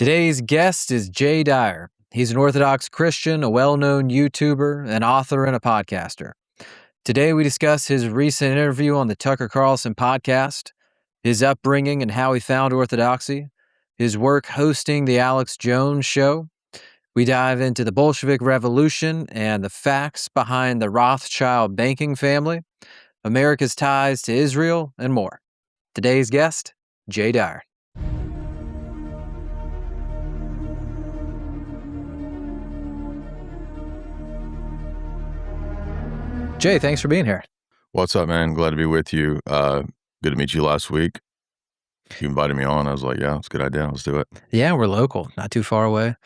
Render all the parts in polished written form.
Today's guest is Jay Dyer. He's an Orthodox Christian, a well-known YouTuber, an author, and a podcaster. Today we discuss his recent interview on the Tucker Carlson podcast, his upbringing and how he found Orthodoxy, his work hosting the Alex Jones Show. We dive into the Bolshevik Revolution and the facts behind the Rothschild banking family, America's ties to Israel, and more. Today's guest, Jay Dyer. Jay, thanks for being here. What's up, man? Glad to be with you. Good to meet you last week. You invited me on. I was like, yeah, it's a good idea. Let's do it. Yeah, we're local, not too far away.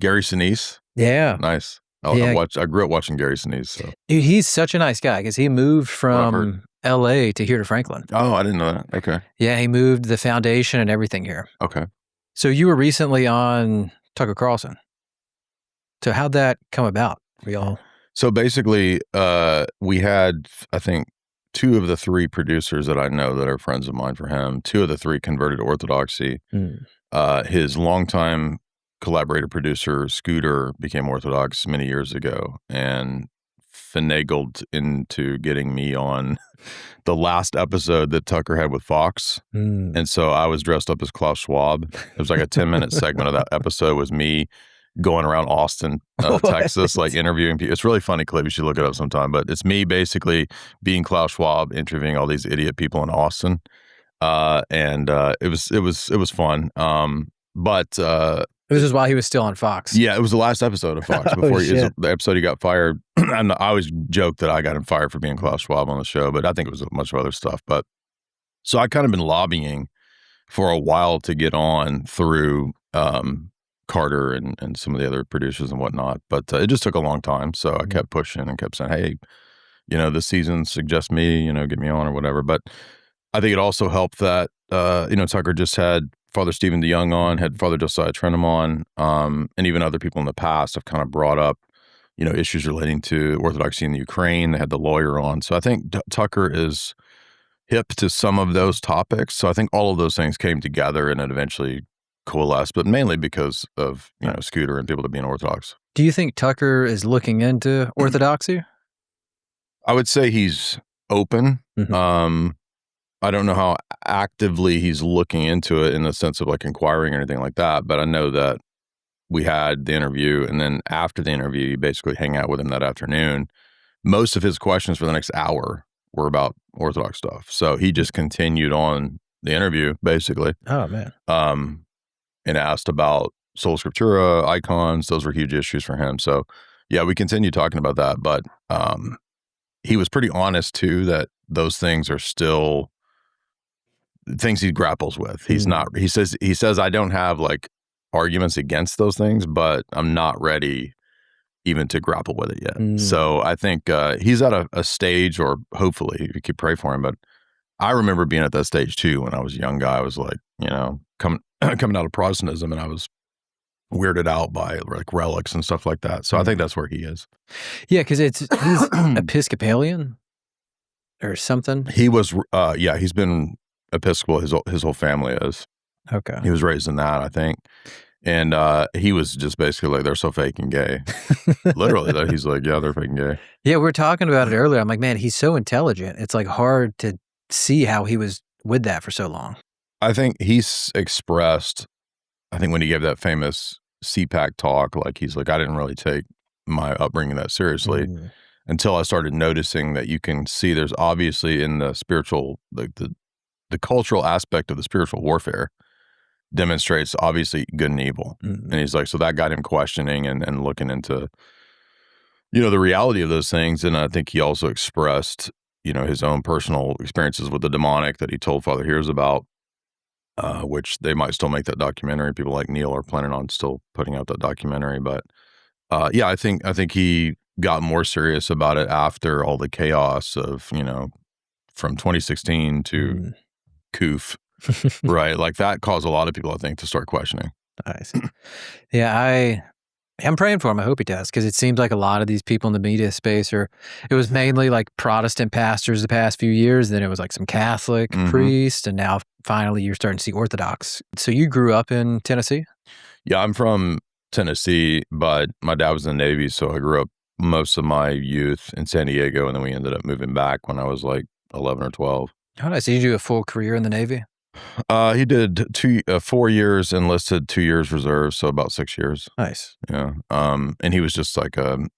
Gary Sinise. Yeah. Nice. Yeah. I grew up watching Gary Sinise. So. Dude, he's such a nice guy because he moved from LA to here to Franklin. Oh, I didn't know that. Okay. Yeah, he moved the foundation and everything here. Okay. So you were recently on Tucker Carlson. So how'd that come about? So basically, we had, I think, two of the three producers that I know that are friends of mine for him. Two of the three converted to Orthodoxy. His longtime collaborator producer, Scooter, became Orthodox many years ago and finagled into getting me on the last episode that Tucker had with Fox. And so I was dressed up as Klaus Schwab. It was like a 10-minute segment of that episode was me going around Austin, Texas, like interviewing people. It's a really funny clip. You should look it up sometime. But it's me basically being Klaus Schwab, interviewing all these idiot people in Austin. It was fun. This is while he was still on Fox. Yeah, it was the last episode of Fox before the episode he got fired. I always joke that I got him fired for being Klaus Schwab on the show, but I think it was a bunch of other stuff. But so I kind of been lobbying for a while to get on through Carter and some of the other producers and whatnot, but it just took a long time. So I kept pushing and kept saying, hey, this season suggest me, get me on or whatever. But I think it also helped that, Tucker just had Father Stephen DeYoung on, had Father Josiah Trenum on, and even other people in the past have kind of brought up, issues relating to Orthodoxy in the Ukraine. They had the lawyer on. So I think Tucker is hip to some of those topics. So I think all of those things came together and it eventually coalesced, but mainly because of, Scooter and people to being Orthodox. Do you think Tucker is looking into Orthodoxy? I would say he's open. I don't know how actively he's looking into it in the sense of like inquiring or anything like that, but I know that we had the interview, and then after the interview, you basically hang out with him that afternoon. Most of his questions for the next hour were about Orthodox stuff. So he just continued on the interview, basically. Oh, man. And asked about Sola Scriptura, icons. Those were huge issues for him. So, yeah, we continued talking about that. But he was pretty honest, too, that those things are still things he grapples with. He's not, he says, I don't have like arguments against those things, but I'm not ready even to grapple with it yet. So I think he's at a stage, or hopefully we could pray for him. But I remember being at that stage, too, when I was a young guy. I was like, coming out of Protestantism, and I was weirded out by like relics and stuff like that. So I think that's where he is. Yeah, because he's Episcopalian or something. He was, he's been Episcopal. His whole family is. Okay. He was raised in that, I think. And he was just basically like, they're so fake and gay. Literally, he's like, yeah, they're fake and gay. Yeah, we were talking about it earlier. I'm like, man, he's so intelligent. It's like hard to see how he was with that for so long. I think he's expressed, I think when he gave that famous CPAC talk, like he's like, I didn't really take my upbringing that seriously until I started noticing that you can see there's obviously in the spiritual, like the cultural aspect of the spiritual warfare demonstrates obviously good and evil. And he's like, so that got him questioning and looking into, the reality of those things. And I think he also expressed, his own personal experiences with the demonic that he told Father Hears about. Which they might still make that documentary. People like Neil are planning on still putting out that documentary. But I think he got more serious about it after all the chaos of, from 2016 to COOF, right? Like that caused a lot of people, I think, to start questioning. Nice. Yeah, I'm praying for him. I hope he does, because it seems like a lot of these people in the media space it was mainly like Protestant pastors the past few years. Then it was like some Catholic priests, and now finally you're starting to see Orthodox. So you grew up in Tennessee? Yeah, I'm from Tennessee, but my dad was in the Navy, so I grew up most of my youth in San Diego, and then we ended up moving back when I was like 11 or 12. How nice. Did you do a full career in the Navy? He did 4 years enlisted, 2 years reserve, so about 6 years. Nice. Yeah. And he was just like a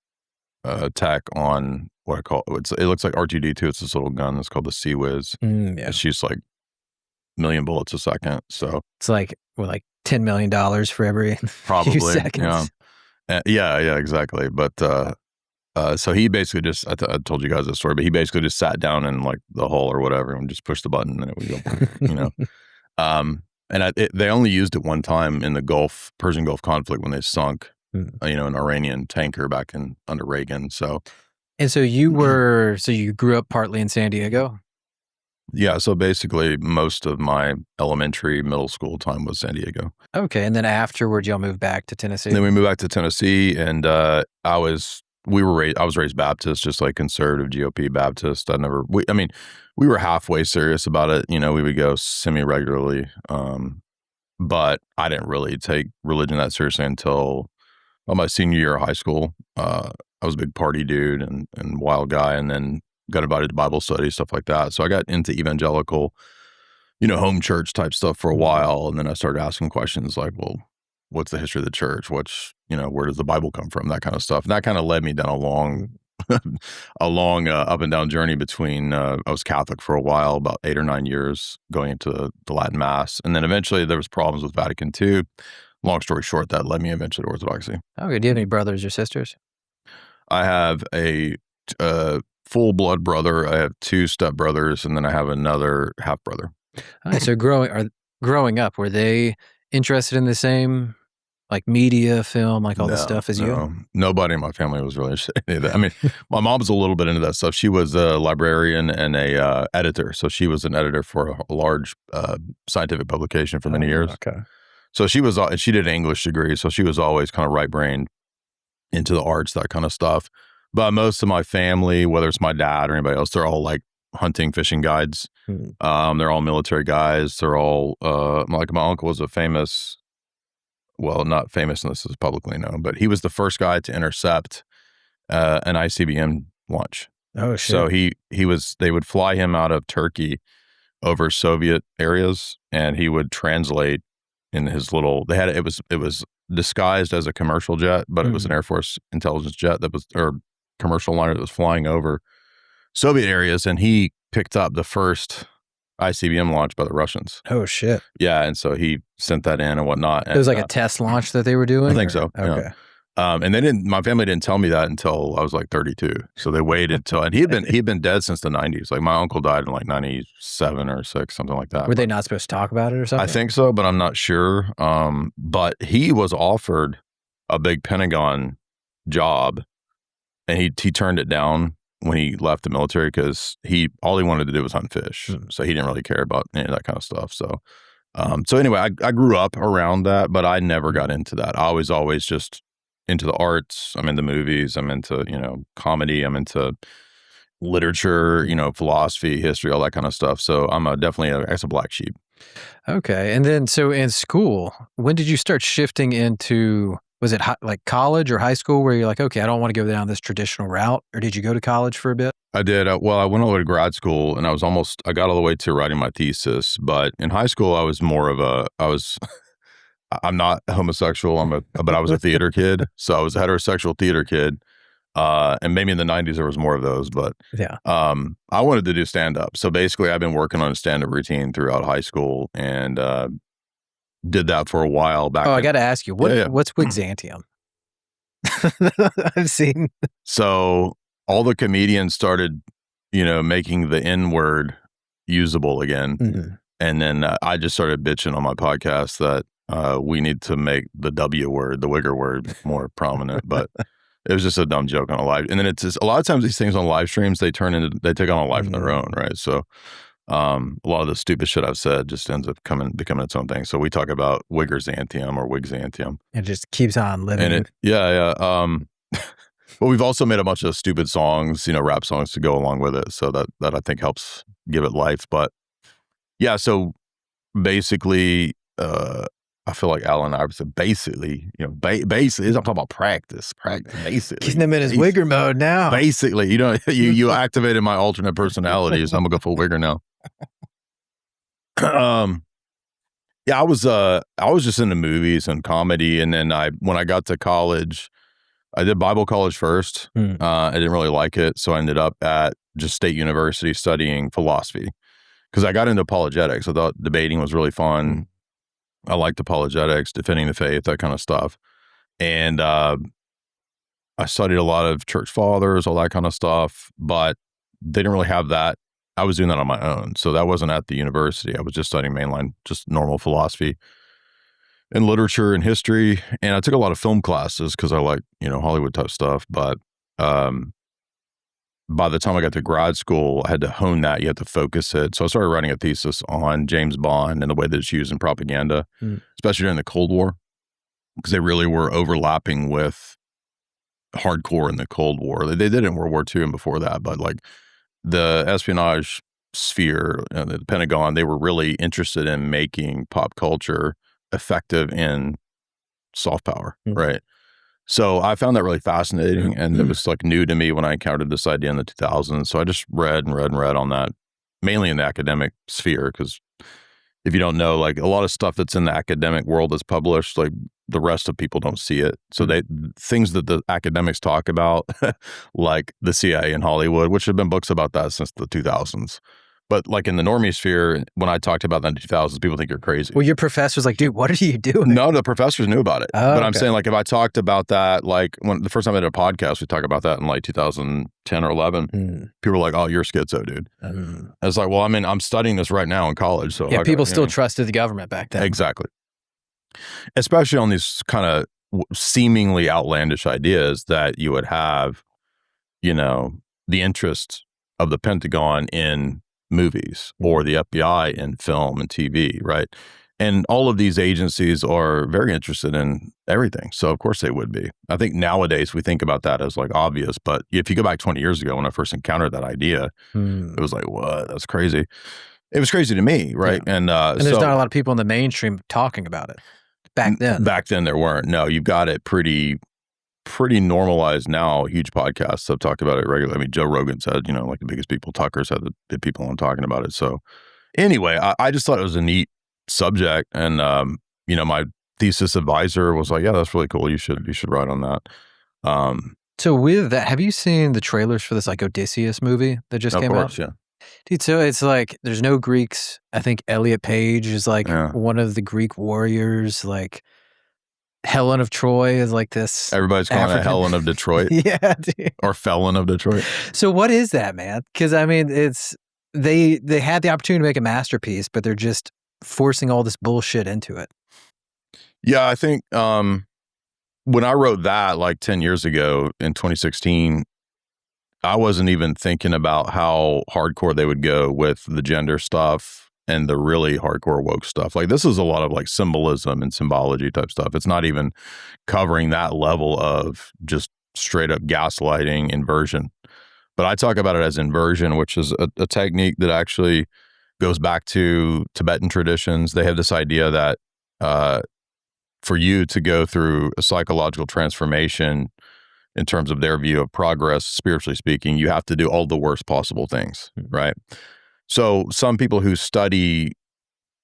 tech on what I call it looks like R2D2. It's this little gun. It's called the Sea Whiz. Yeah. It shoots like a million bullets a second. So it's like $10 million for every probably few seconds. Yeah, exactly. But so he basically just I told you guys this story, but he basically just sat down in like the hull or whatever and just pushed the button and it would go, And they only used it one time in the Persian Gulf conflict when they sunk, an Iranian tanker back under Reagan. So, and so you grew up partly in San Diego? Yeah. So basically most of my elementary, middle school time was San Diego. Okay. And then afterward, y'all moved back to Tennessee? And then we moved back to Tennessee and I was raised Baptist, just like conservative GOP Baptist. We were halfway serious about it. We would go semi-regularly. But I didn't really take religion that seriously until my senior year of high school. I was a big party dude and wild guy, and then got invited to Bible study, stuff like that. So I got into evangelical, home church type stuff for a while. And then I started asking questions like, well, what's the history of the church? Where does the Bible come from? That kind of stuff. And that kind of led me down a long up and down journey between, I was Catholic for a while, about 8 or 9 years, going into the Latin Mass. And then eventually there was problems with Vatican II. Long story short, that led me eventually to Orthodoxy. Okay. Do you have any brothers or sisters? I have a full blood brother. I have 2 stepbrothers, and then I have another half brother. All right, so growing up, were they interested in the same like media, film, like all this stuff as you? Nobody in my family was really interested in that. I mean, my mom was a little bit into that stuff. She was a librarian and a editor. So she was an editor for a large scientific publication for many years. Okay. So she did an English degree. So she was always kind of right-brained into the arts, that kind of stuff. But most of my family, whether it's my dad or anybody else, they're all like hunting, fishing guides. They're all military guys. They're all like my uncle was a famous, well, not famous unless it's publicly known, but he was the first guy to intercept an ICBM launch. Oh, shit. So they would fly him out of Turkey over Soviet areas, and he would translate in his it was disguised as a commercial jet, but it was an Air Force intelligence jet or commercial liner that was flying over Soviet areas, and he picked up the first ICBM launch by the Russians. Oh, shit. Yeah, and so he sent that in and whatnot. It was like a test launch that they were doing? I think so. Okay. Yeah. And my family didn't tell me that until I was like 32. So they waited and he'd been dead since the 90s. Like my uncle died in like 97 or 6, something like that. Were they not supposed to talk about it or something? I think so, but I'm not sure. But he was offered a big Pentagon job, and he turned it down when he left the military because all he wanted to do was hunt fish. So he didn't really care about any of that kind of stuff. So anyway, I grew up around that, but I never got into that. I was always just into the arts. I'm into movies. I'm into, comedy. I'm into literature, philosophy, history, all that kind of stuff. So I'm definitely a black sheep. Okay. And then, so in school, when did you start shifting into, was it like college or high school where you're like, okay, I don't want to go down this traditional route? Or did you go to college for a bit? I did. I went all the way to grad school, and I got all the way to writing my thesis. But in high school, I was more of I'm not homosexual, but I was a theater kid. So I was a heterosexual theater kid. And maybe in the 90s, there was more of those, but yeah. I wanted to do stand-up. So basically, I've been working on a stand-up routine throughout high school, and did that for a while back. I got to ask you, what's Wigxanthium? I've seen. So all the comedians started, making the N-word usable again. Mm-hmm. And then I just started bitching on my podcast that we need to make the W word, the wigger word, more prominent. But it was just a dumb joke on a live. And then it's just, a lot of times these things on live streams, they take on a life of their own, right? So a lot of the stupid shit I've said just ends up becoming its own thing. So we talk about Wiggersanthium or Wigxanthium. It just keeps on living. And but we've also made a bunch of stupid songs, rap songs to go along with it. So that I think helps give it life. But yeah, so basically, I feel like Allen Iverson, basically, basically, I'm talking about practice, basically. Getting him in his wigger mode now. Basically, you activated my alternate personality, so I'm gonna go full wigger now. Yeah, I was just into movies and comedy, and then when I got to college, I did Bible college first. I didn't really like it, so I ended up at just State University studying philosophy because I got into apologetics. I thought debating was really fun. I liked apologetics, defending the faith, that kind of stuff. And I studied a lot of church fathers, all that kind of stuff, but they didn't really have that. I was doing that on my own. So that wasn't at the university. I was just studying mainline, just normal philosophy and literature and history. And I took a lot of film classes because I like, Hollywood type stuff. But by the time I got to grad school, I had to hone that. You had to focus it. So I started writing a thesis on James Bond and the way that it's used in propaganda, especially during the Cold War, because they really were overlapping with hardcore in the Cold War. They did it in World War II and before that, but like the espionage sphere, the Pentagon, they were really interested in making pop culture effective in soft power, right? So I found that really fascinating, and it was like new to me when I encountered this idea in the 2000s. So I just read on that, mainly in the academic sphere, because if you don't know, like a lot of stuff that's in the academic world that's published, like the rest of people don't see it. So things that the academics talk about, like the CIA in Hollywood, which have been books about that since the 2000s. But like in the normie sphere, when I talked about that in the 2000s, people think you're crazy. Well, your professor's like, dude, what are you doing? No, the professors knew about it. But I'm saying, like, if I talked about that, like when the first time I did a podcast, we talked about that in like 2010 or 11. People were like, oh, you're schizo, dude. I was like, well, I mean, I'm studying this right now in college. So yeah, people still trusted the government back then. Exactly. Especially on these kind of seemingly outlandish ideas that you would have, the interest of the Pentagon in movies or the FBI in film and TV, right? And all of these agencies are very interested in everything. So of course they would be. I think nowadays we think about that as like obvious, but if you go back 20 years ago when I first encountered that idea, it was like, what? That's crazy. It was crazy to me, right? Yeah. And there's not a lot of people in the mainstream talking about it back then. Back then there weren't. No, you've got it pretty normalized now. Huge podcasts have talked about it regularly. I mean, Joe Rogan said, like the biggest people, Tucker's had the people on talking about it. So anyway, I just thought it was a neat subject. And, my thesis advisor was like, yeah, that's really cool. You should write on that. So with that, have you seen the trailers for this like Odysseus movie that just came out? Yeah. Dude, so it's like, there's no Greeks. I think Elliot Page is like one of the Greek warriors, like Helen of Troy is like this. Everybody's calling it Helen of Detroit. Yeah, dude. Or Felon of Detroit. So what is that, man? Because I mean, they had the opportunity to make a masterpiece, but they're just forcing all this bullshit into it. Yeah, I think when I wrote that like 10 years ago in 2016, I wasn't even thinking about how hardcore they would go with the gender stuff and the really hardcore woke stuff. Like this is a lot of like symbolism and symbology type stuff. It's not even covering that level of just straight up gaslighting, inversion. But I talk about it as inversion, which is a technique that actually goes back to Tibetan traditions. They have this idea that for you to go through a psychological transformation in terms of their view of progress, spiritually speaking, you have to do all the worst possible things, right? So some people who study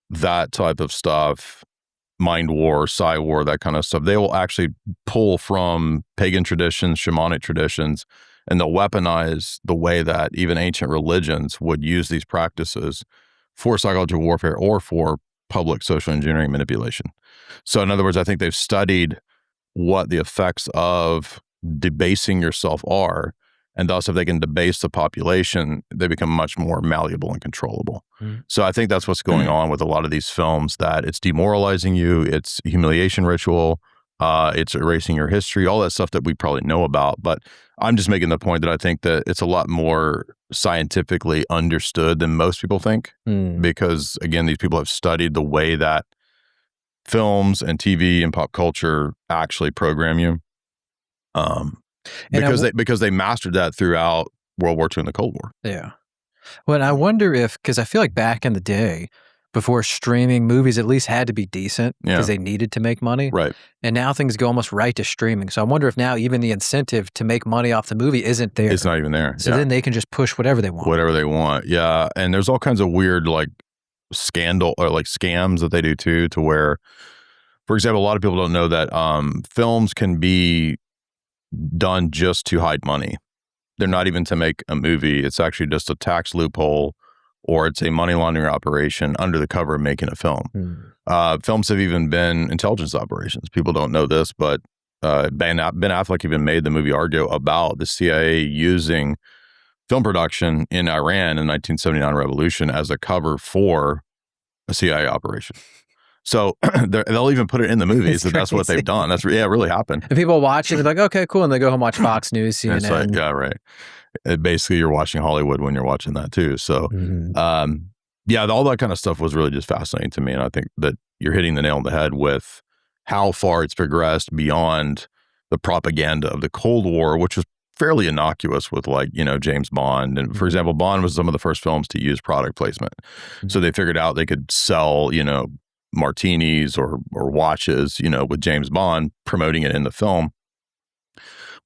that type of stuff, mind war, psi war, that kind of stuff, they will actually pull from pagan traditions, shamanic traditions, and they'll weaponize the way that even ancient religions would use these practices for psychological warfare or for public social engineering manipulation. So in other words, I think they've studied what the effects of debasing yourself are. And thus, if they can debase the population, they become much more malleable and controllable. So I think that's what's going on with a lot of these films, that it's demoralizing you, it's humiliation ritual, it's erasing your history, all that stuff that we probably know about. But I'm just making the point that I think that it's a lot more scientifically understood than most people think. Because, again, these people have studied the way that films and TV and pop culture actually program you. Because they mastered that throughout World War II and the Cold War. Yeah. Well, I wonder if, because I feel like back in the day, before streaming, movies at least had to be decent Yeah. because they needed to make money. Right. And now things go almost right to streaming. So I wonder if now even the incentive to make money off the movie isn't there. It's not even there. So then they can just push whatever they want. Whatever they want. Yeah. And there's all kinds of weird like scandal or like scams that they do too, to where, for example, a lot of people don't know that films can be done just to hide money. They're not even to make a movie. It's actually just a tax loophole, or it's a money laundering operation under the cover of making a film. Films have even been intelligence operations. People don't know this, but Ben Affleck even made the movie Argo about the CIA using film production in Iran in the 1979 revolution as a cover for a CIA operation. So they'll even put it in the movies that that's what they've done. That's it really happened. And people watch it, they're like, okay, cool. And they go home watch Fox News, CNN. It's like, yeah, right. Basically, you're watching Hollywood when you're watching that too. So, yeah, all that kind of stuff was really just fascinating to me. And I think that you're hitting the nail on the head with how far it's progressed beyond the propaganda of the Cold War, which was fairly innocuous with like, James Bond. And for example, Bond was some of the first films to use product placement. So they figured out they could sell, martinis or watches, with James Bond, promoting it in the film.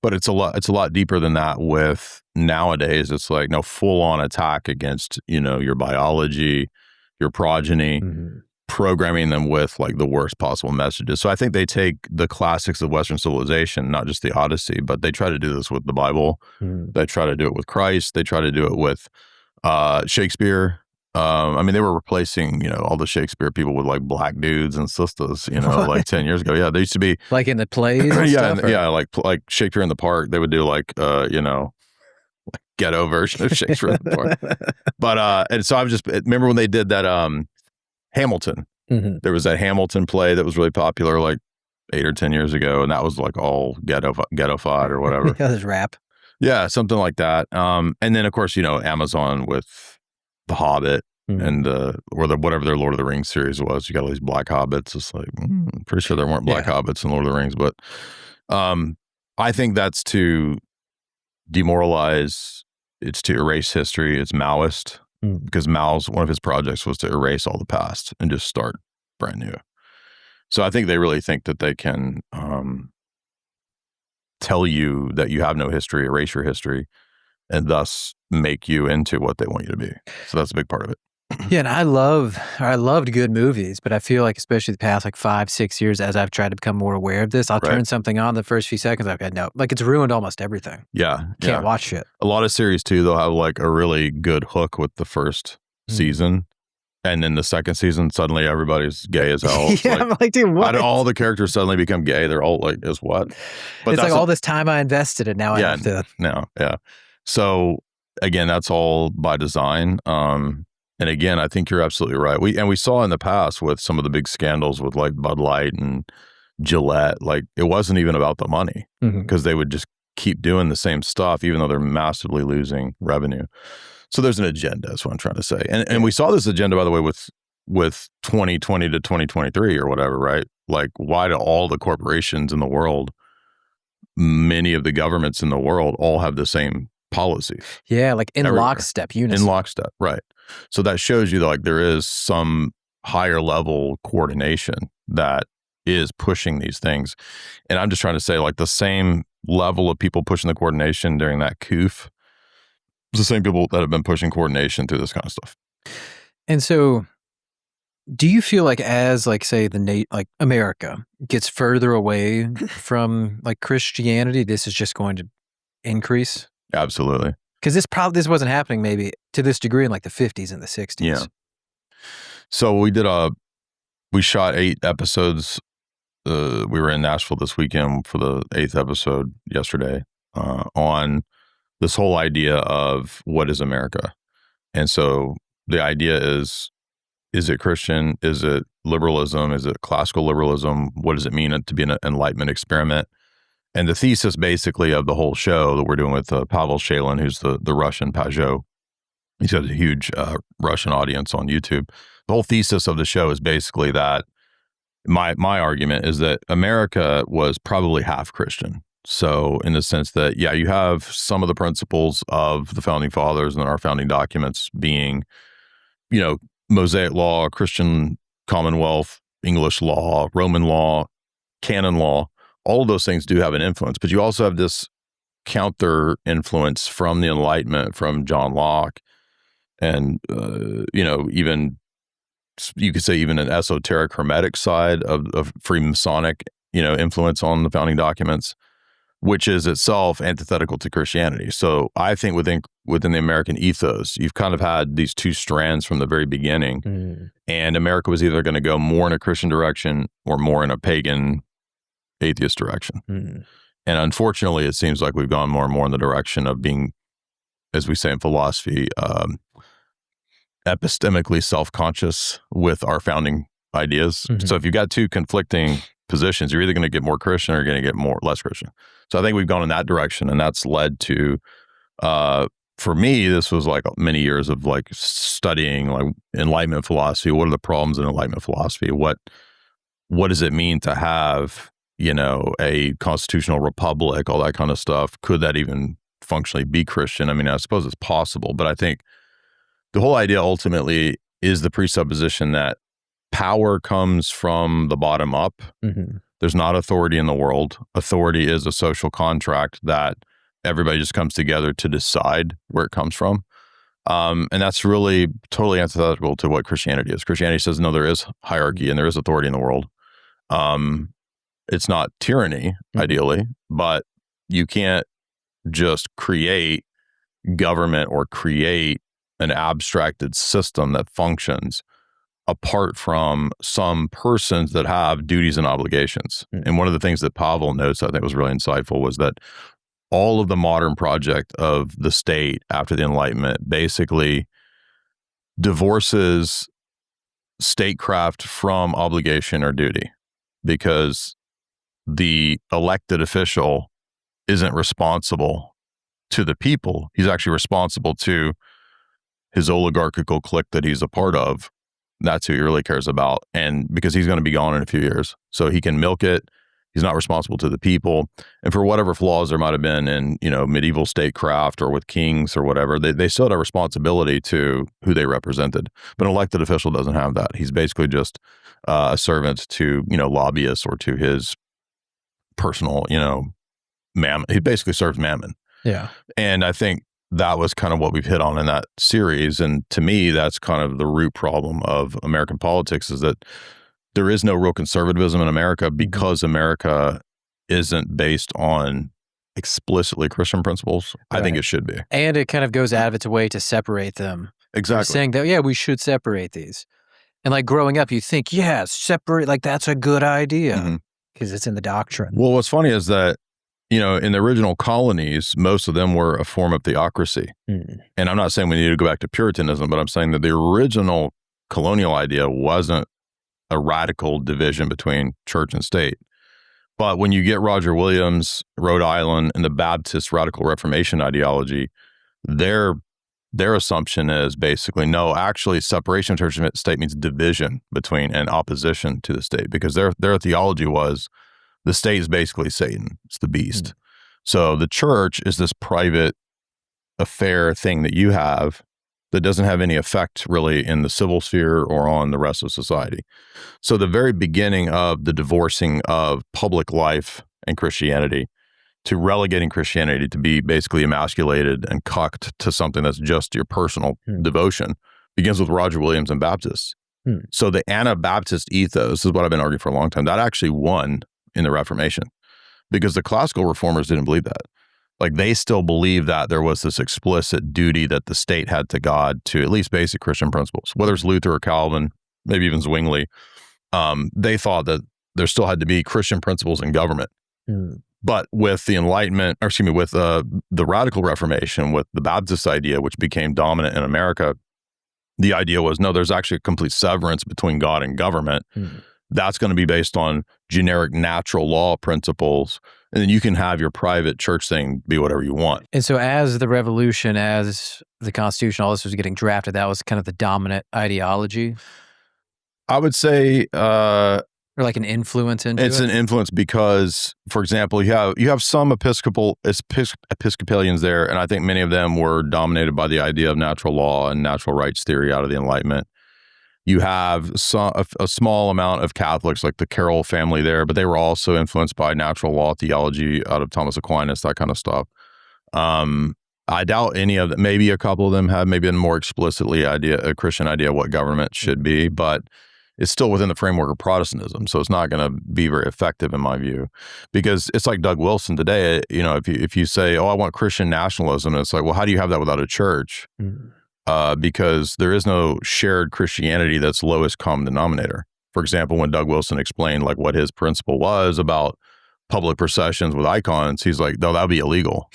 But it's a lot deeper than that. With nowadays, it's like no full on attack against, your biology, your progeny, programming them with like the worst possible messages. So I think they take the classics of Western civilization, not just the Odyssey, but they try to do this with the Bible. They try to do it with Christ. They try to do it with Shakespeare. They were replacing, all the Shakespeare people with like black dudes and sisters, like 10 years ago. Yeah, they used to be like in the plays. And yeah, stuff, like Shakespeare in the Park. They would do like, ghetto version of Shakespeare in the Park. But and so remember when they did that Hamilton. There was that Hamilton play that was really popular like 8 or 10 years ago, and that was like all ghettofied or whatever. Yeah, there's rap. Yeah, something like that. And then of course, Amazon with The Hobbit and whatever their Lord of the Rings series was. You got all these black hobbits. It's like, I'm pretty sure there weren't black hobbits in Lord of the Rings, but I think that's to demoralize. It's to erase history. It's Maoist, because Mao's, one of his projects was to erase all the past and just start brand new. So I think they really think that they can tell you that you have no history, erase your history, and thus make you into what they want you to be. So that's a big part of it. Yeah, and I loved good movies, but I feel like especially the past like 5-6 years, as I've tried to become more aware of this, I'll turn something on the first few seconds. Okay, no, like it's ruined almost everything. Yeah, can't watch it. A lot of series too, they'll have like a really good hook with the first season, and then the second season, suddenly everybody's gay as hell. Yeah, I'm like, dude, what? All the characters suddenly become gay. They're all like, is what? But it's like all this time I invested and now I have to. Yeah. So again, that's all by design. And again, I think you're absolutely right. We saw in the past with some of the big scandals with like Bud Light and Gillette, like it wasn't even about the money, because they would just keep doing the same stuff, even though they're massively losing revenue. So there's an agenda, is what I'm trying to say. And we saw this agenda, by the way, with 2020 to 2023 or whatever, right? Like, why do all the corporations in the world, many of the governments in the world, all have the same policy? Yeah, like in lockstep, unison. In lockstep, right. So that shows you that like there is some higher level coordination that is pushing these things. And I'm just trying to say, like, the same level of people pushing the coordination during that COOF, the same people that have been pushing coordination through this kind of stuff. And so do you feel like as like, say, like America gets further away from like Christianity, this is just going to increase? Absolutely. Because this wasn't happening maybe to this degree in like the 50s and the 60s. Yeah. So we shot 8 episodes. We were in Nashville this weekend for the 8th episode yesterday on this whole idea of what is America. And so the idea is it Christian? Is it liberalism? Is it classical liberalism? What does it mean to be an Enlightenment experiment? And the thesis basically of the whole show that we're doing with Pavel Shalin, who's the Russian Pajot, he's got a huge Russian audience on YouTube. The whole thesis of the show is basically that my argument is that America was probably half Christian. So in the sense that, yeah, you have some of the principles of the founding fathers and our founding documents being, Mosaic law, Christian Commonwealth, English law, Roman law, canon law, all of those things do have an influence. But you also have this counter influence from the Enlightenment, from John Locke, and even you could say even an esoteric Hermetic side of Freemasonic influence on the founding documents, which is itself antithetical to Christianity. So I think within the American ethos, you've kind of had these two strands from the very beginning, and America was either going to go more in a Christian direction or more in a pagan atheist direction. And unfortunately, it seems like we've gone more and more in the direction of being, as we say in philosophy, epistemically self-conscious with our founding ideas. So if you've got two conflicting positions, you're either going to get more Christian or you're going to get less Christian. So I think we've gone in that direction, and that's led to, for me, this was like many years of like studying like Enlightenment philosophy. What are the problems in Enlightenment philosophy? What does it mean to have, a constitutional republic, all that kind of stuff? Could that even functionally be Christian? I mean, I suppose it's possible, but I think the whole idea ultimately is the presupposition that power comes from the bottom up. There's not authority in the world. Authority is a social contract that everybody just comes together to decide where it comes from. And that's really totally antithetical to what Christianity is. Christianity says, no, there is hierarchy and there is authority in the world. It's not tyranny, ideally, but you can't just create government or create an abstracted system that functions apart from some persons that have duties and obligations. And one of the things that Pavel notes, I think was really insightful, was that all of the modern project of the state after the Enlightenment basically divorces statecraft from obligation or duty, because the elected official isn't responsible to the people. He's actually responsible to his oligarchical clique that he's a part of. That's who he really cares about. And because he's going to be gone in a few years, so he can milk it. He's not responsible to the people. And for whatever flaws there might have been in, medieval statecraft or with kings or whatever, they still had a responsibility to who they represented. But an elected official doesn't have that. He's basically just a servant to, lobbyists or to his personal, mammon. He basically serves mammon. Yeah. And I think that was kind of what we've hit on in that series. And to me, that's kind of the root problem of American politics, is that there is no real conservatism in America because America isn't based on explicitly Christian principles. Right. I think it should be. And it kind of goes out of its way to separate them. Exactly. Saying that, yeah, we should separate these. And like growing up, you think, yeah, separate, like that's a good idea because it's in the doctrine. Well, what's funny is that, in the original colonies, most of them were a form of theocracy. And I'm not saying we need to go back to Puritanism, but I'm saying that the original colonial idea wasn't a radical division between church and state. But when you get Roger Williams, Rhode Island, and the Baptist Radical Reformation ideology, their assumption is basically, no, actually separation of church and state means division between and opposition to the state, because their theology was the state is basically Satan. It's the beast. So the church is this private affair thing that you have that doesn't have any effect really in the civil sphere or on the rest of society. So the very beginning of the divorcing of public life and Christianity to relegating Christianity to be basically emasculated and cucked to something that's just your personal devotion begins with Roger Williams and Baptists. So the Anabaptist ethos is what I've been arguing for a long time. That actually won in the Reformation, because the classical reformers didn't believe that. Like, they still believed that there was this explicit duty that the state had to God to at least basic Christian principles, whether it's Luther or Calvin, maybe even Zwingli. They thought that there still had to be Christian principles in government. But with the Enlightenment, with the Radical Reformation, with the Baptist idea, which became dominant in America, the idea was, no, there's actually a complete severance between God and government. That's going to be based on generic natural law principles. And then you can have your private church thing be whatever you want. And so as the revolution, as the Constitution, all this was getting drafted, that was kind of the dominant ideology? I would say... or like an influence into it's it? An influence because, for example, you have some Episcopalians there, and I think many of them were dominated by the idea of natural law and natural rights theory out of the Enlightenment. You have a small amount of Catholics, like the Carroll family there, but they were also influenced by natural law theology out of Thomas Aquinas, that kind of stuff. I doubt any of them. Maybe a couple of them have maybe a more explicitly a Christian idea of what government should be, but it's still within the framework of Protestantism. So it's not going to be very effective in my view, because it's like Doug Wilson today. You know, if you say, oh, I want Christian nationalism, it's like, well, how do you have that without a church? Because there is no shared Christianity that's lowest common denominator. For example, when Doug Wilson explained like what his principle was about public processions with icons, he's like, no, that would be illegal.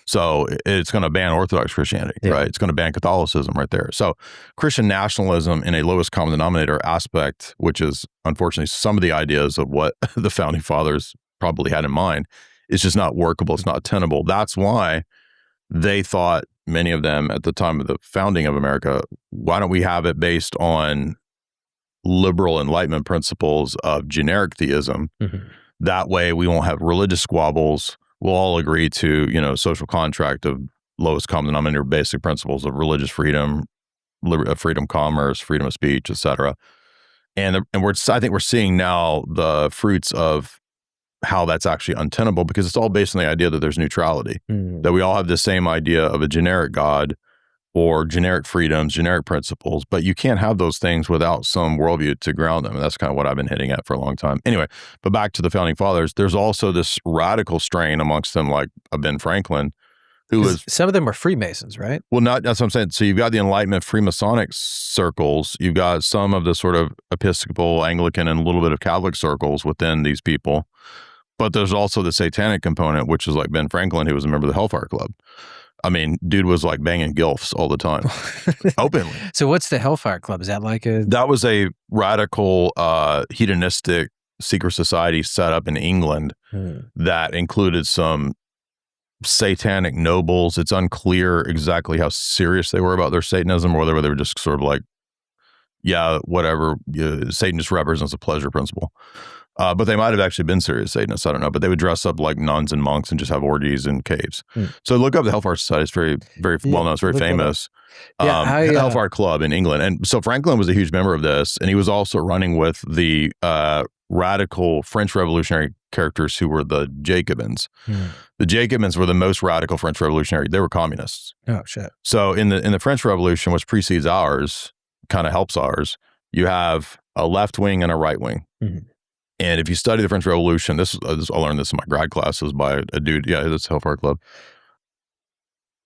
So it's going to ban Orthodox Christianity, right? It's going to ban Catholicism right there. So Christian nationalism in a lowest common denominator aspect, which is unfortunately some of the ideas of what the founding fathers probably had in mind, is just not workable. It's not tenable. That's why they thought, many of them at the time of the founding of America, why don't we have it based on liberal Enlightenment principles of generic theism? That way we won't have religious squabbles. We'll all agree to, you know, social contract of lowest common denominator, basic principles of religious freedom, freedom of commerce, freedom of speech, etc. And I think we're seeing now the fruits of how that's actually untenable, because it's all based on the idea that there's neutrality, that we all have the same idea of a generic God or generic freedoms, generic principles, but you can't have those things without some worldview to ground them. And that's kind of what I've been hitting at for a long time. Anyway, but back to the founding fathers, there's also this radical strain amongst them, like Ben Franklin, who was... Some of them were Freemasons, right? Well, that's what I'm saying. So you've got the Enlightenment Freemasonic circles, you've got some of the sort of Episcopal, Anglican, and a little bit of Catholic circles within these people. But there's also the satanic component, which is like Ben Franklin, who was a member of the Hellfire Club. I mean, dude was like banging gilfs all the time, openly. So what's the Hellfire Club? Is that like a... That was a radical, hedonistic secret society set up in England that included some satanic nobles. It's unclear exactly how serious they were about their Satanism, or whether they were just sort of like, yeah, whatever, Satan just represents a pleasure principle. But they might have actually been serious Satanists. I don't know. But they would dress up like nuns and monks and just have orgies in caves. So look up the Hellfire Society. It's very, very well known. It's very famous. Hellfire Club in England. And so Franklin was a huge member of this. And he was also running with the radical French revolutionary characters who were the Jacobins. The Jacobins were the most radical French revolutionary. They were communists. Oh, shit. So in the French Revolution, which precedes ours, kind of helps ours, you have a left wing and a right wing. And if you study the French Revolution, I learned this in my grad classes by a dude. Yeah, that's Hellfire Club.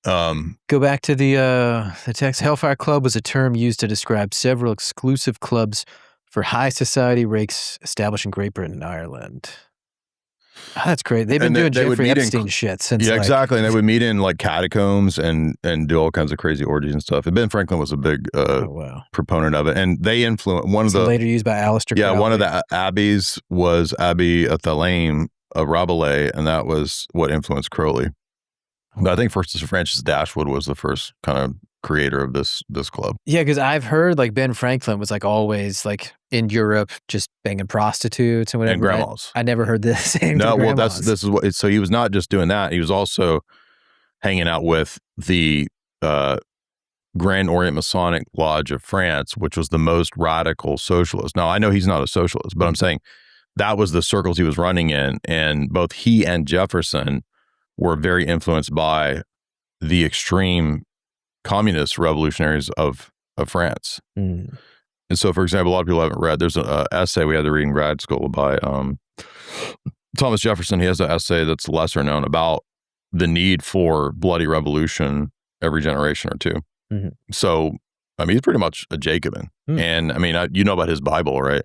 Go back to the text. Hellfire Club was a term used to describe several exclusive clubs for high society rakes established in Great Britain and Ireland. Oh, that's great. They've been doing Jeffrey Epstein shit since. Yeah, exactly. And they would meet in like catacombs and do all kinds of crazy orgies and stuff. And Ben Franklin was a big proponent of it. And they influenced one of the later used by Aleister Crowley. One of the abbeys was Abbey Thelaine of Rabelais, and that was what influenced Crowley. But I think Francis Dashwood was the first kind of creator of this club. Yeah, because I've heard like Ben Franklin was like always like in Europe just banging prostitutes and whatever. And grandmas. I never heard the same. No, well, this is what. So he was not just doing that. He was also hanging out with the Grand Orient Masonic Lodge of France, which was the most radical socialist. Now, I know he's not a socialist, but I'm saying that was the circles he was running in, and both he and Jefferson were very influenced by the extreme communist revolutionaries of France. And so, for example, a lot of people haven't read, there's an essay we had to read in grad school by Thomas Jefferson. He has an essay that's lesser known about the need for bloody revolution every generation or two. So, I mean, he's pretty much a Jacobin. And I mean, you know about his Bible, right?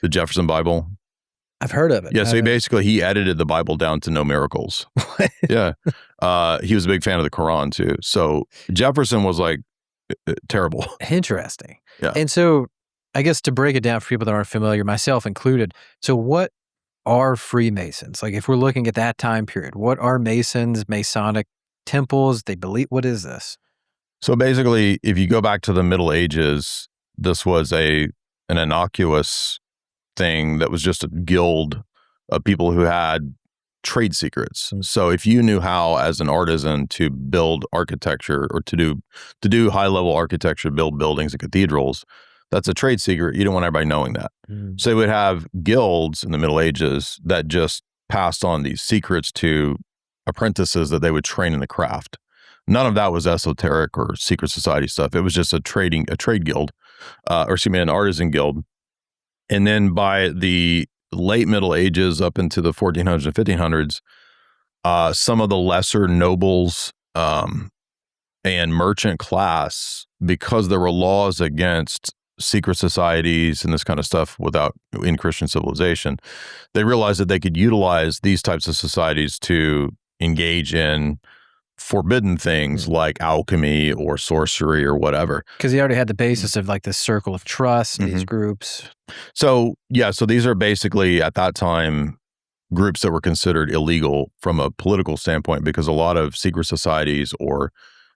The Jefferson Bible. I've heard of it. Yeah, so he edited the Bible down to no miracles. Yeah. He was a big fan of the Quran too. So Jefferson was like terrible. Interesting. Yeah. And so I guess to break it down for people that aren't familiar, myself included, so what are Freemasons? Like if we're looking at that time period, what are Masons, Masonic temples? They believe, what is this? So basically, if you go back to the Middle Ages, this was an innocuous thing that was just a guild of people who had trade secrets. So if you knew how as an artisan to build architecture or to do high level architecture, build buildings and cathedrals, That's a trade secret. You don't want everybody knowing that. So they would have guilds in the Middle Ages that just passed on these secrets to apprentices that they would train in the craft. None of that was esoteric or secret society stuff. It was just a trade guild, an artisan guild. And then by the late Middle Ages up into the 1400s and 1500s, some of the lesser nobles and merchant class, because there were laws against secret societies and this kind of stuff in Christian civilization, they realized that they could utilize these types of societies to engage in forbidden things like alchemy or sorcery or whatever. Because he already had the basis of like the circle of trust, these groups. So these are basically at that time groups that were considered illegal from a political standpoint, because a lot of secret societies, or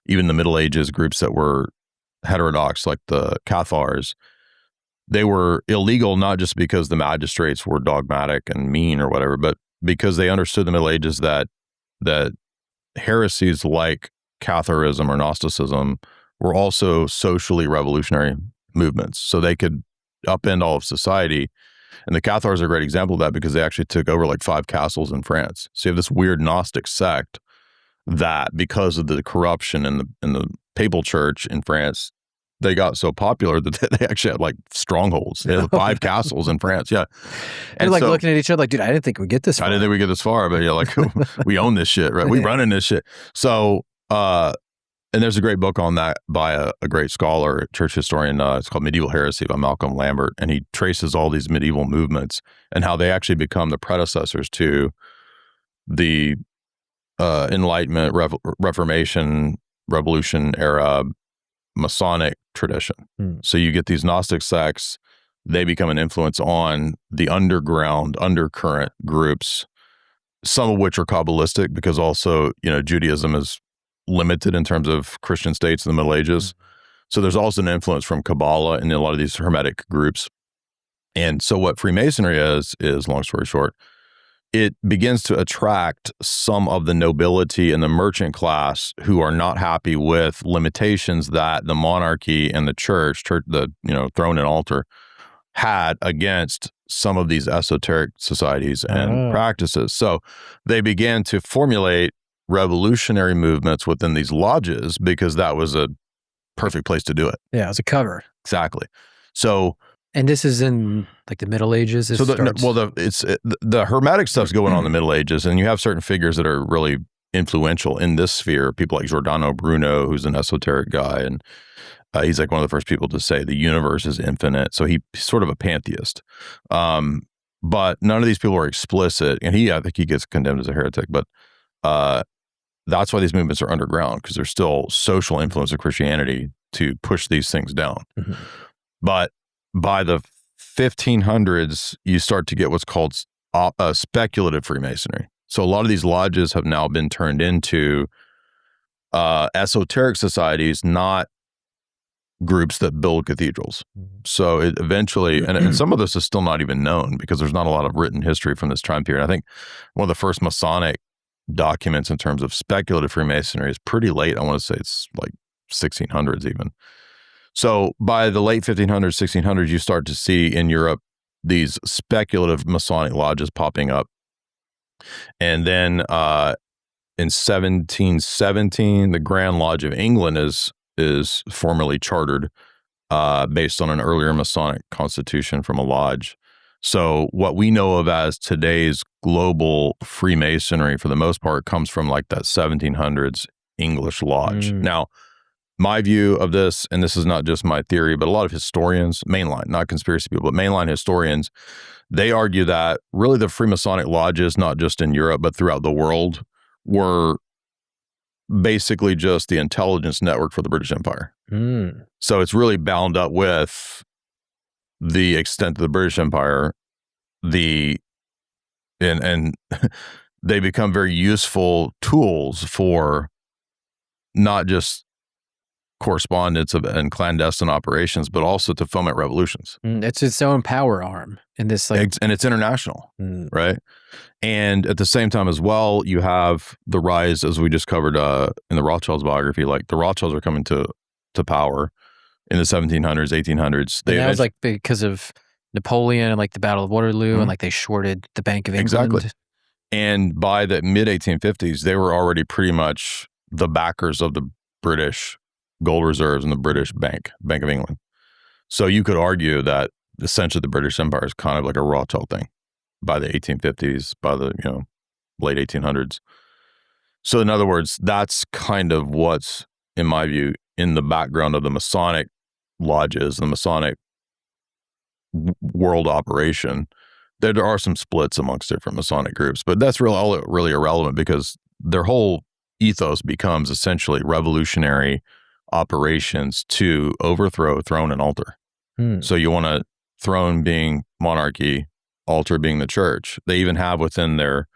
even the Middle Ages groups that were heterodox, like the Cathars, they were illegal not just because the magistrates were dogmatic and mean or whatever, but because they understood the Middle Ages that heresies like Catharism or Gnosticism were also socially revolutionary movements. So they could upend all of society. And the Cathars are a great example of that, because they actually took over like 5 castles in France. So you have this weird Gnostic sect that, because of the corruption in the papal church in France, they got so popular that they actually had like strongholds. They had 5 castles in France. Yeah. And like looking at each other like, dude, I didn't think we'd get this far. I didn't think we'd get this far, but like, we own this shit, right? We running this shit. So, and there's a great book on that by a great scholar, church historian. It's called Medieval Heresy by Malcolm Lambert. And he traces all these medieval movements and how they actually become the predecessors to the Enlightenment, Reformation, Revolution era Masonic tradition. So you get these Gnostic sects, they become an influence on the undercurrent groups, some of which are Kabbalistic, because also, Judaism is limited in terms of Christian states in the Middle Ages. So there's also an influence from Kabbalah in a lot of these Hermetic groups. And so what Freemasonry is, long story short, it begins to attract some of the nobility and the merchant class who are not happy with limitations that the monarchy and the church, the throne and altar, had against some of these esoteric societies and practices. So they began to formulate revolutionary movements within these lodges, because that was a perfect place to do it. Yeah, it was a cover. Exactly. So. And this is in like the Middle Ages. The Hermetic stuff's going on in the Middle Ages, and you have certain figures that are really influential in this sphere. People like Giordano Bruno, who's an esoteric guy, and he's like one of the first people to say the universe is infinite. So he's sort of a pantheist. But none of these people are explicit, and I think he gets condemned as a heretic. But that's why these movements are underground, because there's still social influence of Christianity to push these things down. But by the 1500s, you start to get what's called speculative Freemasonry. So a lot of these lodges have now been turned into esoteric societies, not groups that build cathedrals. So it eventually, and some of this is still not even known, because there's not a lot of written history from this time period. I think one of the first Masonic documents in terms of speculative Freemasonry is pretty late. I want to say it's like 1600s even. So by the late 1500s, 1600s, you start to see in Europe these speculative Masonic lodges popping up. And then in 1717, the Grand Lodge of England is formally chartered based on an earlier Masonic constitution from a lodge. So what we know of as today's global Freemasonry, for the most part, comes from like that 1700s English lodge. Now, my view of this, and this is not just my theory, but a lot of historians, mainline, not conspiracy people, but mainline historians, they argue that really the Freemasonic lodges, not just in Europe, but throughout the world, were basically just the intelligence network for the British Empire. So it's really bound up with the extent of the British Empire, and they become very useful tools for not just correspondence and clandestine operations, but also to foment revolutions. It's its own power arm in this, like, and it's international, right? And at the same time as well, you have the rise, as we just covered in the Rothschilds biography. Like the Rothschilds are coming to power in the 1700s, 1800s. And that was like because of Napoleon and like the Battle of Waterloo, and like they shorted the Bank of England. Exactly. And by the mid-1850s, they were already pretty much the backers of the British gold reserves and the British Bank of England. So you could argue that essentially the British Empire is kind of like a Rothschild thing by the 1850s, by the late 1800s. So in other words, that's kind of what's, in my view, in the background of the Masonic lodges, the Masonic world operation. There are some splits amongst different Masonic groups, but that's really irrelevant because their whole ethos becomes essentially revolutionary operations to overthrow throne and altar. So you want a throne being monarchy, altar being the church. They even have within their,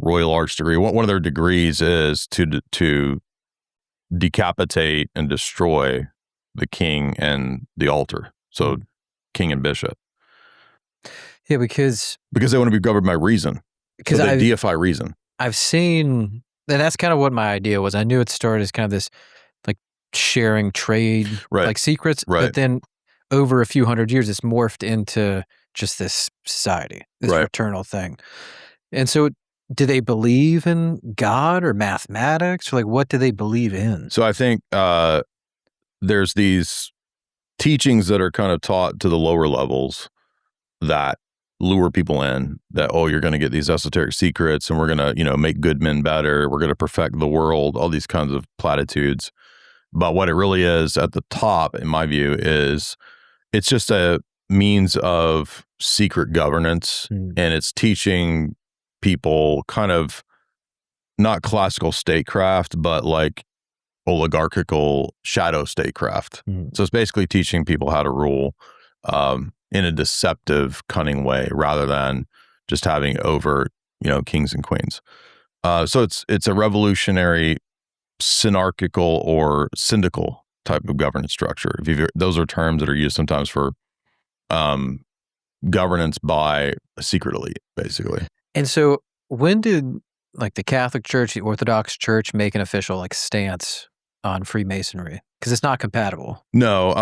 Royal Arch degree, one of their degrees is to decapitate and destroy the king and the altar. So king and bishop. Yeah, because they want to be governed by reason. Because they deify reason. I've seen, and that's kind of what my idea was. I knew it started as kind of this like sharing trade, like secrets, but then over a few hundred years, it's morphed into just this society, this fraternal thing. And so do they believe in God or mathematics? Or like, what do they believe in? So I think there's these teachings that are kind of taught to the lower levels that lure people in, that, oh, you're going to get these esoteric secrets and we're going to, make good men better. We're going to perfect the world, all these kinds of platitudes. But what it really is at the top, in my view, is it's just a means of secret governance. And it's teaching people kind of not classical statecraft, but like oligarchical shadow statecraft. So it's basically teaching people how to rule in a deceptive, cunning way, rather than just having overt, kings and queens. So it's a revolutionary, synarchical or syndical type of governance structure. Those are terms that are used sometimes for governance by a secret elite, basically. And so when did like the Catholic Church, the Orthodox Church make an official like stance on Freemasonry? Because it's not compatible. No,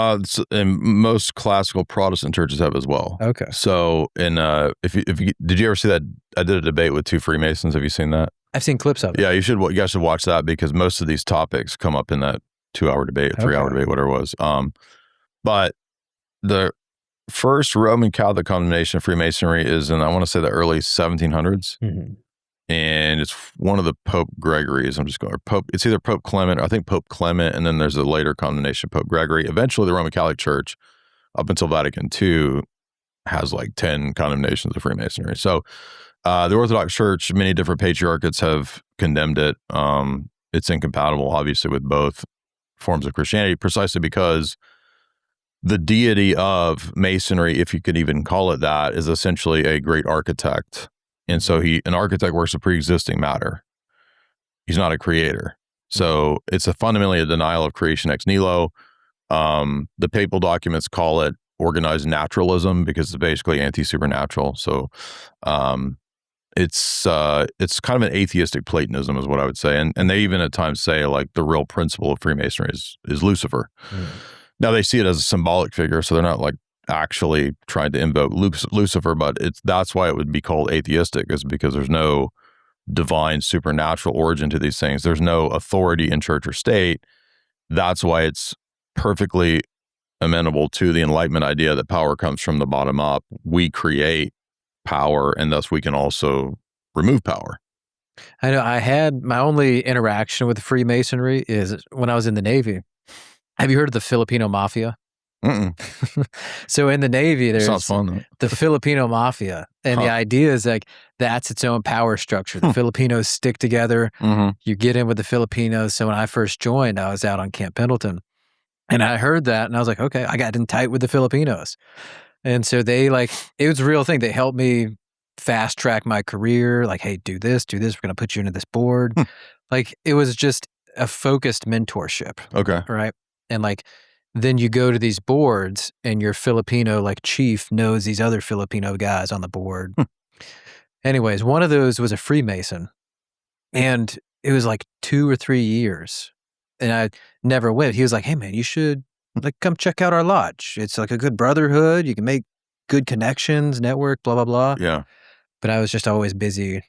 and most classical Protestant churches have as well. Okay. So, did you ever see that? I did a debate with two Freemasons. Have you seen that? I've seen clips of it. Yeah, you guys should watch that because most of these topics come up in that 2-hour debate, 3-hour debate, whatever it was. But the first Roman Catholic condemnation of Freemasonry is in, I want to say, the early 1700s. And it's one of the Pope Gregory's. It's either Pope Clement, or I think Pope Clement, and then there's a later condemnation of Pope Gregory. Eventually, the Roman Catholic Church, up until Vatican II, has like 10 condemnations of Freemasonry. So the Orthodox Church, many different patriarchates have condemned it. It's incompatible, obviously, with both forms of Christianity, precisely because the deity of Masonry, if you could even call it that, is essentially a great architect. And so an architect works with pre-existing matter. He's not a creator. So it's fundamentally a denial of creation ex nihilo. The papal documents call it organized naturalism because it's basically anti-supernatural. So it's kind of an atheistic Platonism is what I would say. And they even at times say like the real principle of Freemasonry is Lucifer. Now they see it as a symbolic figure, so they're not like actually trying to invoke Lucifer, but that's why it would be called atheistic, is because there's no divine supernatural origin to these things. There's no authority in church or state. That's why it's perfectly amenable to the Enlightenment idea that power comes from the bottom up. We create power, and thus we can also remove power. I know I had my only interaction with Freemasonry is when I was in the Navy. Have you heard of the Filipino Mafia? So in the Navy, there's the Filipino Mafia. And the idea is like, that's its own power structure. The Filipinos stick together. You get in with the Filipinos. So when I first joined, I was out on Camp Pendleton. And I heard that and I was like, okay, I got in tight with the Filipinos. And so they it was a real thing. They helped me fast track my career. Like, hey, do this. We're going to put you into this board. Like, it was just a focused mentorship. Okay. Right. And then you go to these boards and your Filipino chief knows these other Filipino guys on the board. Anyways, one of those was a Freemason. And it was 2 or 3 years. And I never went. He was like, hey man, you should like, come check out our lodge. It's like a good brotherhood. You can make good connections, network, blah, blah, blah. Yeah. But I was just always busy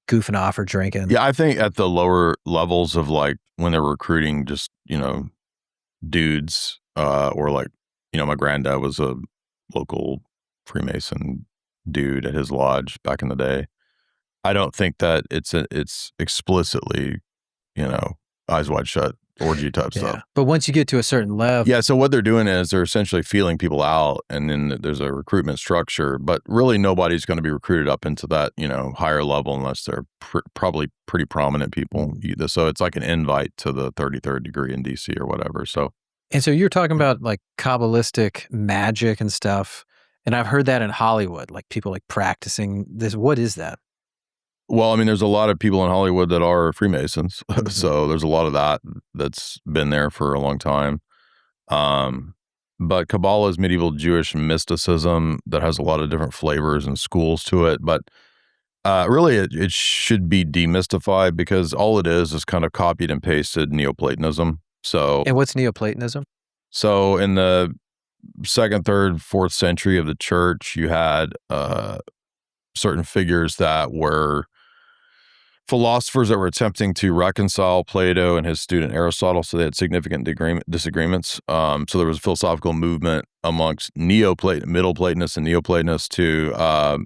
goofing off or drinking. Yeah, I think at the lower levels of like when they're recruiting just, dudes, or like, my granddad was a local Freemason dude at his lodge back in the day. I don't think that it's explicitly, eyes wide shut orgy type stuff. But once you get to a certain level. Yeah, so what they're doing is they're essentially feeling people out, and then there's a recruitment structure, but really nobody's going to be recruited up into that, higher level unless they're probably pretty prominent people. So it's like an invite to the 33rd degree in DC or whatever. And so you're talking about like Kabbalistic magic and stuff, and I've heard that in Hollywood, like people like practicing this. What is that? Well, I mean, there's a lot of people in Hollywood that are Freemasons. So there's a lot of that's been there for a long time. But Kabbalah is medieval Jewish mysticism that has a lot of different flavors and schools to it. But really, it should be demystified because all it is kind of copied and pasted Neoplatonism. And what's Neoplatonism? So in the 2nd, 3rd, 4th century of the church, you had certain figures that were philosophers that were attempting to reconcile Plato and his student Aristotle, so they had significant disagreements. So there was a philosophical movement amongst Middle Platonists and Neoplatonists to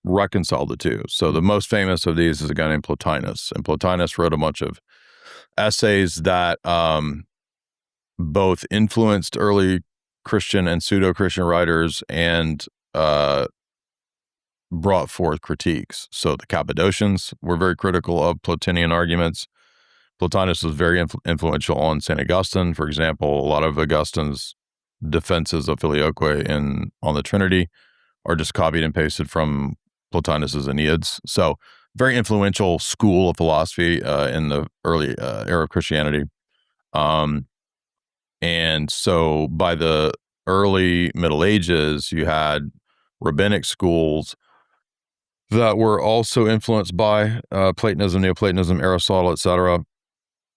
reconcile the two. So the most famous of these is a guy named Plotinus, and Plotinus wrote a bunch of essays that both influenced early Christian and pseudo-Christian writers and brought forth critiques. So the Cappadocians were very critical of Plotinian arguments. Plotinus was very influential on St. Augustine. For example, a lot of Augustine's defenses of Filioque on the Trinity are just copied and pasted from Plotinus's Aeneads. So very influential school of philosophy in the early era of Christianity. And so by the early Middle Ages, you had rabbinic schools that were also influenced by Platonism, Neoplatonism, Aristotle, etc.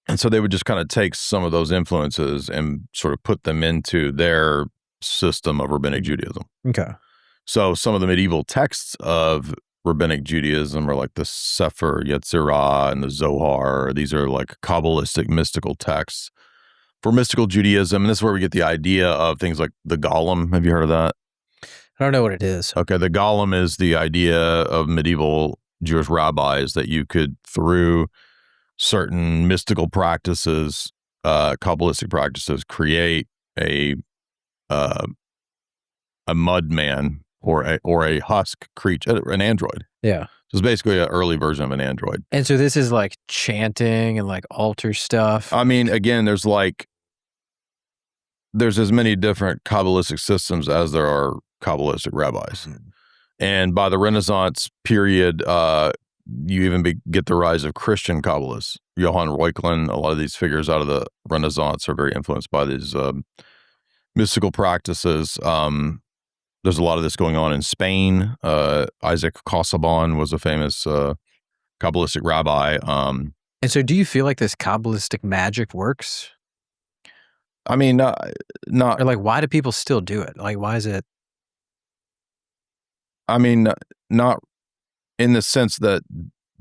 And so they would just kind of take some of those influences and sort of put them into their system of rabbinic Judaism. Okay. So some of the medieval texts of rabbinic Judaism are like the Sefer Yetzirah and the Zohar. These are like Kabbalistic mystical texts for mystical Judaism. And this is where we get the idea of things like the Golem. Have you heard of that? I don't know what it is. Okay, the Golem is the idea of medieval Jewish rabbis that you could, through certain mystical practices, Kabbalistic practices, create a mud man or a husk creature, an android. Yeah. So it's basically an early version of an android. And so this is like chanting and like altar stuff. I mean, again, there's as many different Kabbalistic systems as there are Kabbalistic rabbis. Mm-hmm. And by the Renaissance period, you even get the rise of Christian Kabbalists. Johann Reuchlin, a lot of these figures out of the Renaissance are very influenced by these mystical practices. There's a lot of this going on in Spain. Isaac Casaubon was a famous Kabbalistic rabbi. And so do you feel like this Kabbalistic magic works? I mean, not or like, why do people still do it? Like, why is it? I mean, not in the sense that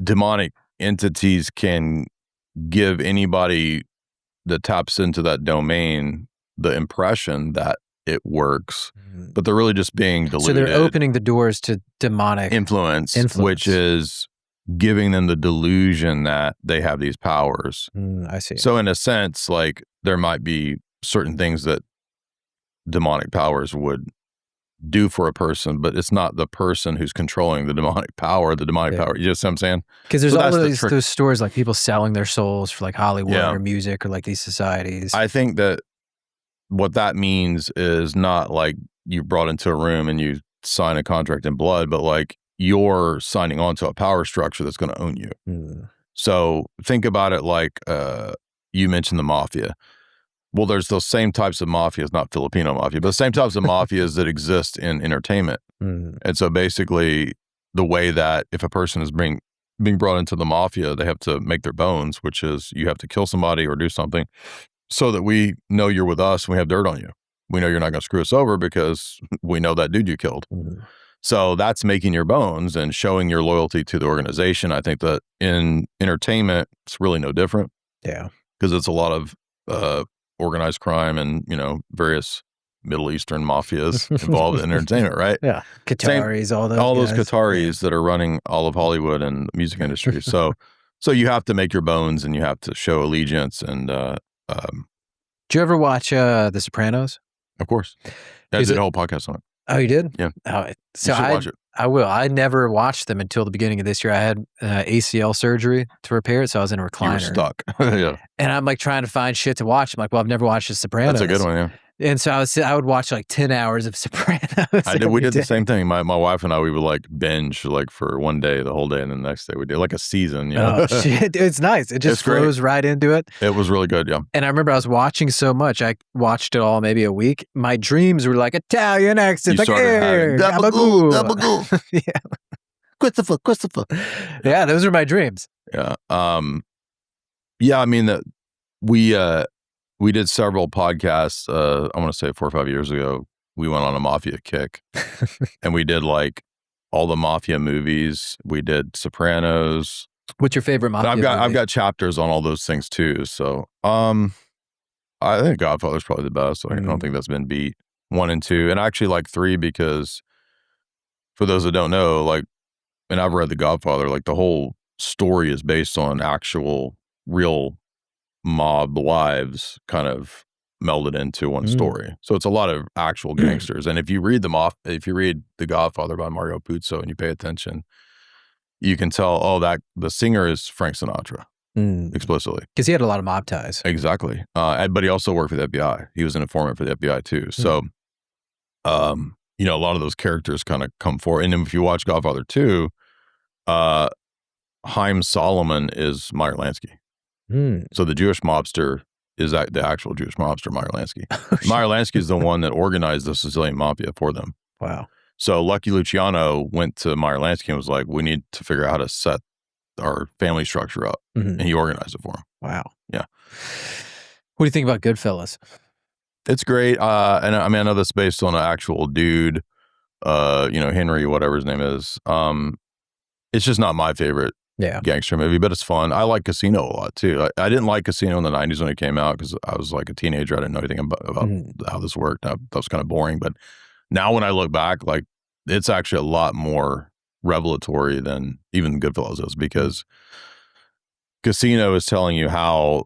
demonic entities can give anybody that taps into that domain the impression that it works, but they're really just being deluded. So they're opening the doors to demonic influence, which is giving them the delusion that they have these powers. I see. So in a sense, like there might be certain things that demonic powers would do for a person, but it's not the person who's controlling the demonic power. The demonic power, you know what I'm saying? Because there's all of those stories, like people selling their souls for like Hollywood or music or like these societies. I think that what that means is not like you brought into a room and you sign a contract in blood, but like you're signing on to a power structure that's going to own you. So think about it like you mentioned the mafia. Well, there's those same types of mafias, not Filipino mafia, but the same types of mafias that exist in entertainment. And so basically the way that if a person is being brought into the mafia, they have to make their bones, which is you have to kill somebody or do something so that we know you're with us and we have dirt on you. we know you're not going to screw us over because we know that dude you killed. Mm-hmm. So that's making your bones and showing your loyalty to the organization. I think that in entertainment, it's really no different. Yeah. Because it's a lot of organized crime and, various Middle Eastern mafias involved in entertainment, right? Yeah. Qataris, all those Qataris that are running all of Hollywood and the music industry. So you have to make your bones and you have to show allegiance. And did you ever watch The Sopranos? Of course. I did a whole podcast on it. Oh, you did? Yeah. So you should watch it. I will. I never watched them until the beginning of this year. I had ACL surgery to repair it, so I was in a recliner. You were stuck. Yeah. And I'm like trying to find shit to watch. I'm like, well, I've never watched The Sopranos. That's a good one, yeah. And so I would watch like 10 hours of Sopranos. We did the same thing. My wife and I, we would like binge like for one day, the whole day, and then the next day we did like a season. Oh, shit. It's nice. It just flows right into it. It was really good, yeah. And I remember I was watching so much. I watched it all maybe a week. My dreams were like Italian accents. Like, gabagool. Yeah. Christopher. Yeah, those are my dreams. Yeah. Yeah, I mean, we did several podcasts, I want to say 4 or 5 years ago. We went on a mafia kick and we did like all the mafia movies. We did Sopranos. What's your favorite mafia movie? I've got chapters on all those things too. So I think Godfather's probably the best. I don't think that's been beat 1 and 2. And I actually like 3 because for those that don't know, like, and I've read The Godfather, like the whole story is based on actual real mob lives kind of melded into one story. So it's a lot of actual gangsters. And if you read The Godfather by Mario Puzo and you pay attention, you can tell, that the singer is Frank Sinatra explicitly. Because he had a lot of mob ties. Exactly. But he also worked for the FBI. He was an informant for the FBI too. So, a lot of those characters kind of come forward. And then if you watch Godfather 2, Haim Solomon is Meyer Lansky. So the Jewish mobster is the actual Jewish mobster, Meyer Lansky. Meyer Lansky is the one that organized the Sicilian mafia for them. Wow. So Lucky Luciano went to Meyer Lansky and was like, we need to figure out how to set our family structure up. And he organized it for him. Wow. Yeah. What do you think about Goodfellas? It's great. And I mean, I know that's based on an actual dude, Henry, whatever his name is. It's just not my favorite gangster movie, but it's fun. I like Casino a lot too. I didn't like Casino in the 90s when it came out because I was like a teenager. I didn't know anything about how this worked. That was kind of boring. But now when I look back, like it's actually a lot more revelatory than even Goodfellas is, because Casino is telling you how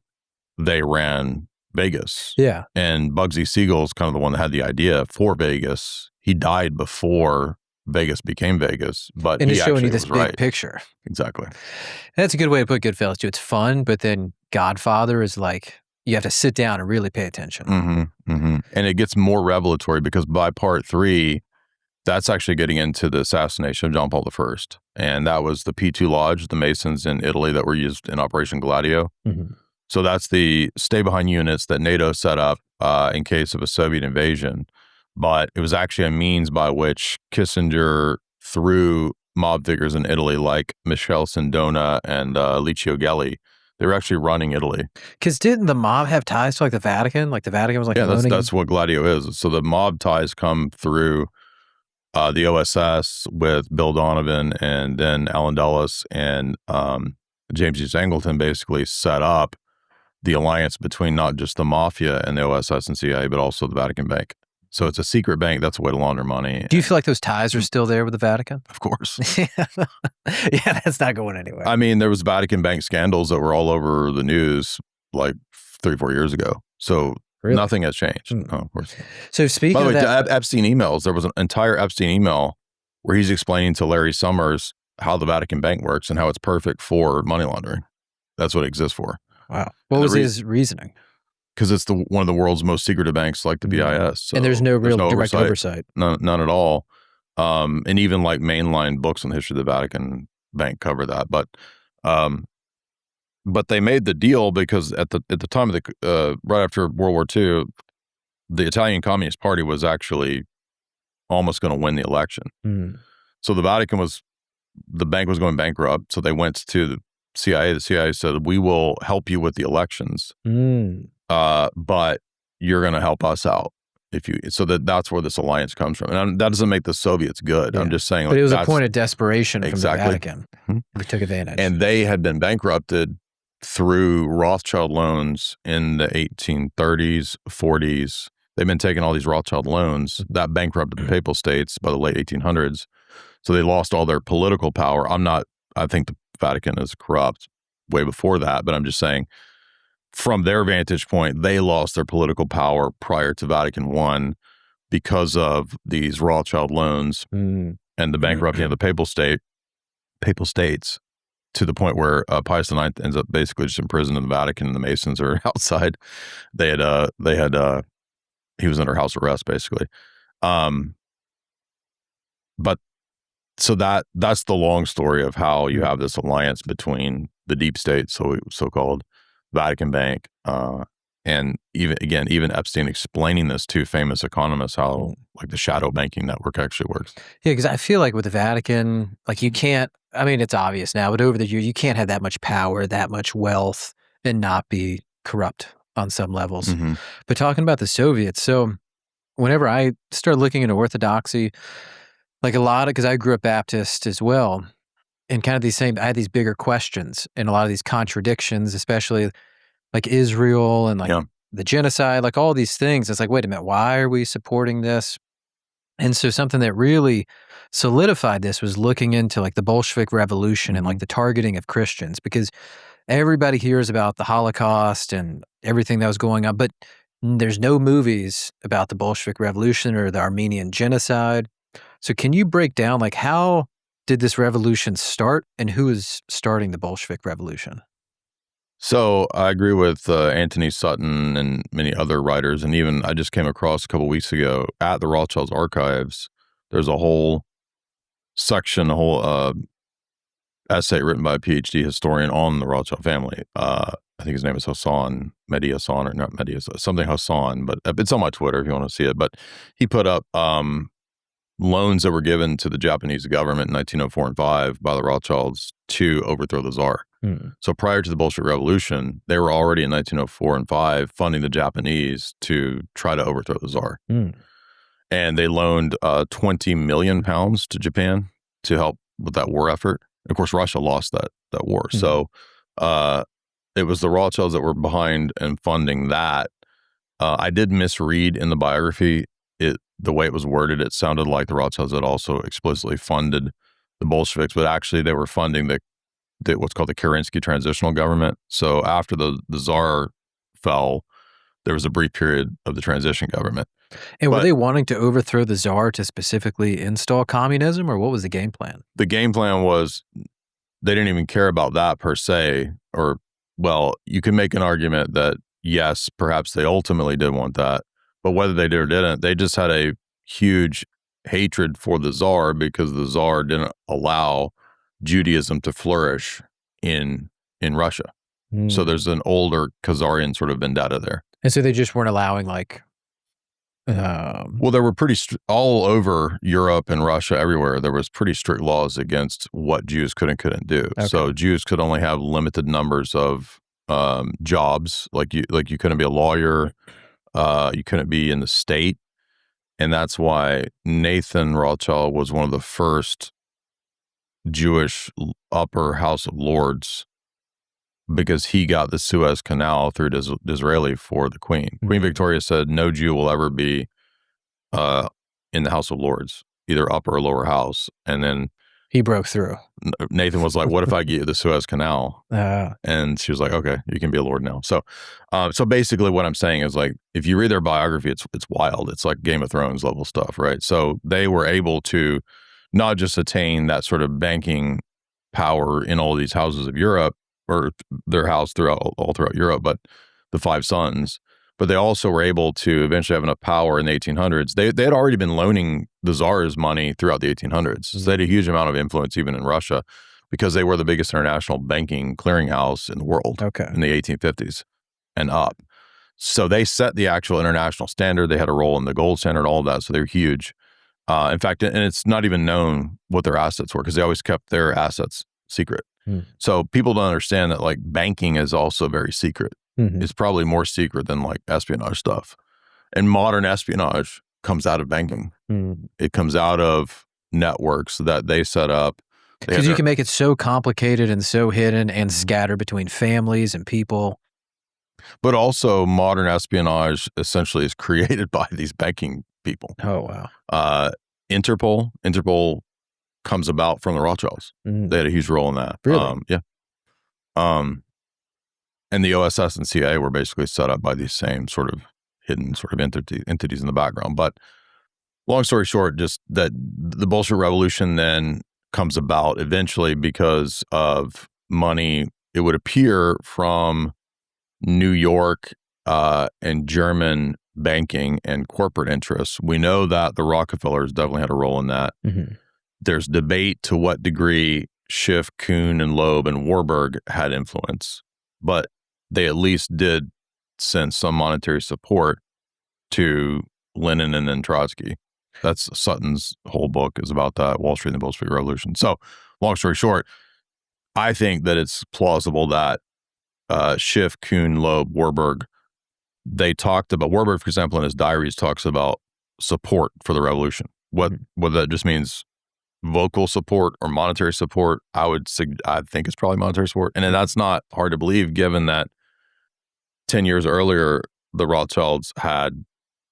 they ran Vegas. Yeah. And Bugsy Siegel's kind of the one that had the idea for Vegas. He died before Vegas became Vegas, but and he it's showing you actually this was big right. picture. Exactly. And that's a good way to put Goodfellas too. It's fun, but then Godfather is like, you have to sit down and really pay attention. And it gets more revelatory because by part 3, that's actually getting into the assassination of John Paul I. And that was the P2 Lodge, the Masons in Italy that were used in Operation Gladio. So that's the stay-behind units that NATO set up in case of a Soviet invasion. But it was actually a means by which Kissinger threw mob figures in Italy like Michele Sindona and Licio Gelli. They were actually running Italy. Because didn't the mob have ties to like the Vatican? Like the Vatican was like that's what Gladio is. So the mob ties come through the OSS with Bill Donovan and then Alan Dulles and James East Angleton basically set up the alliance between not just the mafia and the OSS and CIA, but also the Vatican Bank. So it's a secret bank. That's a way to launder money. Do you feel like those ties are still there with the Vatican? Of course. Yeah, that's not going anywhere. I mean, there was Vatican Bank scandals that were all over the news like 3-4 years ago. So nothing has changed. Oh, of course. So speaking of that, Epstein emails, there was an entire Epstein email where he's explaining to Larry Summers how the Vatican Bank works and how it's perfect for money laundering. That's what it exists for. Wow. What was his reasoning? Because it's one of the world's most secretive banks, like the BIS. So and there's no real direct oversight. None at all. And even like mainline books on the history of the Vatican Bank cover that. But they made the deal because at the time of the right after World War II, the Italian Communist Party was actually almost going to win the election. So the bank was going bankrupt. So they went to the CIA. The CIA said, "We will help you with the elections." But you're going to help us out That's where this alliance comes from. And that doesn't make the Soviets good. Yeah. I'm just saying, but it was a point of desperation from the exactly. Vatican. We took advantage. And they had been bankrupted through Rothschild loans in the 1830s, 40s. They've been taking all these Rothschild loans that bankrupted the Papal States by the late 1800s. So they lost all their political power. I think the Vatican is corrupt way before that, but I'm just saying from their vantage point, they lost their political power prior to Vatican I because of these Rothschild loans and the bankrupting of the Papal States, to the point where Pius IX ends up basically just imprisoned in the Vatican and the Masons are outside. He was under house arrest basically. But so that's the long story of how you have this alliance between the deep state, so-called Vatican Bank, and even Epstein explaining this to famous economists, how like the shadow banking network actually works. Yeah, because I feel like with the Vatican, like you can't, I mean, it's obvious now, but over the years, you can't have that much power, that much wealth, and not be corrupt on some levels. But talking about the Soviets, so whenever I started looking into Orthodoxy, like because I grew up Baptist as well, and kind of I had these bigger questions and a lot of these contradictions, especially like Israel and like the genocide, like all these things. It's like, wait a minute, why are we supporting this? And so something that really solidified this was looking into like the Bolshevik Revolution and like the targeting of Christians, because everybody hears about the Holocaust and everything that was going on, but there's no movies about the Bolshevik Revolution or the Armenian genocide. So can you break down like how did this revolution start and who is starting the Bolshevik Revolution? So I agree with Anthony Sutton and many other writers. And even I just came across a couple of weeks ago at the Rothschild's archives, there's a whole section, a whole essay written by a PhD historian on the Rothschild family. I think his name is Hassan, Mehdi Hassan, or not Mehdi, something Hassan, but it's on my Twitter if you want to see it. But he put up loans that were given to the Japanese government in 1904 and 5 by the Rothschilds to overthrow the Tsar. So prior to the Bolshevik Revolution, they were already in 1904 and 5 funding the Japanese to try to overthrow the Tsar. And they loaned 20 million pounds to Japan to help with that war effort. Of course, Russia lost that war. So it was the Rothschilds that were behind and funding that. I did misread in the biography the way it was worded. It sounded like the Rothschilds had also explicitly funded the Bolsheviks, but actually they were funding what's called the Kerensky transitional government. So after the Tsar fell, there was a brief period of the transition government. And were they wanting to overthrow the Tsar to specifically install communism, or what was the game plan? The game plan was they didn't even care about that per se, or, well, you can make an argument that yes, perhaps they ultimately did want that, but whether they did or didn't, they just had a huge hatred for the Tsar because the Tsar didn't allow Judaism to flourish in Russia. So there's an older Khazarian sort of vendetta there. And so they just weren't allowing like... well, there were all over Europe and Russia, everywhere, there was pretty strict laws against what Jews could and couldn't do. Okay. So Jews could only have limited numbers of jobs. Like you couldn't be a lawyer. You couldn't be in the state. And that's why Nathan Rothschild was one of the first Jewish upper House of Lords, because he got the Suez Canal through Disraeli for the Queen. Queen Victoria said no Jew will ever be in the House of Lords, either upper or lower house. And then he broke through. Nathan was like, what if I get you the Suez Canal? And she was like, okay, you can be a lord now. So basically what I'm saying is, like, if you read their biography, it's wild. It's like Game of Thrones level stuff, right? So they were able to not just attain that sort of banking power in all these houses of Europe, or their house all throughout Europe, but the Five Sons. But they also were able to eventually have enough power in the 1800s. They had already been loaning the Tsars money throughout the 1800s. So they had a huge amount of influence even in Russia, because they were the biggest international banking clearinghouse in the world in the 1850s and up. So they set the actual international standard. They had a role in the gold standard, all of that. So they're huge. In fact, and it's not even known what their assets were, because they always kept their assets secret. So people don't understand that, like, banking is also very secret. It's probably more secret than like espionage stuff. And modern espionage comes out of banking. It comes out of networks that they set up. Because you can make it so complicated and so hidden and scattered between families and people. But also modern espionage essentially is created by these banking people. Oh, wow. Interpol comes about from the Rothschilds. They had a huge role in that. Really? Yeah. And the OSS and CIA were basically set up by these same sort of hidden sort of entities in the background. But long story short, just that the Bolshevik Revolution then comes about eventually because of money, it would appear, from New York and German banking and corporate interests. We know that the Rockefellers definitely had a role in that. There's debate to what degree Schiff, Kuhn, and Loeb and Warburg had influence, but they at least did send some monetary support to Lenin and then Trotsky. That's Sutton's whole book is about that, Wall Street and the Bolshevik Revolution. So long story short, I think that it's plausible that Schiff, Kuhn, Loeb, Warburg, they talked about, Warburg, for example, in his diaries talks about support for the revolution. Whether that just means vocal support or monetary support, I think it's probably monetary support. And that's not hard to believe, given that 10 years earlier, the Rothschilds had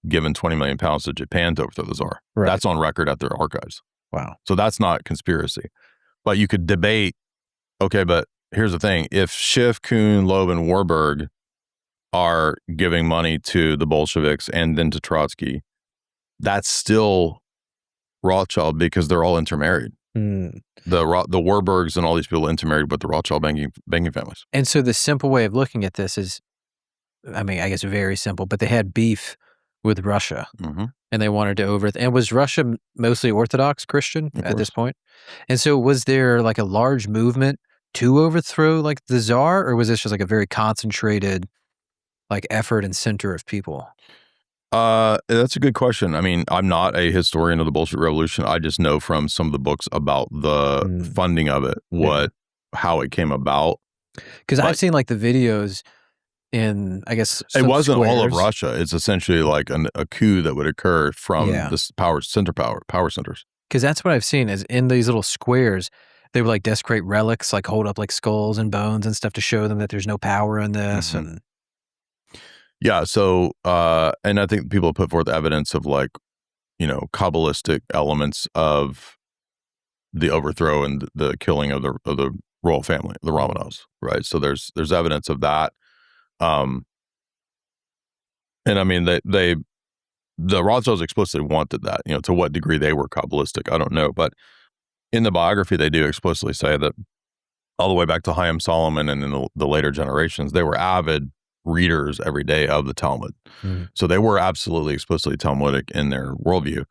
given 20 million pounds to Japan to overthrow the Tsar. Right. That's on record at their archives. Wow. So that's not conspiracy. But you could debate, okay, but here's the thing. If Schiff, Kuhn, Loeb, and Warburg are giving money to the Bolsheviks and then to Trotsky, that's still Rothschild because they're all intermarried. The Warburgs and all these people intermarried with the Rothschild banking families. And so the simple way of looking at this is, I mean, I guess very simple, but they had beef with Russia, and they wanted to and was Russia mostly Orthodox Christian at this point? And so was there like a large movement to overthrow like the Tsar, or was this just like a very concentrated like effort and center of people? That's a good question. I mean, I'm not a historian of the Bolshevik Revolution. I just know from some of the books about the funding of it, how it came about. Because I've seen like the videos in, I guess, it wasn't squares. all of Russia. It's essentially like a coup that would occur from this power centers. Because that's what I've seen is in these little squares, they would like desecrate relics, like hold up like skulls and bones and stuff to show them that there's no power in this. And yeah, so and I think people put forth evidence of like, Kabbalistic elements of the overthrow and the killing of the royal family, the Romanovs, right? So there's evidence of that. And I mean, the Rothschilds explicitly wanted that, to what degree they were Kabbalistic, I don't know. But in the biography, they do explicitly say that all the way back to Chaim Solomon and in the later generations, they were avid readers every day of the Talmud. So they were absolutely explicitly Talmudic in their worldview.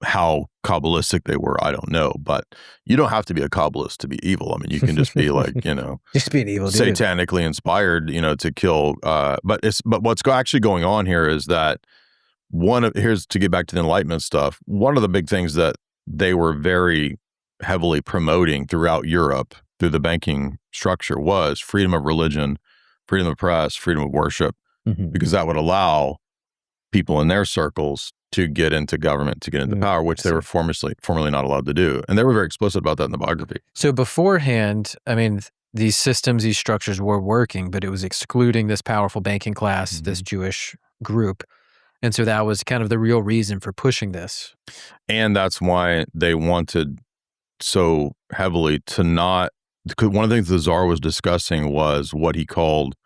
How Kabbalistic they were, I don't know, but you don't have to be a Kabbalist to be evil. I mean, you can just be like, just be an evil dude. Satanically inspired, to kill. But what's actually going on here is that here's to get back to the Enlightenment stuff. One of the big things that they were very heavily promoting throughout Europe through the banking structure was freedom of religion, freedom of press, freedom of worship, because that would allow people in their circles to get into government, to get into power, which they were formerly not allowed to do. And they were very explicit about that in the biography. So beforehand, I mean, these systems, these structures were working, but it was excluding this powerful banking class, this Jewish group. And so that was kind of the real reason for pushing this. And that's why they wanted so heavily to not, because one of the things the Tsar was discussing was what he called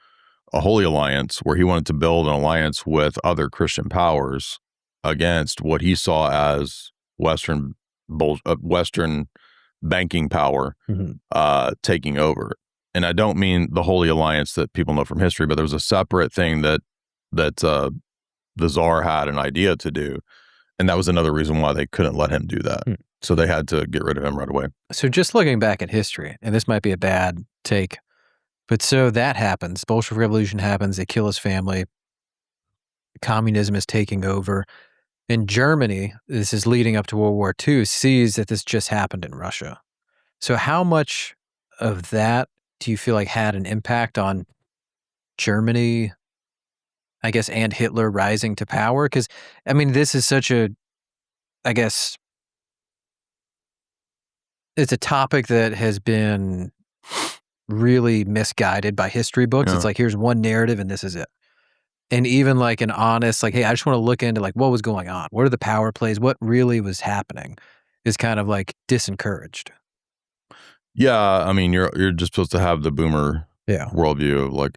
a holy alliance, where he wanted to build an alliance with other Christian powers against what he saw as Western banking power taking over. And I don't mean the Holy Alliance that people know from history, but there was a separate thing that the Tsar had an idea to do. And that was another reason why they couldn't let him do that. So they had to get rid of him right away. So just looking back at history, and this might be a bad take, but so that happens. Bolshevik Revolution happens. They kill his family. Communism is taking over. And Germany, this is leading up to World War II, sees that this just happened in Russia. So how much of that do you feel like had an impact on Germany I guess, and Hitler rising to power? Because, I mean, this is such a, I guess, it's a topic that has been really misguided by history books. Yeah. It's like, here's one narrative and this is it. And even like an honest, like, hey, I just want to look into like what was going on. What are the power plays? What really was happening is kind of like disencouraged. Yeah, I mean, you're just supposed to have the boomer Yeah. worldview of like,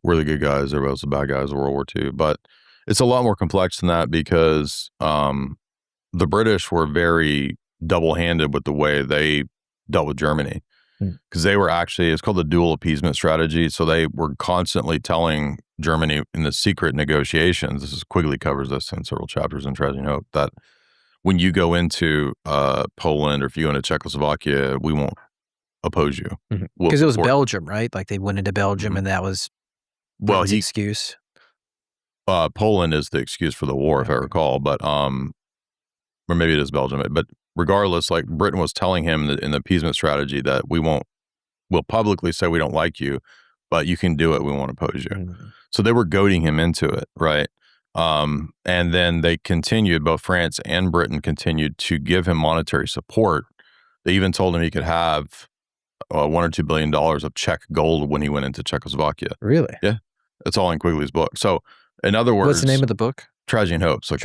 we're the good guys, everybody else the bad guys of World War II. But it's a lot more complex than that because the British were very double-handed with the way they dealt with Germany. Because they were actually, it's called the dual appeasement strategy. So they were constantly telling Germany in the secret negotiations, this is Quigley covers this in several chapters in Tragedy and Hope, that when you go into Poland or if you go into Czechoslovakia, we won't oppose you. Because it was Belgium, right? Like they went into Belgium and that was the excuse. Poland is the excuse for the war, if I recall, but or maybe it is Belgium. But regardless, like Britain was telling him that in the appeasement strategy that we'll publicly say we don't like you, but you can do it. We won't oppose you. So they were goading him into it, right? And then they continued, both France and Britain continued to give him monetary support. They even told him he could have $1 or $2 billion of Czech gold when he went into Czechoslovakia. Really? Yeah. It's all in Quigley's book. So in other words, what's the name of the book? Tragedy and Hope. Like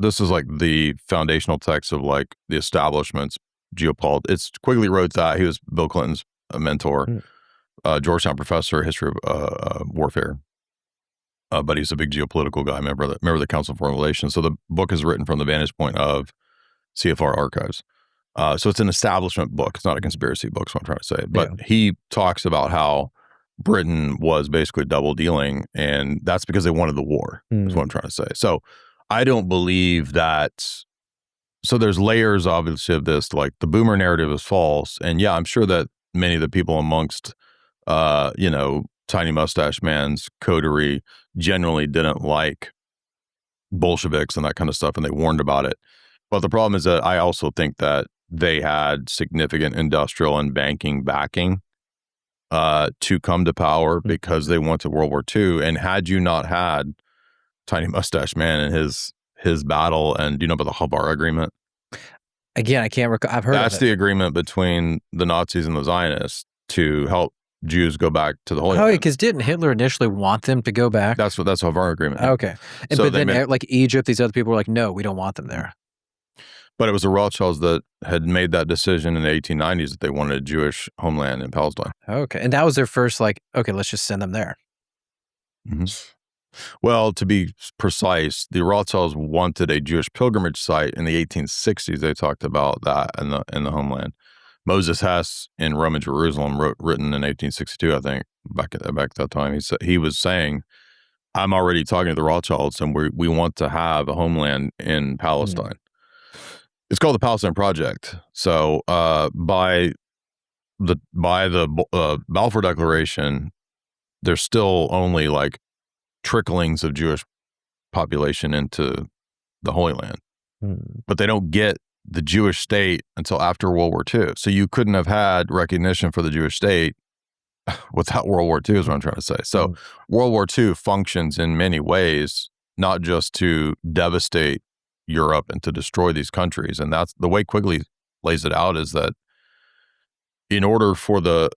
this is like the foundational text of like the establishment's geopolitics. It's Quigley wrote that. He was Bill Clinton's mentor, Georgetown professor, history of warfare. But he's a big geopolitical guy, member of the Council of Foreign Relations. So the book is written from the vantage point of CFR archives. So it's an establishment book. It's not a conspiracy book, is what I'm trying to say. But he talks about how Britain was basically double dealing, and that's because they wanted the war, is what I'm trying to say. So I don't believe that. So there's layers, obviously, of this. Like the boomer narrative is false. And yeah, I'm sure that many of the people amongst, Tiny Mustache Man's coterie generally didn't like Bolsheviks and that kind of stuff, and they warned about it. But the problem is that I also think that they had significant industrial and banking backing to come to power because they went to World War II. And had you not had Tiny Mustache Man and his battle, and do you know about the Havar Agreement? Again, I can't recall. I've heard That's of it. the agreement between the Nazis and the Zionists to help Jews go back to the Holy Land. Because didn't Hitler initially want them to go back? That's the Havar Agreement. Okay. But then like Egypt, these other people were like, no, we don't want them there. But it was the Rothschilds that had made that decision in the 1890s that they wanted a Jewish homeland in Palestine. Okay. And that was their first like, okay, let's just send them there. Well, to be precise, the Rothschilds wanted a Jewish pilgrimage site in the 1860s. They talked about that in the homeland. Moses Hess in Roman Jerusalem written in 1862, I think, back at that time. He was saying, I'm already talking to the Rothschilds, and we want to have a homeland in Palestine. It's called the Palestine Project. So by the Balfour Declaration, there's still only like tricklings of Jewish population into the Holy Land. But they don't get the Jewish state until after World War II. So you couldn't have had recognition for the Jewish state without World War II is what I'm trying to say. So World War II functions in many ways, not just to devastate Europe and to destroy these countries. And that's the way Quigley lays it out, is that in order for the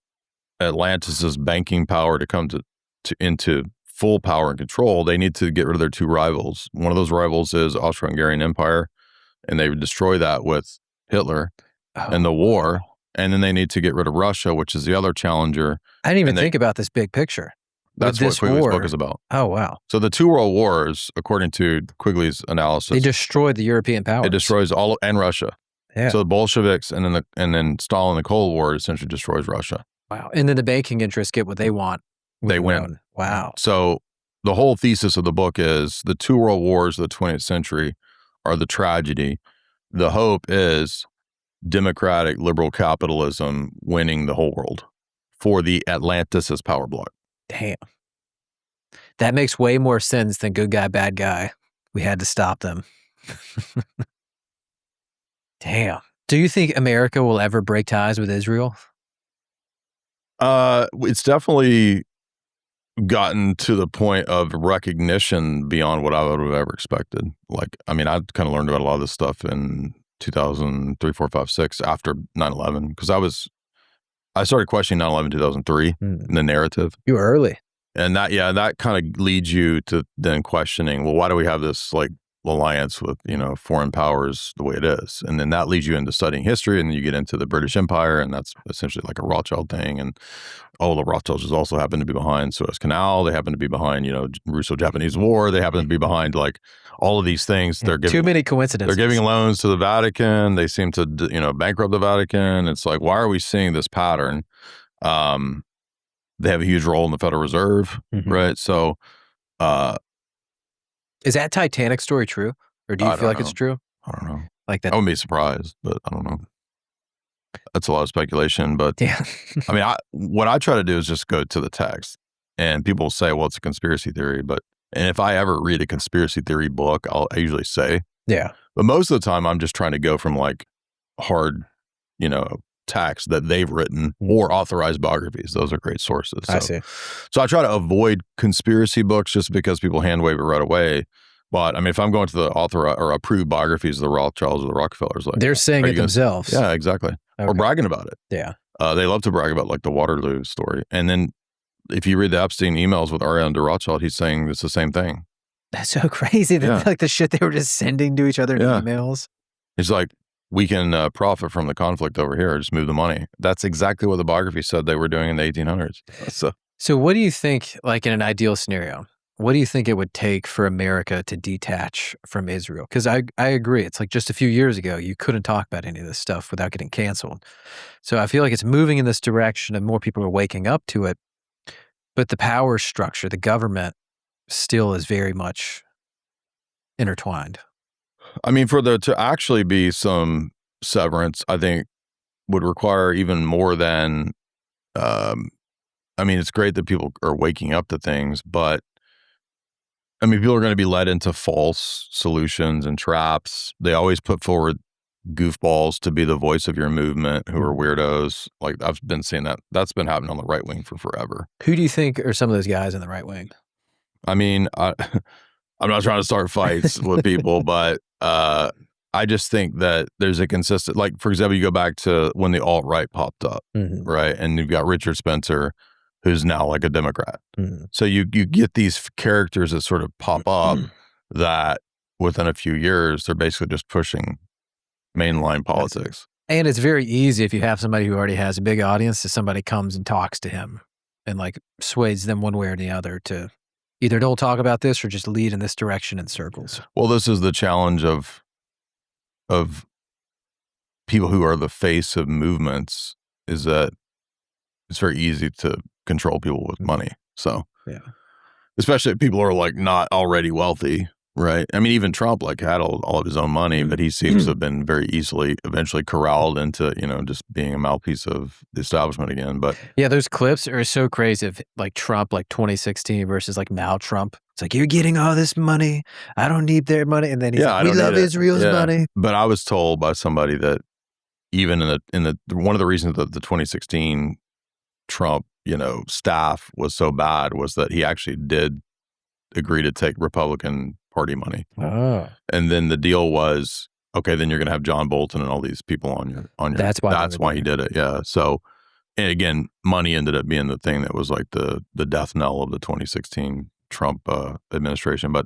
Atlantis' banking power to come into full power and control, they need to get rid of their two rivals. One of those rivals is Austro-Hungarian Empire, and they would destroy that with Hitler and the war. And then they need to get rid of Russia, which is the other challenger. I didn't even think about this big picture. That's what Quigley's book is about. Oh, wow. So the two world wars, according to Quigley's analysis, they destroyed the European powers. It destroys and Russia. Yeah. So the Bolsheviks and then Stalin, the Cold War, essentially destroys Russia. Wow. And then the banking interests get what they want. They win. Wow. So the whole thesis of the book is the two world wars of the 20th century are the tragedy. The hope is democratic liberal capitalism winning the whole world for the Atlantis' power block. Damn. That makes way more sense than good guy, bad guy. We had to stop them. Damn. Do you think America will ever break ties with Israel? It's definitely gotten to the point of recognition beyond what I would have ever expected. Like, I mean, I kind of learned about a lot of this stuff in 2003, 4, 5, 6 after 9/11, because I started questioning 9/11 2003 in the narrative. You were early. And that kind of leads you to then questioning, well, why do we have this like alliance with, foreign powers the way it is? And then that leads you into studying history, and then you get into the British Empire, and that's essentially like a Rothschild thing. And the Rothschilds also happen to be behind Suez Canal. They happen to be behind, Russo-Japanese War. They happen to be behind like all of these things. They're giving too many coincidences. They're giving loans to the Vatican. They seem to, bankrupt the Vatican. It's like, why are we seeing this pattern? They have a huge role in the Federal Reserve, right? So, is that Titanic story true, or do you feel like it's true? I don't know. Like that? I wouldn't be surprised, but I don't know. That's a lot of speculation, but yeah. I mean, what I try to do is just go to the text, and people say, well, it's a conspiracy theory, and if I ever read a conspiracy theory book, I usually say, yeah. But most of the time I'm just trying to go from like hard, text that they've written or authorized biographies. Those are great sources. I see. So I try to avoid conspiracy books just because people hand wave it right away. But I mean, if I'm going to the author or approved biographies of the Rothschilds or the Rockefellers, like they're saying it themselves. Yeah, exactly. Okay. Or bragging about it. Yeah. They love to brag about like the Waterloo story. And then if you read the Epstein emails with Ariane de Rothschild, he's saying it's the same thing. That's so crazy. That like the shit they were just sending to each other in emails. He's like, we can profit from the conflict over here. Just move the money. That's exactly what the biography said they were doing in the 1800s. So what do you think, like in an ideal scenario, what do you think it would take for America to detach from Israel? Because I agree. It's like just a few years ago, you couldn't talk about any of this stuff without getting canceled. So I feel like it's moving in this direction and more people are waking up to it. But the power structure, the government, still is very much intertwined. I mean, for there to actually be some severance, I think would require even more than, I mean, it's great that people are waking up to things, but I mean, people are going to be led into false solutions and traps. They always put forward goofballs to be the voice of your movement who are weirdos. Like I've been seeing that. That's been happening on the right wing for forever. Who do you think are some of those guys in the right wing? I mean, I'm not trying to start fights with people, but I just think that there's a consistent, like, for example, you go back to when the alt-right popped up, right? And you've got Richard Spencer, who's now like a Democrat. So you get these characters that sort of pop up that within a few years, they're basically just pushing mainline politics. And it's very easy if you have somebody who already has a big audience, if somebody comes and talks to him and like sways them one way or the other to either don't talk about this or just lead in this direction in circles. Well, this is the challenge of people who are the face of movements, is that it's very easy to control people with money. So, especially if people are like not already wealthy, right? I mean, even Trump like had all of his own money, but he seems to have been very easily eventually corralled into, just being a mouthpiece of the establishment again. But yeah, those clips are so crazy of like Trump, like 2016 versus like now Trump. It's like, you're getting all this money. I don't need their money. And then he's like, we love Israel's money. But I was told by somebody that even in the one of the reasons that the 2016 Trump, staff was so bad was that he actually did agree to take Republican Party money. Oh. And then the deal was, okay, then you're going to have John Bolton and all these people on your. That's why he did it. Yeah. So, and again, money ended up being the thing that was like the death knell of the 2016 Trump administration. But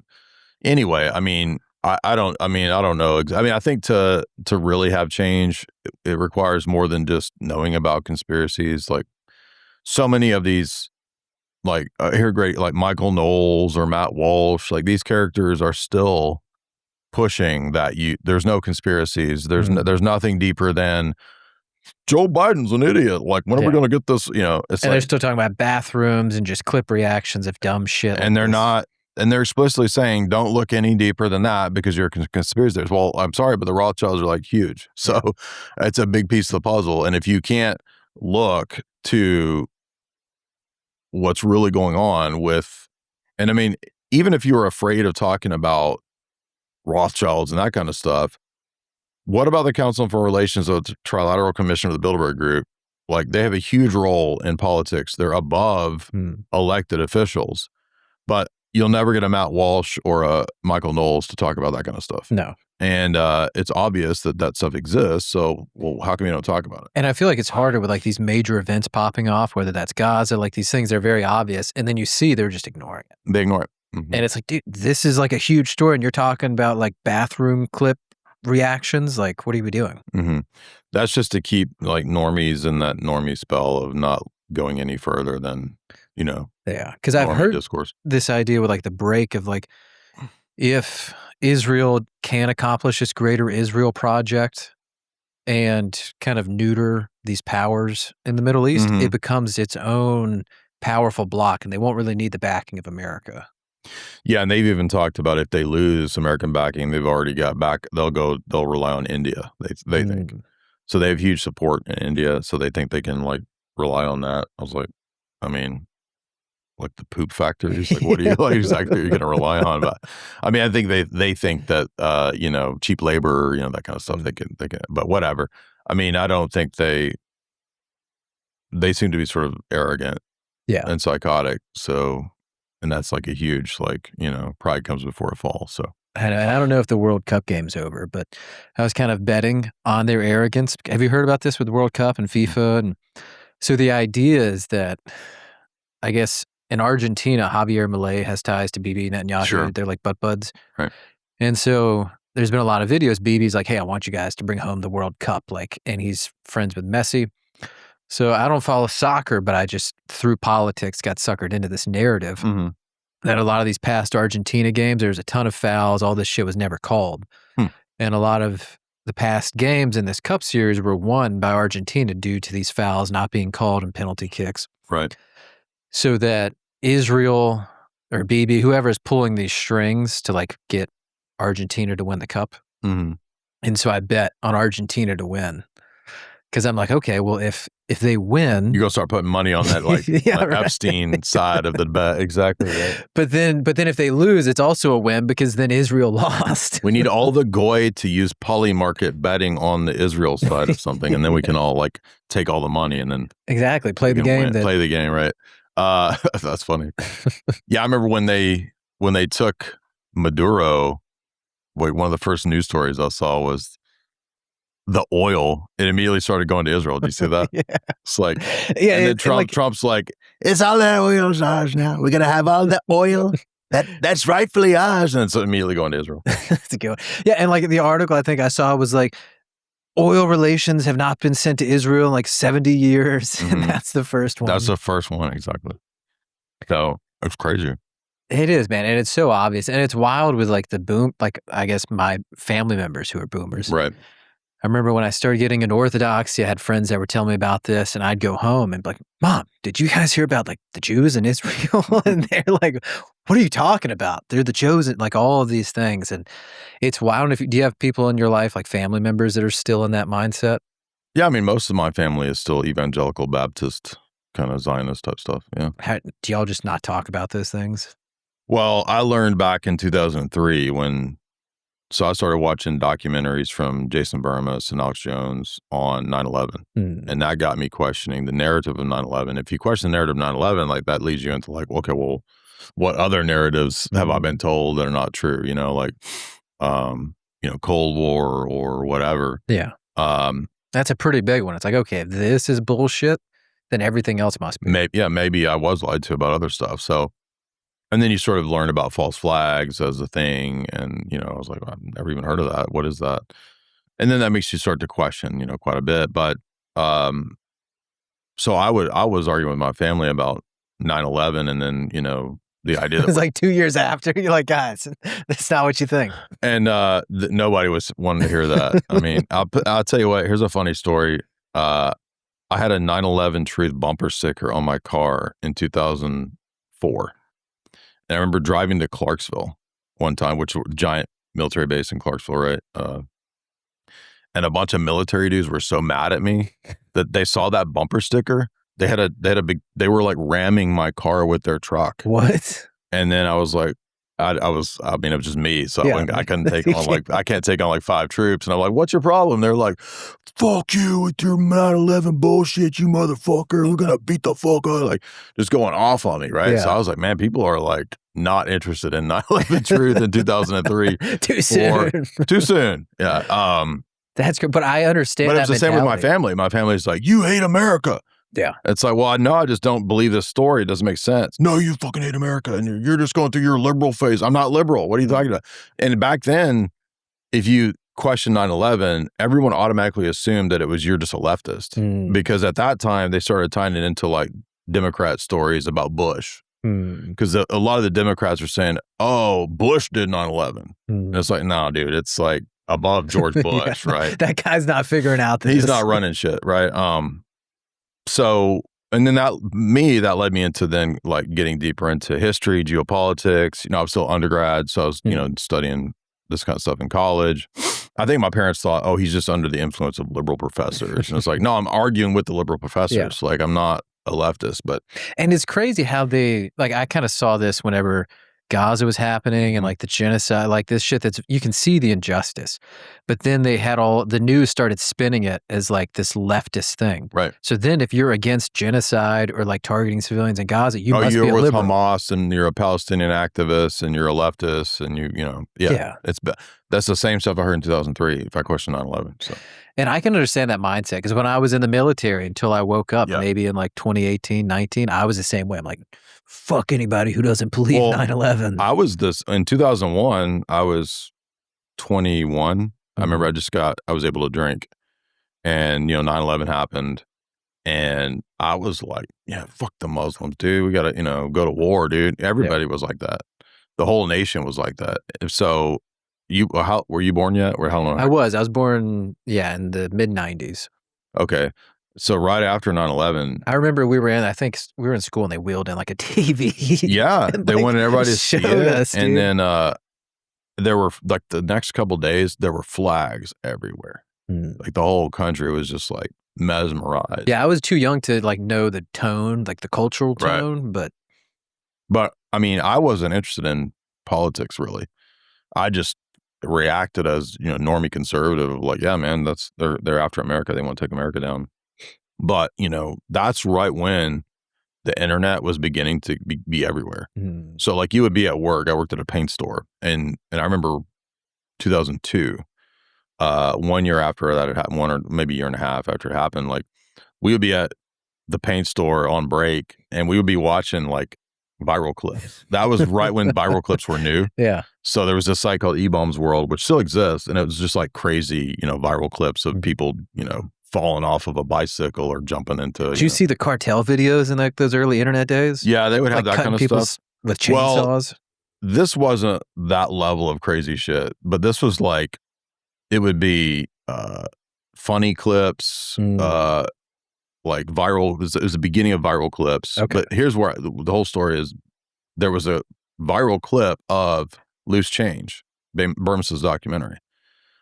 anyway, I mean, I don't know. I mean, I think to really have change, it requires more than just knowing about conspiracies. Like so many of these, like great, like Michael Knowles or Matt Walsh, like these characters are still pushing that there's no conspiracies. There's there's nothing deeper than Joe Biden's an idiot. Like, when are we going to get this? It's and they're still talking about bathrooms and just clip reactions of dumb shit. And they're not. And they're explicitly saying, don't look any deeper than that because you're a conspiracy theorist. Well, I'm sorry, but the Rothschilds are like huge. So it's a big piece of the puzzle. And if you can't look to what's really going on with, and I mean, even if you were afraid of talking about Rothschilds and that kind of stuff, what about the Council on Foreign Relations of the Trilateral Commission of the Bilderberg Group? Like they have a huge role in politics. They're above elected officials, but you'll never get a Matt Walsh or a Michael Knowles to talk about that kind of stuff. No. And it's obvious that stuff exists. So, well, how come you don't talk about it? And I feel like it's harder with like these major events popping off, whether that's Gaza, like these things are very obvious. And then you see they're just ignoring it. They ignore it. Mm-hmm. And it's like, dude, this is like a huge story. And you're talking about like bathroom clip reactions. Like, what are we doing? Mm-hmm. That's just to keep like normies in that normie spell of not going any further than, Yeah. Because I've heard discourse. This idea with like the break of like, if Israel can accomplish this greater Israel project and kind of neuter these powers in the Middle East, it becomes its own powerful bloc, and they won't really need the backing of America. Yeah, and they've even talked about if they lose American backing, they've already got back. They'll rely on India. They think so. They have huge support in India, so they think they can like rely on that. I was like, I mean, like the poop factories. Like, what are you like exactly? You're going to rely on? But I mean, I think they think that cheap labor, that kind of stuff. They can. But whatever. I mean, I don't think they seem to be sort of arrogant, and psychotic. So. And that's like a huge, pride comes before a fall. So I don't know if the World Cup game's over, but I was kind of betting on their arrogance. Have you heard about this with the World Cup and FIFA? And so the idea is that, I guess, in Argentina, Javier Milei has ties to Bibi Netanyahu. Sure. They're like butt buds. Right. And so there's been a lot of videos. Bibi's like, hey, I want you guys to bring home the World Cup. And he's friends with Messi. So I don't follow soccer, but I just, through politics, got suckered into this narrative that a lot of these past Argentina games, there's a ton of fouls. All this shit was never called. And a lot of the past games in this Cup series were won by Argentina due to these fouls not being called and penalty kicks. Right. So that Israel or Bibi, whoever is pulling these strings to get Argentina to win the Cup. And so I bet on Argentina to win. Because I'm like, okay, well, if they win, you're gonna start putting money on that, right. Epstein side of the bet, exactly. Right. But then if they lose, it's also a win because then Israel lost. We need all the goy to use poly market betting on the Israel side of something, and then we can all take all the money and then play the game. Play the game, right? That's funny. Yeah, I remember when they took Maduro. One of the first news stories I saw was. The oil, it immediately started going to Israel. Did you see that? Yeah. It's like, and then Trump's like, it's all that oil's ours now. We're going to have all the oil. That's rightfully ours. And it's immediately going to Israel. That's a good one. Yeah. And the article I think I saw was oil relations have not been sent to Israel in 70 years. And that's the first one. That's the first one. Exactly. So it's crazy. It is, man. And it's so obvious. And it's wild with the boom, I guess my family members who are boomers. Right. I remember when I started getting into Orthodoxy, I had friends that were telling me about this, and I'd go home and be like, Mom, did you guys hear about the Jews in Israel? And they're like, what are you talking about? They're the chosen, all of these things. And it's wild. Do you have people in your life, family members that are still in that mindset? Yeah, I mean, most of my family is still evangelical Baptist, kind of Zionist type stuff, yeah. Do y'all just not talk about those things? Well, I learned back in 2003 So I started watching documentaries from Jason Burmas and Alex Jones on 9/11, and that got me questioning the narrative of 9/11. If you question the narrative of 9/11, that leads you into okay, well, what other narratives have I been told that are not true? Cold War or whatever. Yeah, that's a pretty big one. It's okay, if this is bullshit, then everything else must be. Maybe I was lied to about other stuff. So. And then you sort of learn about false flags as a thing. And, I was like, I've never even heard of that. What is that? And then that makes you start to question, quite a bit. But so I was arguing with my family about 9/11 and then, the idea that. It was 2 years after. You're like, guys, that's not what you think. And nobody was wanting to hear that. I mean, I'll tell you what, here's a funny story. I had a 9/11 Truth bumper sticker on my car in 2004. And I remember driving to Clarksville one time, which was a giant military base in Clarksville, right? And a bunch of military dudes were so mad at me that they saw that bumper sticker. They had a big. They were ramming my car with their truck. What? And then I was like, I mean, it was just me. So Yeah. I couldn't take on I can't take on 5 troops. And I'm like, what's your problem? They're like, fuck you with your 9/11 bullshit, you motherfucker. We're going to beat the fuck out. Like, just going off on me, right? Yeah. So I was like, man, people are like not interested in 9/11 truth in 2003. Too soon. Too soon. Yeah. That's good. But I understand But that it's the same with my family. My family's like, you hate America. Yeah. It's like, well, no, I just don't believe this story. It doesn't make sense. No, you fucking hate America and you're just going through your liberal phase. I'm not liberal. What are you talking about? And back then, if you question 9/11, everyone automatically assumed that you're just a leftist. Because at that time, they started tying it into like Democrat stories about Bush. Because a lot of the Democrats are saying, oh, Bush did 9/11. And it's like, no, dude, it's like above George Bush, right? That guy's not figuring out this. He's not running shit, right? So, and then that led me into then like getting deeper into history, geopolitics. You know, I was still undergrad, so I was, studying this kind of stuff in college. I think my parents thought, oh, he's just under the influence of liberal professors. And it's like, no, I'm arguing with the liberal professors. Like, I'm not a leftist, but. And it's crazy how I kind of saw this whenever Gaza was happening and like the genocide, like this shit you can see the injustice, but then they had the news started spinning it as like this leftist thing. Right. So then if you're against genocide or like targeting civilians in Gaza, you must be a liberal. You're with Hamas and you're a Palestinian activist and you're a leftist and that's the same stuff I heard in 2003 if I question 9/11. So. And I can understand that mindset because when I was in the military until I woke up, maybe in like 2018, 19, I was the same way. I'm like, fuck anybody who doesn't believe 9/11. I was in 2001, I was 21. I remember I was able to drink and, 9/11 happened and I was like, yeah, fuck the Muslims, dude. We got to, go to war, dude. Everybody was like that. The whole nation was like that. So were you born yet or how long? I was born, in the mid 90s. Okay. So right after 9/11. I remember we were in school and they wheeled in like a TV. Yeah. They wanted everybody to see it. Us, and then there were like the next couple of days, there were flags everywhere. Like the whole country was just like mesmerized. Yeah. I was too young to like know the tone, like the cultural tone, but I mean, I wasn't interested in politics really. I just reacted as, normie conservative, like, yeah, man, they're after America. They want to take America down. But, that's right when the internet was beginning to be everywhere. So like you would be at work. I worked at a paint store and I remember 2002, 1 year after that had happened, 1 or maybe a year and a half after it happened, like we would be at the paint store on break and we would be watching like viral clips. That was right when viral clips were new. Yeah. So there was this site called E-Bombs World, which still exists. And it was just like crazy, viral clips of people, falling off of a bicycle or jumping into. Did you see the cartel videos in like those early internet days? Yeah, they would have that kind of stuff. With chainsaws? Well, this wasn't that level of crazy shit, but this was like, it would be funny clips, like viral, it was the beginning of viral clips. Okay. But here's where the whole story is. There was a viral clip of Loose Change, Burmes's documentary,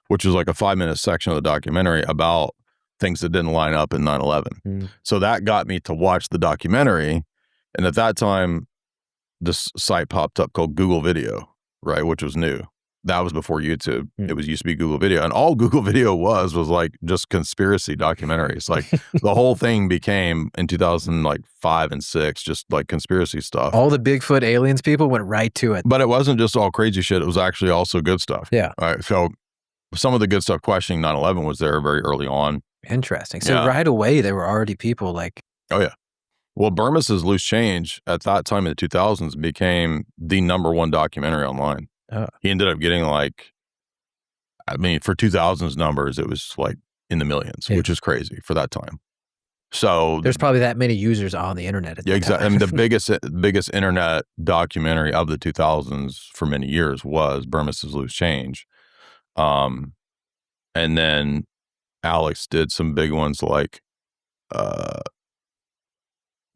which was like a 5-minute section of the documentary about things that didn't line up in 9/11. So that got me to watch the documentary. And at that time, this site popped up called Google Video, right, which was new. That was before YouTube. It used to be Google Video. And all Google Video was like just conspiracy documentaries. Like the whole thing became in 2005 and 6, just like conspiracy stuff. All the Bigfoot aliens people went right to it. But it wasn't just all crazy shit. It was actually also good stuff. Yeah. All right. So some of the good stuff questioning 9/11 was there very early on. Interesting. So right away, there were already people like. Oh, yeah. Well, Burmes's Loose Change at that time in the 2000s became the #1 documentary online. Oh. He ended up getting like, I mean, for 2000s numbers, it was like in the millions, which is crazy for that time. So there's probably that many users on the internet. Yeah, exactly. I mean, the biggest internet documentary of the 2000s for many years was Burmes's Loose Change. And then Alex did some big ones like, I'm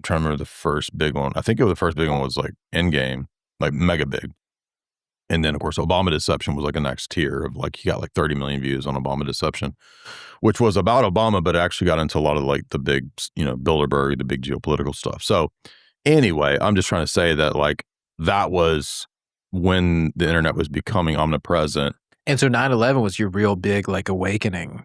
trying to remember the first big one. I think the first big one was like Endgame, like mega big. And then, of course, Obama Deception was like a next tier of like, he got like 30 million views on Obama Deception, which was about Obama, but it actually got into a lot of like the big, Bilderberg, the big geopolitical stuff. So anyway, I'm just trying to say that like, that was when the internet was becoming omnipresent. And so 9/11 was your real big like awakening.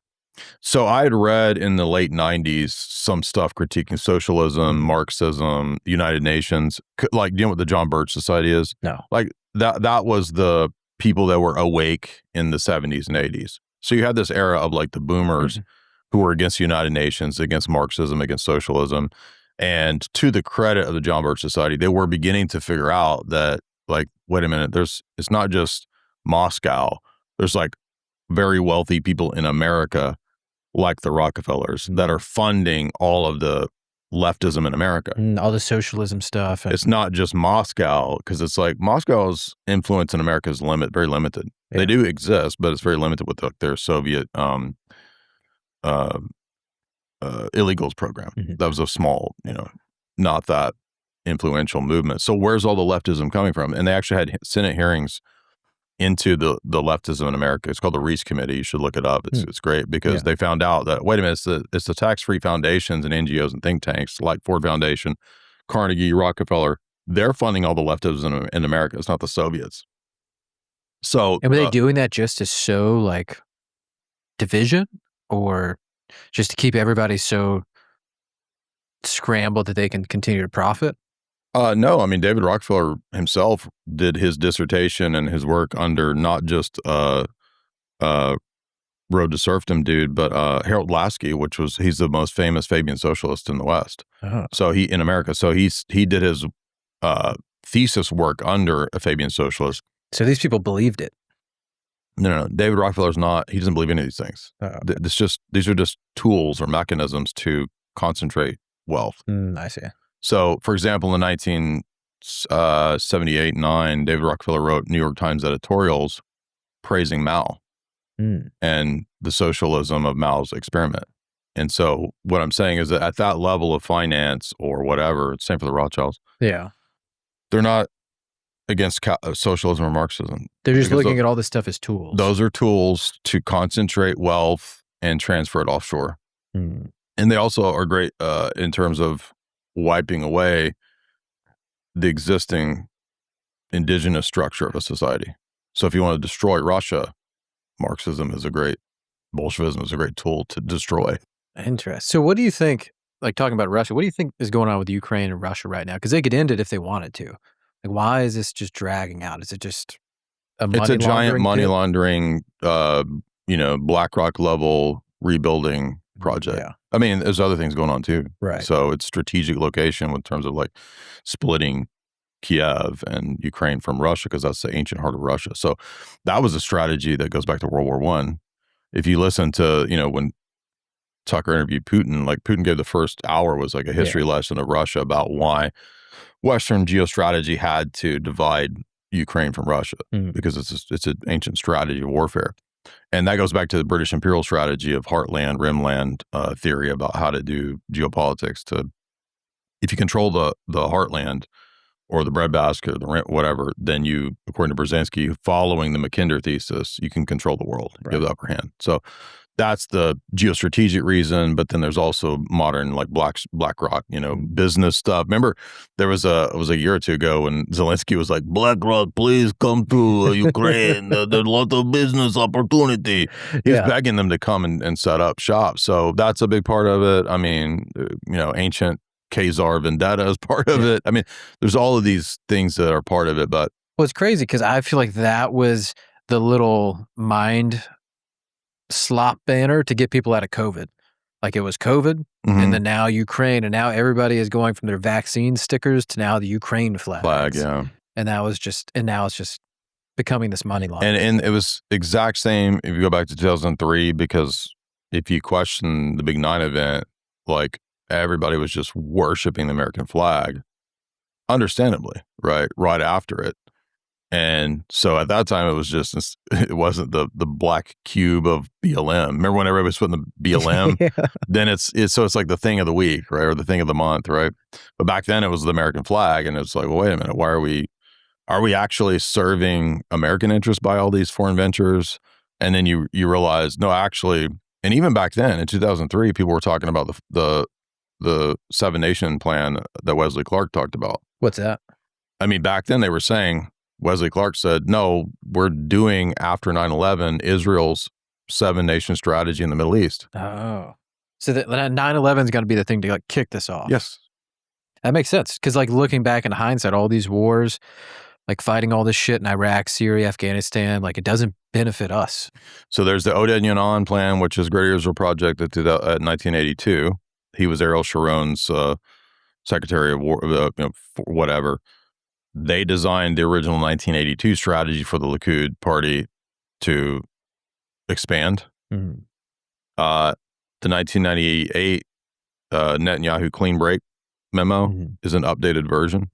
So I had read in the late 90s some stuff critiquing socialism, Marxism, United Nations. Like, do you know what the John Birch Society is? No. Like that was the people that were awake in the 70s and 80s. So you had this era of like the boomers who were against the United Nations, against Marxism, against socialism. And to the credit of the John Birch Society, they were beginning to figure out that, like, wait a minute, it's not just Moscow. There's like very wealthy people in America, like the Rockefellers, that are funding all of the leftism in America. All the socialism stuff. It's not just Moscow, because it's like Moscow's influence in America is very limited. Yeah. They do exist, but it's very limited with their Soviet illegals program. That was a small, not that influential movement. So where's all the leftism coming from? And they actually had Senate hearings into the leftism in America. It's called the Reese Committee. You should look it up. It's great because they found out that, wait a minute, it's the tax-free foundations and NGOs and think tanks like Ford Foundation, Carnegie, Rockefeller. They're funding all the leftism in America. It's not the Soviets. So, and were they doing that just to sow like division, or just to keep everybody so scrambled that they can continue to profit? No, I mean, David Rockefeller himself did his dissertation and his work under not just Road to Serfdom dude, but Harold Lasky, he's the most famous Fabian socialist in the West. So in America. So he did his thesis work under a Fabian socialist. So these people believed it. No. David Rockefeller's not. He doesn't believe any of these things. Okay. These are just tools or mechanisms to concentrate wealth. I see. So, for example, in 1978-9, David Rockefeller wrote New York Times editorials praising Mao and the socialism of Mao's experiment. And so what I'm saying is that at that level of finance or whatever, same for the Rothschilds. Yeah. They're not against socialism or Marxism. They're just looking at all this stuff as tools. Those are tools to concentrate wealth and transfer it offshore. And they also are great in terms of wiping away the existing indigenous structure of a society. So if you want to destroy Russia, Bolshevism is a great tool to destroy. Interesting. So what do you think, like talking about Russia, what do you think is going on with Ukraine and Russia right now? Because they could end it if they wanted to. Like, why is this just dragging out? Is it just It's a giant money laundering, BlackRock level rebuilding project. Yeah. I mean, there's other things going on too. Right. So it's strategic location in terms of like splitting Kiev and Ukraine from Russia, because that's the ancient heart of Russia. So that was a strategy that goes back to World War I. If you listen to, when Tucker interviewed Putin, like Putin gave the first hour was like a history lesson of Russia about why Western geostrategy had to divide Ukraine from Russia, because it's an ancient strategy of warfare. And that goes back to the British imperial strategy of heartland, rimland theory about how to do geopolitics. If you control the heartland or the breadbasket or the whatever, then you, according to Brzezinski, following the Mackinder thesis, you can control the world, give the upper hand. So that's the geostrategic reason. But then there's also modern like BlackRock, business stuff. Remember, it was a year or two ago when Zelensky was like, BlackRock, please come to Ukraine. There's a lot of business opportunity. He's begging them to come and set up shop. So that's a big part of it. I mean, ancient Khazar vendetta is part of it. I mean, there's all of these things that are part of it. But well, it's crazy because I feel like that was the little mind slop banner to get people out of COVID. Like it was COVID, and then now Ukraine, and now everybody is going from their vaccine stickers to now the Ukraine flag. Yeah. And now it's just becoming this money laundering. And it was exact same if you go back to 2003, because if you question the Big 9 event, like everybody was just worshiping the American flag, understandably, right after it. And so at that time, it wasn't the black cube of BLM. Remember when everybody was putting the BLM? Then it's like the thing of the week, right? Or the thing of the month, right? But back then it was the American flag. And it's like, well, wait a minute, why are we actually serving American interests by all these foreign ventures? And then you realize, no, actually, and even back then in 2003, people were talking about the Seven Nation plan that Wesley Clark talked about. What's that? I mean, back then they were saying, Wesley Clark said, no, we're doing after 9/11 Israel's 7-nation strategy in the Middle East. Oh. So that 9/11 is going to be the thing to like kick this off. Yes. That makes sense. Because like looking back in hindsight, all these wars, like fighting all this shit in Iraq, Syria, Afghanistan, like it doesn't benefit us. So there's the Oded Yonan plan, which is Great Israel Project at 1982. He was Ariel Sharon's Secretary of War, whatever. They designed the original 1982 strategy for the Likud party to expand. Mm-hmm. The 1998 Netanyahu clean break memo is an updated version.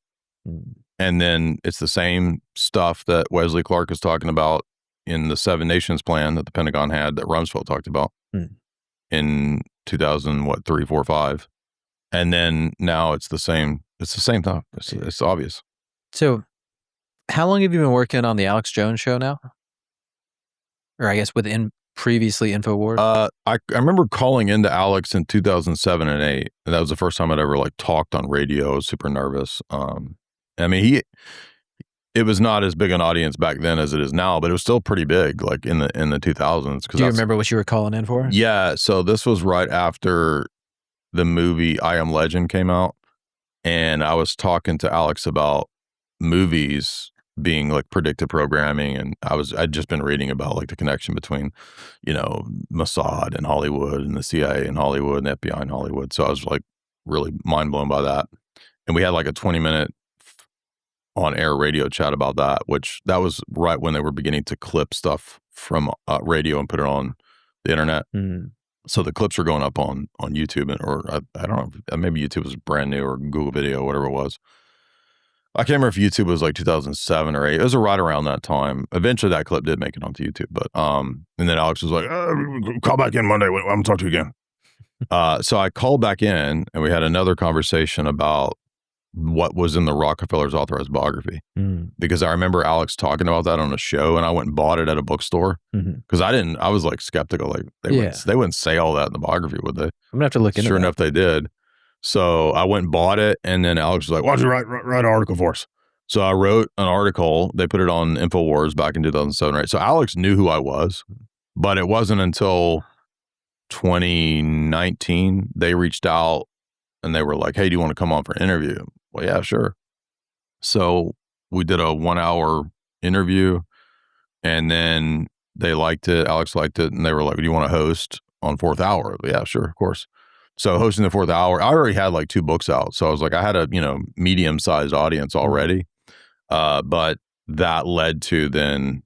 Mm-hmm. And then it's the same stuff that Wesley Clark is talking about in the 7 Nations plan that the Pentagon had that Rumsfeld talked about in 2003, 4, 5. And then now it's the same stuff. It's obvious. So how long have you been working on the Alex Jones show now? Or I guess within previously InfoWars? I remember calling into Alex in 2007 and 8. And that was the first time I'd ever like talked on radio. I was super nervous. I mean, it was not as big an audience back then as it is now, but it was still pretty big, like in the 2000s. Do you remember what you were calling in for? Yeah, so this was right after the movie I Am Legend came out, and I was talking to Alex about movies being like predictive programming, and I'd just been reading about like the connection between, Mossad and Hollywood and the CIA in Hollywood and the FBI in Hollywood. So I was like really mind blown by that, and we had like a 20-minute on-air radio chat about that, which that was right when they were beginning to clip stuff from radio and put it on the internet. Mm-hmm. So the clips were going up on YouTube, or I don't know, maybe YouTube was brand new, or Google Video, whatever it was. I can't remember if YouTube was like 2007 or 8. It was right around that time. Eventually that clip did make it onto YouTube, but and then Alex was like, call back in Monday. I'm going to talk to you again. So I called back in, and we had another conversation about what was in the Rockefellers authorized biography. Because I remember Alex talking about that on a show, and I went and bought it at a bookstore because I was like skeptical. Like they wouldn't say all that in the biography, would they? I'm gonna have to look into Sure that. enough, they did. So I went and bought it, and then Alex was like, why don't you write an article for us? So I wrote an article. They put it on InfoWars back in 2007 or 8. So Alex knew who I was, but it wasn't until 2019 they reached out and they were like, hey, do you want to come on for an interview? Well, yeah, sure. So we did a 1-hour interview, and then they liked it. Alex liked it, and they were like, do you want to host on 4th Hour? Yeah, sure, of course. So hosting the 4th Hour, I already had like 2 books out. So I was like, I had a, medium-sized audience already. But that led to then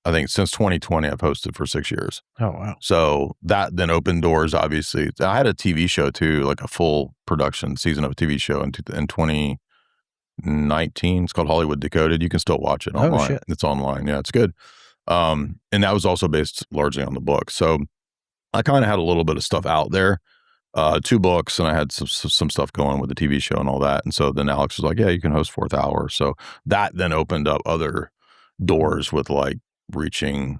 I think since 2020, I've hosted for 6 years. Oh, wow. So that then opened doors, obviously. I had a TV show too, like a full production season of a TV show in 2019. It's called Hollywood Decoded. You can still watch it online. Oh, shit. It's online. Yeah, it's good. And that was also based largely on the book. So I kind of had a little bit of stuff out there, 2 books, and I had some stuff going with the TV show and all that. And so then Alex was like, yeah, you can host 4th Hour. So that then opened up other doors with like reaching,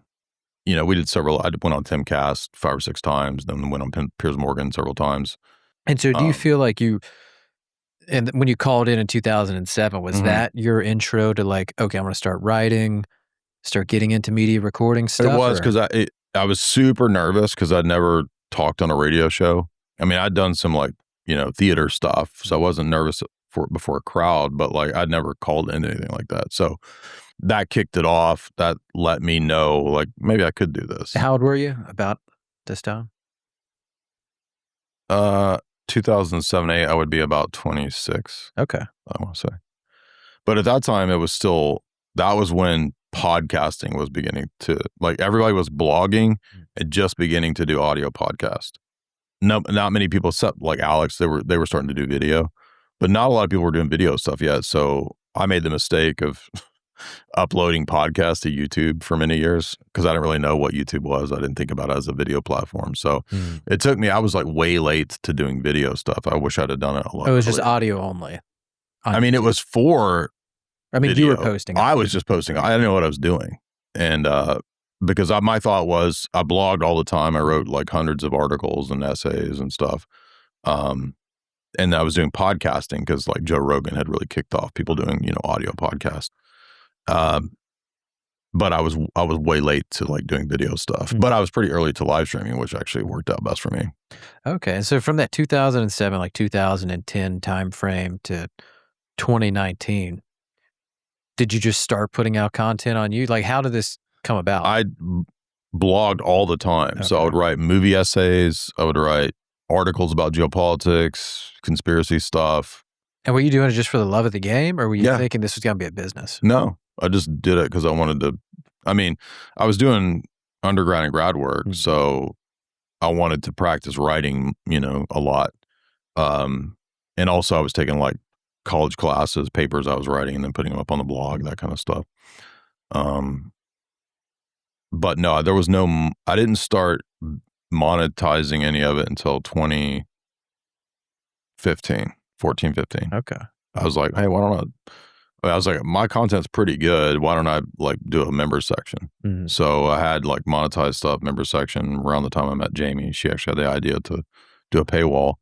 we did several. I went on Timcast 5 or 6 times, then went on Piers Morgan several times. And so do you feel like and when you called in 2007, was that your intro to like, okay, I'm going to start writing, start getting into media recording stuff? It was, because I was super nervous because I'd never talked on a radio show. I mean, I'd done some like, theater stuff, so I wasn't nervous before a crowd, but like I'd never called in anything like that. So that kicked it off. That let me know, like, maybe I could do this. How old were you about this time? 2007, 8, I would be about 26. Okay. I want to say. But at that time, that was when podcasting was beginning to, like, everybody was blogging and just beginning to do audio podcast. No, not many people, except like Alex, they were starting to do video, but not a lot of people were doing video stuff yet. So I made the mistake of uploading podcasts to YouTube for many years because I didn't really know what YouTube was. I didn't think about it as a video platform. So it took me, I was like way late to doing video stuff. I wish I'd have done it a lot. It was just audio only. I mean, it was for video. You were posting. I was just posting. I didn't know what I was doing. And because my thought was, I blogged all the time. I wrote like hundreds of articles and essays and stuff. And I was doing podcasting because like Joe Rogan had really kicked off people doing, audio podcasts. But I was way late to like doing video stuff. But I was pretty early to live streaming, which actually worked out best for me. Okay, and so from that 2007, like 2010 time frame to 2019, did you just start putting out content on you? Like, how did this come about? I blogged all the time. Okay. So I would write movie essays. I would write articles about geopolitics, conspiracy stuff. And were you doing it just for the love of the game, or were you Yeah. thinking this was going to be a business? No, I just did it because I wanted to. I mean, I was doing undergrad and grad work, so I wanted to practice writing, a lot. And also I was taking like college classes, papers I was writing, and then putting them up on the blog, that kind of stuff. But no, there was I didn't start monetizing any of it until 2015. Okay. I was like, hey, why don't I was like, my content's pretty good. Why don't I like do a member section? So I had like monetized stuff, member section around the time I met Jamie. She actually had the idea to do a paywall.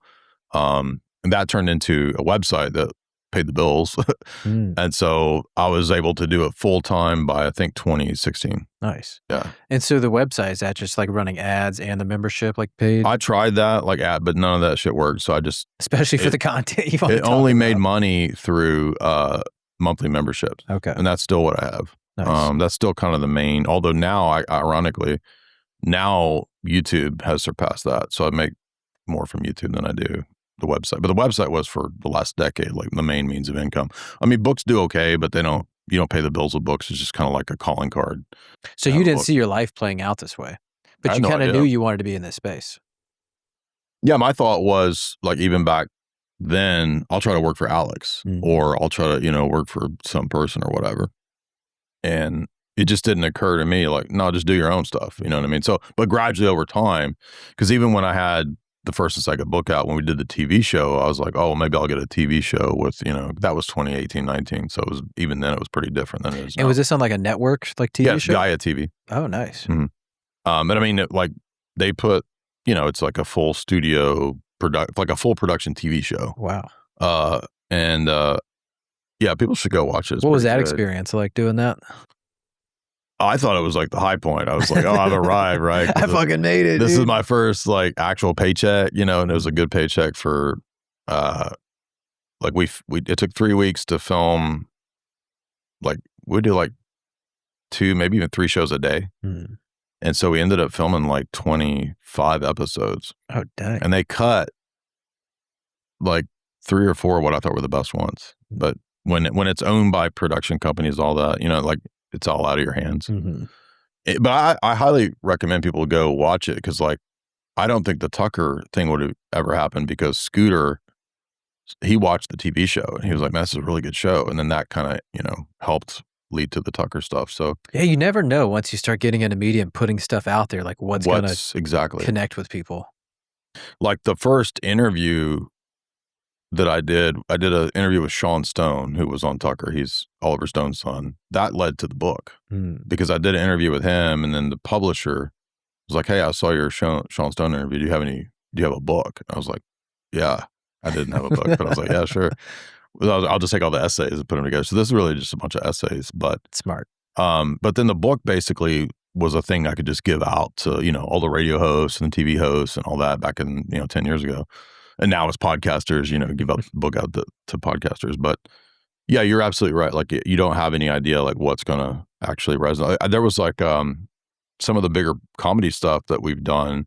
And that turned into a website that paid the bills. And so I was able to do it full time by I think 2016. Nice. Yeah. And so the website, is that just like running ads and the membership like paid? I tried that like but none of that shit worked. So I just, especially for the content you want to it only made money through monthly memberships. Okay. And that's still what I have. Nice. That's still kind of the main, although now ironically, now YouTube has surpassed that. So I make more from YouTube than I do the website. But the website was for the last decade, like the main means of income. I mean, books do okay, but you don't pay the bills with books. It's just kind of like a calling card. So you didn't see your life playing out this way, but you kind of knew you wanted to be in this space. Yeah. My thought was like, even back then, I'll try to work for Alex or I'll try to, work for some person or whatever. And it just didn't occur to me like, no, just do your own stuff. You know what I mean? So, but gradually over time, because even when I had the first and second book out, when we did the TV show, I was like, oh, maybe I'll get a TV show with, that was 2018, 19. So even then it was pretty different than it is now. And was this on like a network, like TV show? Yeah, Gaia TV. Oh, nice. But I mean, they put, it's like a full studio like a full production TV show. Wow. Yeah, people should go watch it. What was that experience like doing that? I thought it was like the high point. I was like, oh, I've arrived, right? I fucking made it. This is my first like actual paycheck, and it was a good paycheck for, it took 3 weeks to film. Like we do like 2, maybe even 3 shows a day. And so we ended up filming like 25 episodes. Oh, dang. And they cut like 3 or 4 of what I thought were the best ones. But when it's owned by production companies, all that, like it's all out of your hands. But I highly recommend people go watch it because like, I don't think the Tucker thing would have ever happened because Scooter, he watched the TV show and he was like, man, this is a really good show. And then that kind of, helped lead to the Tucker stuff. So yeah, you never know once you start getting into media and putting stuff out there, like what's going to connect with people. Like the first interview that I did an interview with Sean Stone, who was on Tucker. He's Oliver Stone's son. That led to the book because I did an interview with him, and then the publisher was like, hey, I saw your Sean Stone interview. Do you have a book? I was like, yeah, I didn't have a book, but I was like, yeah, sure. I'll just take all the essays and put them together. So this is really just a bunch of essays, but smart. But then the book basically was a thing I could just give out to, all the radio hosts and TV hosts and all that back in, 10 years ago. And now as podcasters, give out the book out to podcasters. But yeah, you're absolutely right. Like you don't have any idea like what's going to actually resonate. There was like some of the bigger comedy stuff that we've done.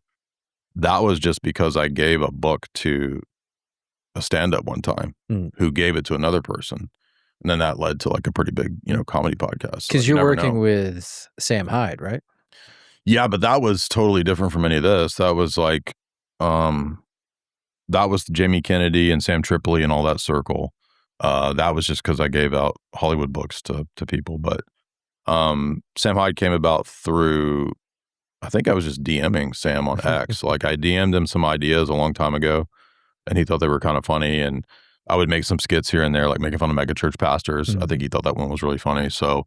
That was just because I gave a book to a stand-up one time who gave it to another person. And then that led to like a pretty big, comedy podcast. Because you're working with Sam Hyde, right? Yeah, but that was totally different from any of this. That was like, that was Jamie Kennedy and Sam Tripoli and all that circle. That was just because I gave out Hollywood books to people. But Sam Hyde came about through, I think I was just DMing Sam on X. Like I DM'd him some ideas a long time ago, and he thought they were kind of funny. And I would make some skits here and there, like making fun of megachurch pastors. I think he thought that one was really funny. So,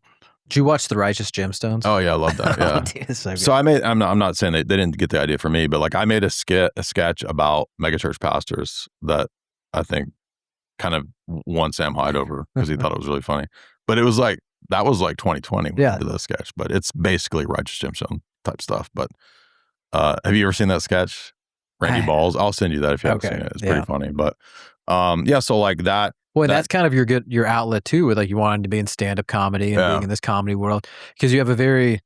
did you watch The Righteous Gemstones? Oh yeah, I love that. Yeah. Dude, so I'm not saying they didn't get the idea from me, but like I made a sketch about megachurch pastors that I think kind of won Sam Hyde over because he thought it was really funny. But it was like that was like 2020 when Yeah. I did that sketch, but it's basically Righteous Gemstone type stuff. But have you ever seen that sketch? Randy Balls? I'll send you that if you haven't seen it. It's pretty funny. But so like that. Well, that's kind of your outlet too, with like you wanted to be in stand-up comedy and being in this comedy world, because you have a very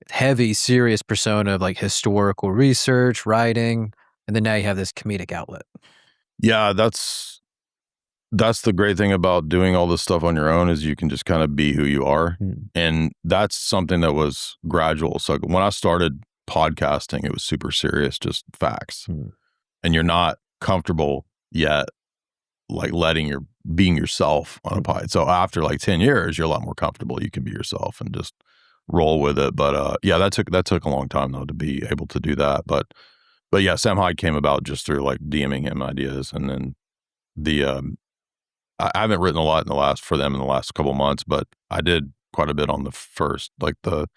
heavy, serious persona of like historical research, writing, and then now you have this comedic outlet. Yeah, that's the great thing about doing all this stuff on your own is you can just kind of be who you are. And that's something that was gradual. So when I started podcasting, it was super serious, just facts. And you're not comfortable yet, like being yourself on a pod. So after like 10 years, you're a lot more comfortable. You can be yourself and just roll with it. But that took a long time though to be able to do that. But yeah, Sam Hyde came about just through like DMing him ideas, and then I haven't written a lot for them in the last couple of months, but I did quite a bit on the first, like the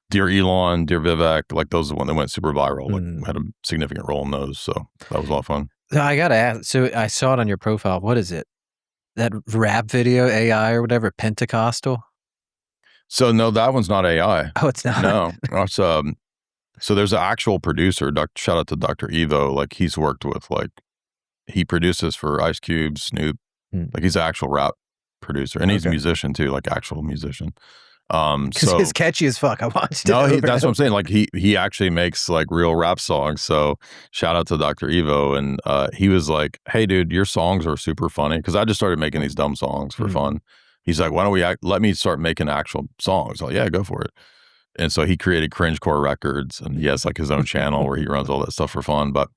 Dear Elon, Dear Vivek, like those are the ones that went super viral. Like had a significant role in those, so that was a lot of fun. I gotta ask. So I saw it on your profile. What is it? That rap video, AI or whatever, Pentecostal? So no, that one's not AI. Oh, it's not. No, it's so there's an actual producer. Shout out to Dr. Evo. Like he's worked with he produces for Ice Cube, Snoop. Like he's an actual rap producer, and he's a musician too, like actual musician. Because it's catchy as fuck. I watched it. No, that's what I'm saying. Like he actually makes like real rap songs. So shout out to Dr. Evo, and he was like, "Hey, dude, your songs are super funny." Because I just started making these dumb songs for fun. He's like, "Why don't we let me start making actual songs?" I'm like, yeah, go for it. And so he created Cringecore Records, and he has like his own channel where he runs all that stuff for fun. But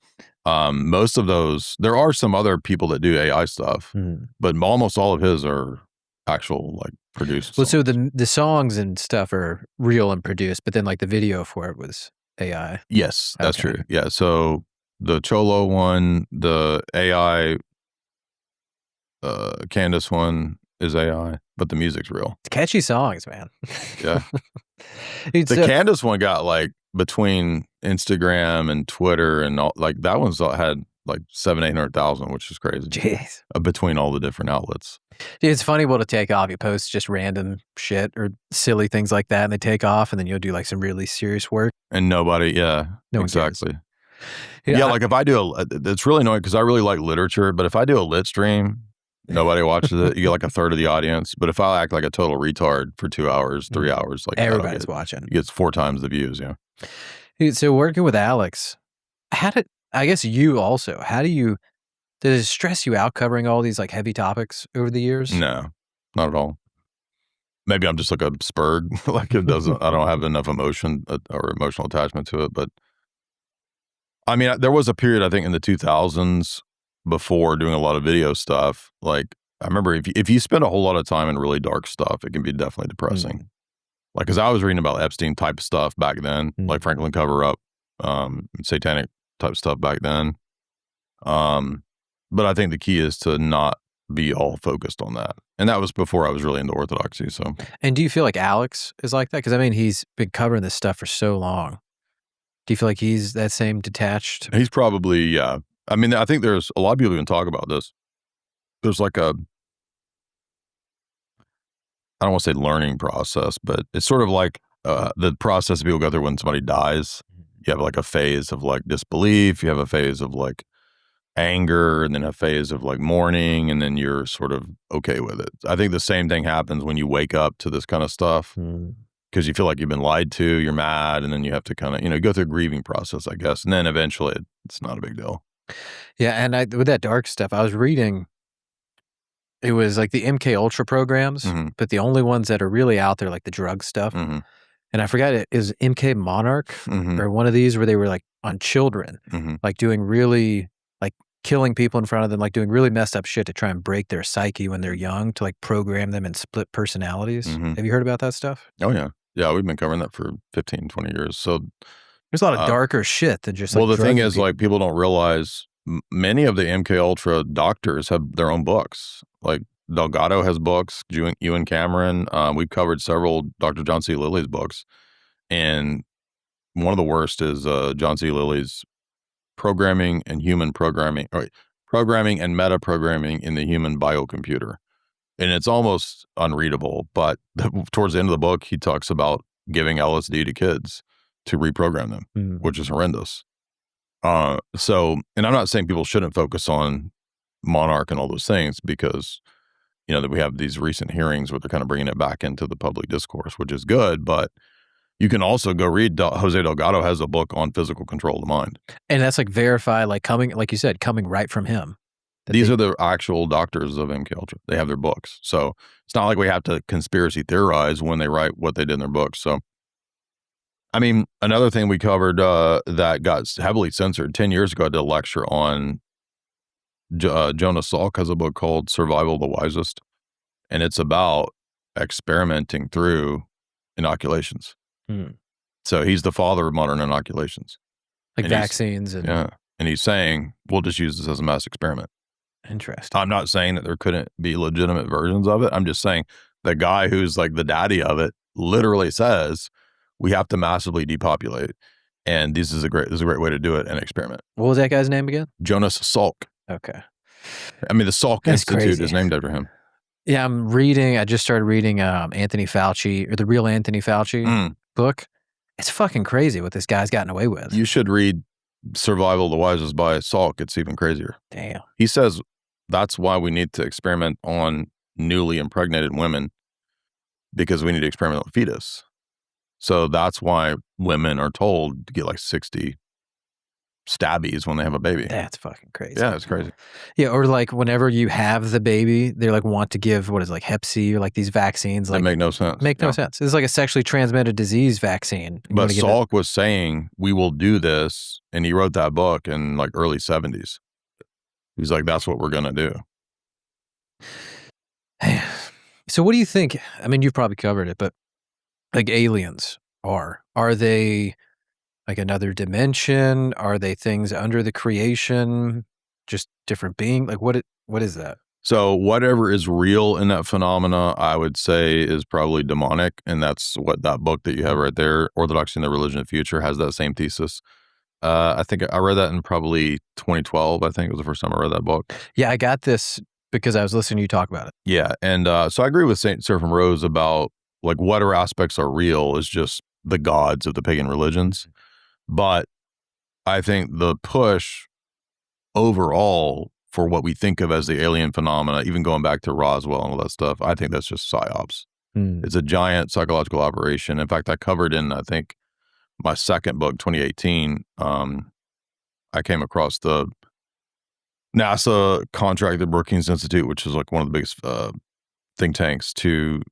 most of those, there are some other people that do AI stuff, but almost all of his are actual like produced. Well, songs. So the songs and stuff are real and produced, but then like the video for it was AI. Yes, that's true. Yeah. So the Cholo one, the AI Candace one is AI, but the music's real. It's catchy songs, man. Yeah. The Candace one got like between Instagram and Twitter and all, like that one's had like 700,000-800,000, which is crazy. Jeez. Between all the different outlets. Dude, it's funny what to take off. You post just random shit or silly things like that, and they take off, and then you'll do like some really serious work. And nobody, no exactly. Yeah, like if I do it's really annoying because I really like literature, but if I do a lit stream, nobody watches it. You get like a third of the audience. But if I act like a total retard for 2 hours, 3 hours, like everybody's watching. It gets 4 times the views, yeah. Dude, so working with Alex, I guess you also, does it stress you out covering all these like heavy topics over the years? No, not at all. Maybe I'm just like a spurg, like I don't have enough emotion or emotional attachment to it. But I mean, there was a period, I think in the 2000s before doing a lot of video stuff. Like I remember if you spend a whole lot of time in really dark stuff, it can be definitely depressing. Like, cause I was reading about Epstein type stuff back then, like Franklin cover up, satanic type stuff back then. But I think the key is to not be all focused on that. And that was before I was really into Orthodoxy. So, and do you feel like Alex is like that? Cause I mean, he's been covering this stuff for so long. Do you feel like he's that same detached? He's probably, yeah. I mean, I think there's a lot of people who can talk about this. There's like I don't want to say learning process, but it's sort of like the process people go through when somebody dies. You have like a phase of like disbelief, you have a phase of like anger, and then a phase of like mourning, and then you're sort of okay with it. I think the same thing happens when you wake up to this kind of stuff because you feel like you've been lied to, you're mad, and then you have to kind of, go through a grieving process, I guess. And then eventually it's not a big deal. Yeah, and with that dark stuff, I was reading, it was like the MK Ultra programs, but the only ones that are really out there, like the drug stuff. And I forgot, it is MK Monarch or one of these where they were like on children, like doing really, like killing people in front of them, like doing really messed up shit to try and break their psyche when they're young, to like program them and split personalities. Have you heard about that stuff? Oh, yeah. Yeah, we've been covering that for 15, 20 years. So there's a lot of darker shit than just well, the thing is, like, people don't realize many of the MK Ultra doctors have their own books. Like Delgado has books, Ewan Cameron. We've covered several Dr. John C. Lilly's books. And one of the worst is John C. Lilly's Programming and Human Programming, or Programming and Meta Programming in the Human Biocomputer. and it's almost unreadable. But towards the end of the book, he talks about giving LSD to kids to reprogram them, which is horrendous. So, and I'm not saying people shouldn't focus on monarch and all those things, because, that we have these recent hearings where they're kind of bringing it back into the public discourse, which is good. But you can also go read, Jose Delgado has a book on physical control of the mind. And that's like verified, like you said, coming right from him. These are the actual doctors of MK Ultra. They have their books. So it's not like we have to conspiracy theorize when they write what they did in their books. So, I mean, another thing we covered that got heavily censored 10 years ago, I did a lecture on Jonas Salk has a book called Survival of the Wisest. And it's about experimenting through inoculations. So he's the father of modern inoculations. Like vaccines. Yeah. And he's saying, we'll just use this as a mass experiment. Interesting. I'm not saying that there couldn't be legitimate versions of it. I'm just saying the guy who's like the daddy of it literally says we have to massively depopulate. And this is a great way to do it and experiment. What was that guy's name again? Jonas Salk. Okay. I mean, the Salk Institute crazy. is named after him. Yeah, I just started reading Anthony Fauci, or the real Anthony Fauci book. It's fucking crazy what this guy's gotten away with. You should read Survival of the Wisest by Salk. It's even crazier. Damn. He says that's why we need to experiment on newly impregnated women, because we need to experiment on the fetus. So that's why women are told to get like 60 stabbies when they have a baby. That's fucking crazy. Yeah, it's crazy. Yeah, or like whenever you have the baby, they like want to give Hep C or like these vaccines. Like, that make no sense. No sense. It's like a sexually transmitted disease vaccine. But Salk was saying, we will do this. And he wrote that book in like early 70s. He's like, that's what we're going to do. So what do you think? I mean, you've probably covered it, but like aliens are they like another dimension? Are they things under the creation? Just different being? Like what is that? So whatever is real in that phenomena, I would say is probably demonic. And that's what that book that you have right there, Orthodoxy and the Religion of the Future, has that same thesis. I think I read that in probably 2012. I think it was the first time I read that book. Yeah, I got this because I was listening to you talk about it. Yeah. And so I agree with St. Seraphim Rose about like whatever aspects are real is just the gods of the pagan religions. But I think the push overall for what we think of as the alien phenomena, even going back to Roswell and all that stuff, I think that's just psyops. It's a giant psychological operation. In fact, I covered in, I think, my second book, 2018, I came across the NASA contracted Brookings Institute, which is like one of the biggest think tanks, to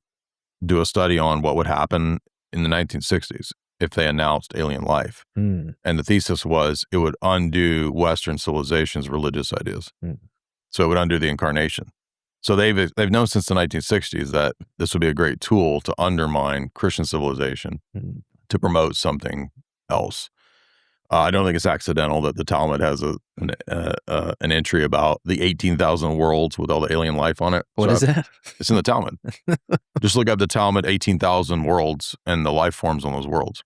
do a study on what would happen in the 1960s if they announced alien life. And the thesis was it would undo Western civilization's religious ideas. So it would undo the incarnation. So they've known since the 1960s that this would be a great tool to undermine Christian civilization to promote something else. I don't think it's accidental that the Talmud has an entry about the 18,000 worlds with all the alien life on it. What is that? It's in the Talmud. Just look up the Talmud, 18,000 worlds, and the life forms on those worlds.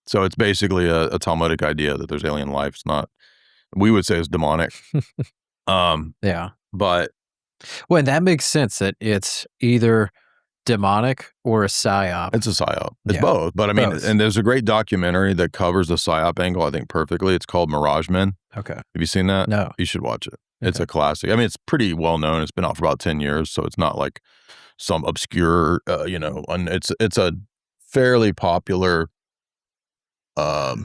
So it's basically a Talmudic idea that there's alien life. It's not, we would say it's demonic. Yeah. But well, and that makes sense that it's either demonic or a psyop. It's a psyop. It's both. But I mean, and there's a great documentary that covers the psyop angle, I think, perfectly. It's called Mirage Men. Okay. Have you seen that? No. You should watch it. It's a classic. I mean, it's pretty well known. It's been out for about 10 years, so it's not like some obscure, it's a fairly popular, yeah,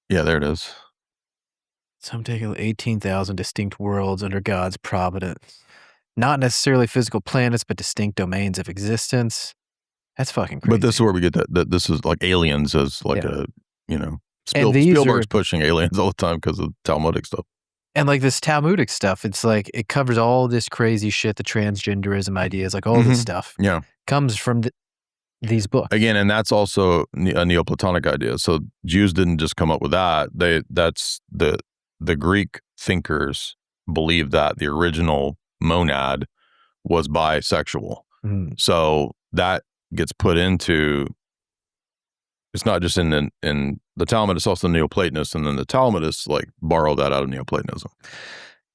there it is. Some taking 18,000 distinct worlds under God's providence. Not necessarily physical planets, but distinct domains of existence. That's fucking crazy. But this is where we get that this is like aliens as like Spielberg's pushing aliens all the time because of Talmudic stuff. And like this Talmudic stuff, it's like it covers all this crazy shit, the transgenderism ideas, like all this stuff. Yeah. Comes from these books. Again, and that's also a Neoplatonic idea. So Jews didn't just come up with that. That's the Greek thinkers believed that the original monad was bisexual. So that gets put into, it's not just in the Talmud, it's also Neoplatonists, and then the Talmudists like borrow that out of Neoplatonism.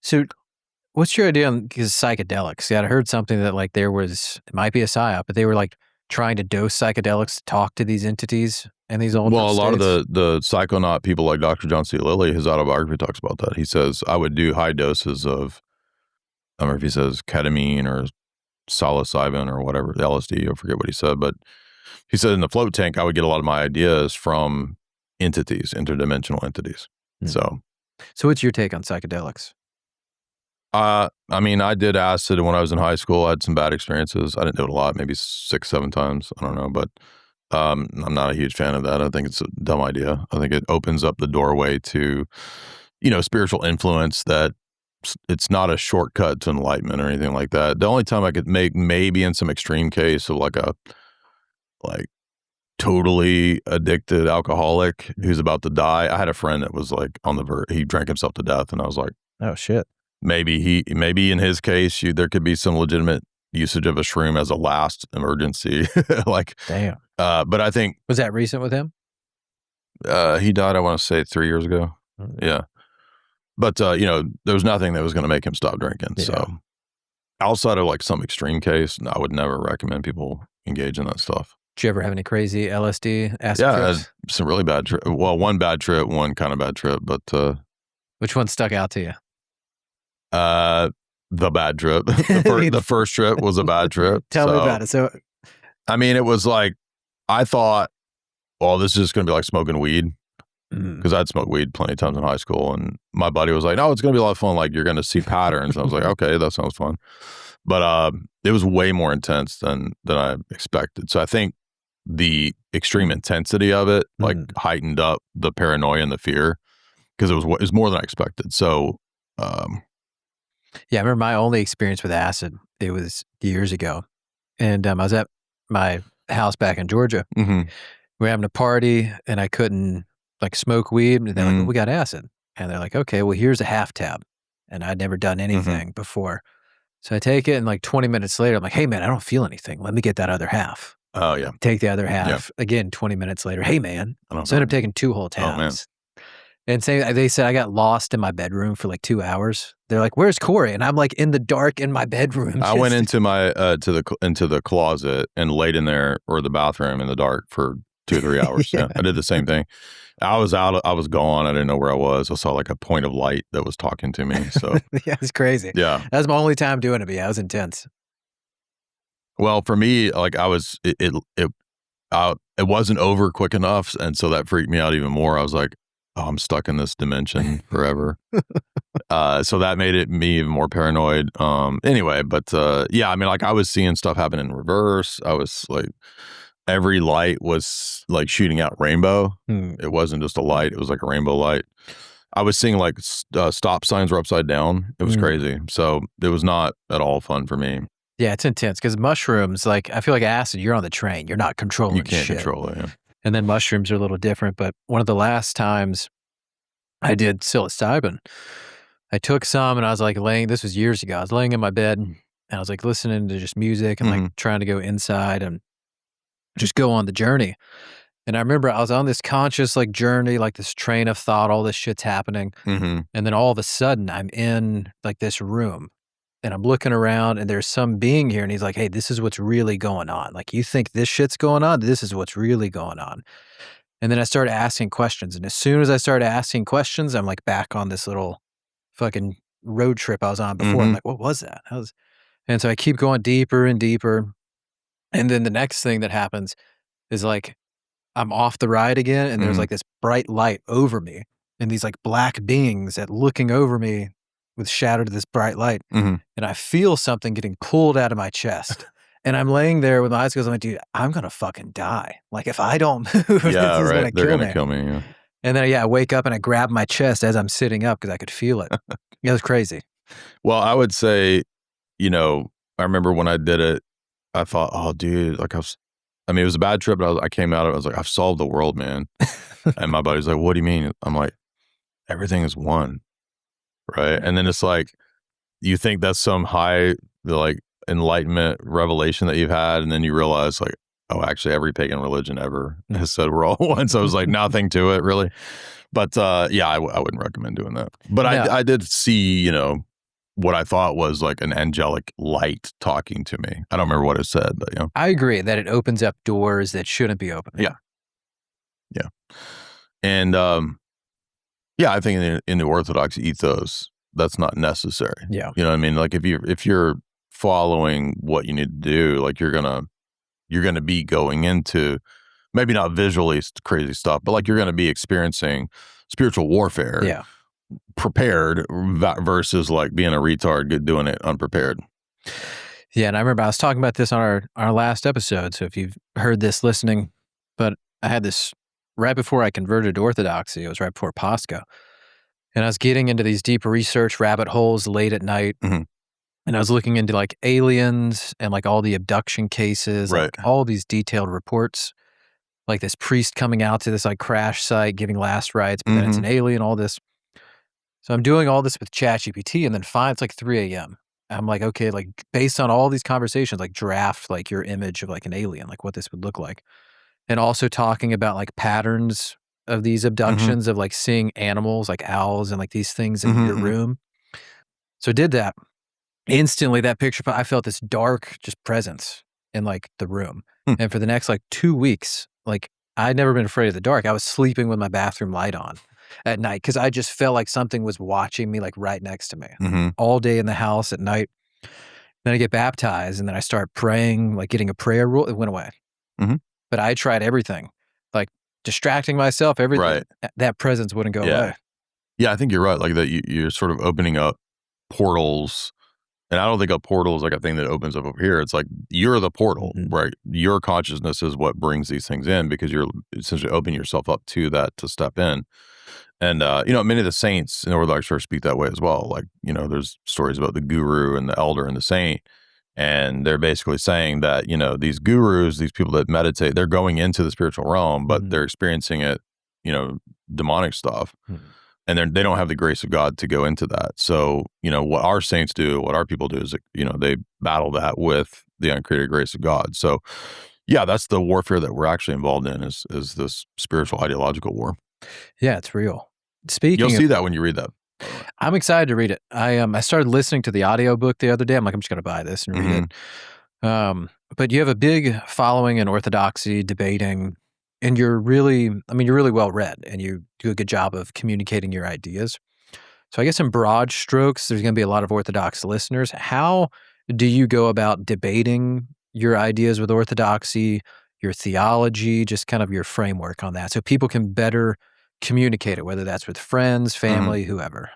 So What's your idea on psychedelics? Yeah, I heard something that like it might be a psyop, but they were like trying to dose psychedelics to talk to these entities and these alternate Well, a lot of states. the psychonaut people like Dr. John C. Lilly, his autobiography talks about that. He says, I would do high doses of, I don't know if he says ketamine or psilocybin or whatever, LSD, I forget what he said, but he said in the float tank, I would get a lot of my ideas from entities, interdimensional entities. So what's your take on psychedelics? I mean, I did acid when I was in high school. I had some bad experiences. I didn't do it a lot, maybe 6, 7 times. I don't know, but I'm not a huge fan of that. I think it's a dumb idea. I think it opens up the doorway to, spiritual influence that it's not a shortcut to enlightenment or anything like that. The only time I could make maybe in some extreme case of like totally addicted alcoholic who's about to die. I had a friend that was like on the verge. He drank himself to death, and I was like, oh shit. Maybe in his case, there could be some legitimate usage of a shroom as a last emergency. Damn. But I think was that recent with him? He died, I want to say 3 years ago. Mm-hmm. Yeah. But, there was nothing that was going to make him stop drinking. Yeah. So outside of like some extreme case, I would never recommend people engage in that stuff. Did you ever have any crazy LSD acid trips? Some really bad trip. Well, one bad trip, one kind of bad trip, but which one stuck out to you? The bad trip. The first trip was a bad trip. Tell me about it. So, I mean, it was like, I thought, well, this is just going to be like smoking weed. Because I'd smoked weed plenty of times in high school. And my buddy was like, no, it's going to be a lot of fun. Like, you're going to see patterns. And I was like, okay, that sounds fun. But it was way more intense than I expected. So I think the extreme intensity of it, like, heightened up the paranoia and the fear. Because it was more than I expected. So, yeah, I remember my only experience with acid. It was years ago, and I was at my house back in Georgia. Mm-hmm. We were having a party, and I couldn't like smoke weed. And they're like, well, "We got acid," and they're like, "Okay, well, here's a half tab," and I'd never done anything before, so I take it, and like 20 minutes later, I'm like, "Hey, man, I don't feel anything. Let me get that other half." Oh yeah, take the other half again. 20 minutes later, "Hey, man," so I ended up taking 2 whole tabs. And they said I got lost in my bedroom for like 2 hours. They're like, "Where's Corey?" And I'm like in the dark in my bedroom. I went into my into the closet and laid in there or the bathroom in the dark for 2 or 3 hours. Yeah, I did the same thing. I was out. I was gone. I didn't know where I was. I saw like a point of light that was talking to me. So yeah, it's crazy. Yeah, that was my only time doing it. But yeah, it was intense. Well, for me, like it wasn't over quick enough, and so that freaked me out even more. I was like, oh, I'm stuck in this dimension forever. So that made me even more paranoid. Anyway, but yeah, I mean, like I was seeing stuff happen in reverse. I was like, every light was like shooting out rainbow. It wasn't just a light. It was like a rainbow light. I was seeing like stop signs were upside down. It was crazy. So it was not at all fun for me. Yeah, it's intense because mushrooms, like I feel like acid, you're on the train. You're not controlling shit. You can't shit. Control it, yeah. And then mushrooms are a little different. But one of the last times I did psilocybin, I took some and I was like this was years ago. I was laying in my bed and I was like listening to just music and like trying to go inside and just go on the journey. And I remember I was on this conscious like journey, like this train of thought, all this shit's happening. And then all of a sudden I'm in like this room and I'm looking around and there's some being here and he's like, "Hey, this is what's really going on. Like, you think this shit's going on? This is what's really going on." And then I started asking questions. And as soon as I started asking questions, I'm like back on this little fucking road trip I was on before. I'm like, what was that? And so I keep going deeper and deeper. And then the next thing that happens is like, I'm off the ride again. And there's like this bright light over me and these like black beings that looking over me with shadow to this bright light. And I feel something getting pulled out of my chest. And I'm laying there with my eyes closed. I'm like, dude, I'm going to fucking die. Like, if I don't move, this is They're going to kill me. Yeah. And then, I wake up and I grab my chest as I'm sitting up because I could feel it. It was crazy. Well, I would say, I remember when I did it, I thought, oh, dude, like it was a bad trip, but I came out of it, I was like, I've solved the world, man. And my buddy's like, what do you mean? I'm like, everything is one. Right. And then it's like, you think that's some high, like, enlightenment revelation that you've had, and then you realize like, oh, actually every pagan religion ever has said we're all one. So it was like nothing to it really. But I wouldn't recommend doing that. But I did see, what I thought was like an angelic light talking to me. I don't remember what it said, but I agree that it opens up doors that shouldn't be open. Yeah. And I think in the Orthodox ethos, that's not necessary. Yeah. You know what I mean? Like if you're following what you need to do, like you're gonna be going into maybe not visually crazy stuff, but like you're gonna be experiencing spiritual warfare. Yeah. Prepared versus like being a retard doing it unprepared. Yeah, and I remember I was talking about this on our last episode, so if you've heard this listening, but I had this right before I converted to Orthodoxy. It was right before Pascha. And I was getting into these deep research rabbit holes late at night. Mm-hmm. And I was looking into like aliens and like all the abduction cases, right. like all these detailed reports, like this priest coming out to this like crash site, giving last rites, but then it's an alien, all this. So I'm doing all this with ChatGPT, and then it's like 3 a.m. I'm like, okay, like based on all these conversations, like draft like your image of like an alien, like what this would look like. And also talking about like patterns of these abductions of like seeing animals like owls and like these things in your room. So I did that. Instantly that picture, I felt this dark just presence in like the room. And for the next like 2 weeks, like I'd never been afraid of the dark. I was sleeping with my bathroom light on at night because I just felt like something was watching me like right next to me all day in the house at night. Then I get baptized and then I start praying, like getting a prayer rule. It went away. But I tried everything, like distracting myself, everything. Right. That presence wouldn't go away. Yeah, I think you're right. Like that you're sort of opening up portals. And I don't think a portal is like a thing that opens up over here. It's like you're the portal, right? Your consciousness is what brings these things in because you're essentially opening yourself up to that to step in. And, many of the saints in the Orthodox Church speak that way as well. Like, there's stories about the guru and the elder and the saint. And they're basically saying that, these gurus, these people that meditate, they're going into the spiritual realm, but they're experiencing it, demonic stuff. And they don't have the grace of God to go into that. So, what our saints do, what our people do is, they battle that with the uncreated grace of God. So, yeah, that's the warfare that we're actually involved in is this spiritual ideological war. Yeah, it's real. You'll see that when you read that. I'm excited to read it. I started listening to the audiobook the other day. I'm like, I'm just going to buy this and read it. But you have a big following in Orthodoxy, debating, and you're really well read, and you do a good job of communicating your ideas. So I guess in broad strokes, there's going to be a lot of Orthodox listeners. How do you go about debating your ideas with Orthodoxy, your theology, just kind of your framework on that, so people can better communicate it, whether that's with friends, family, whoever?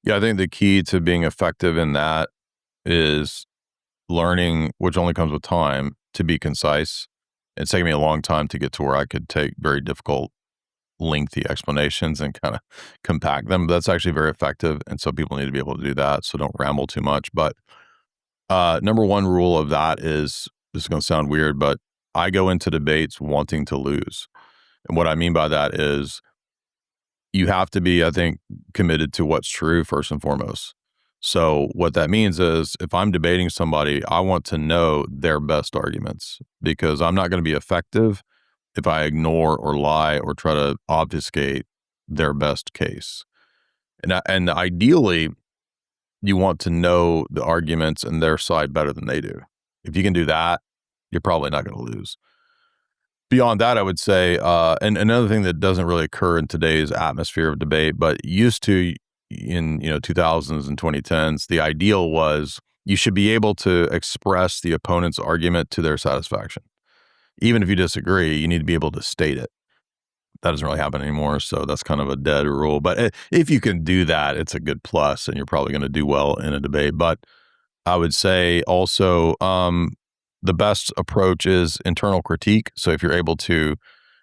Yeah, I think the key to being effective in that is learning, which only comes with time, to be concise. It's taken me a long time to get to where I could take very difficult, lengthy explanations and kind of compact them. But that's actually very effective. And so people need to be able to do that. So don't ramble too much. But number one rule of that is, this is going to sound weird, but I go into debates wanting to lose. And what I mean by that is you have to be, I think, committed to what's true first and foremost. So what that means is if I'm debating somebody, I want to know their best arguments, because I'm not going to be effective if I ignore or lie or try to obfuscate their best case. And ideally, you want to know the arguments and their side better than they do. If you can do that, you're probably not going to lose. Beyond that, I would say, and another thing that doesn't really occur in today's atmosphere of debate, but used to in 2000s and 2010s, the ideal was you should be able to express the opponent's argument to their satisfaction. Even if you disagree, you need to be able to state it. That doesn't really happen anymore, so that's kind of a dead rule. But if you can do that, it's a good plus, and you're probably going to do well in a debate. But I would say also the best approach is internal critique. So if you're able to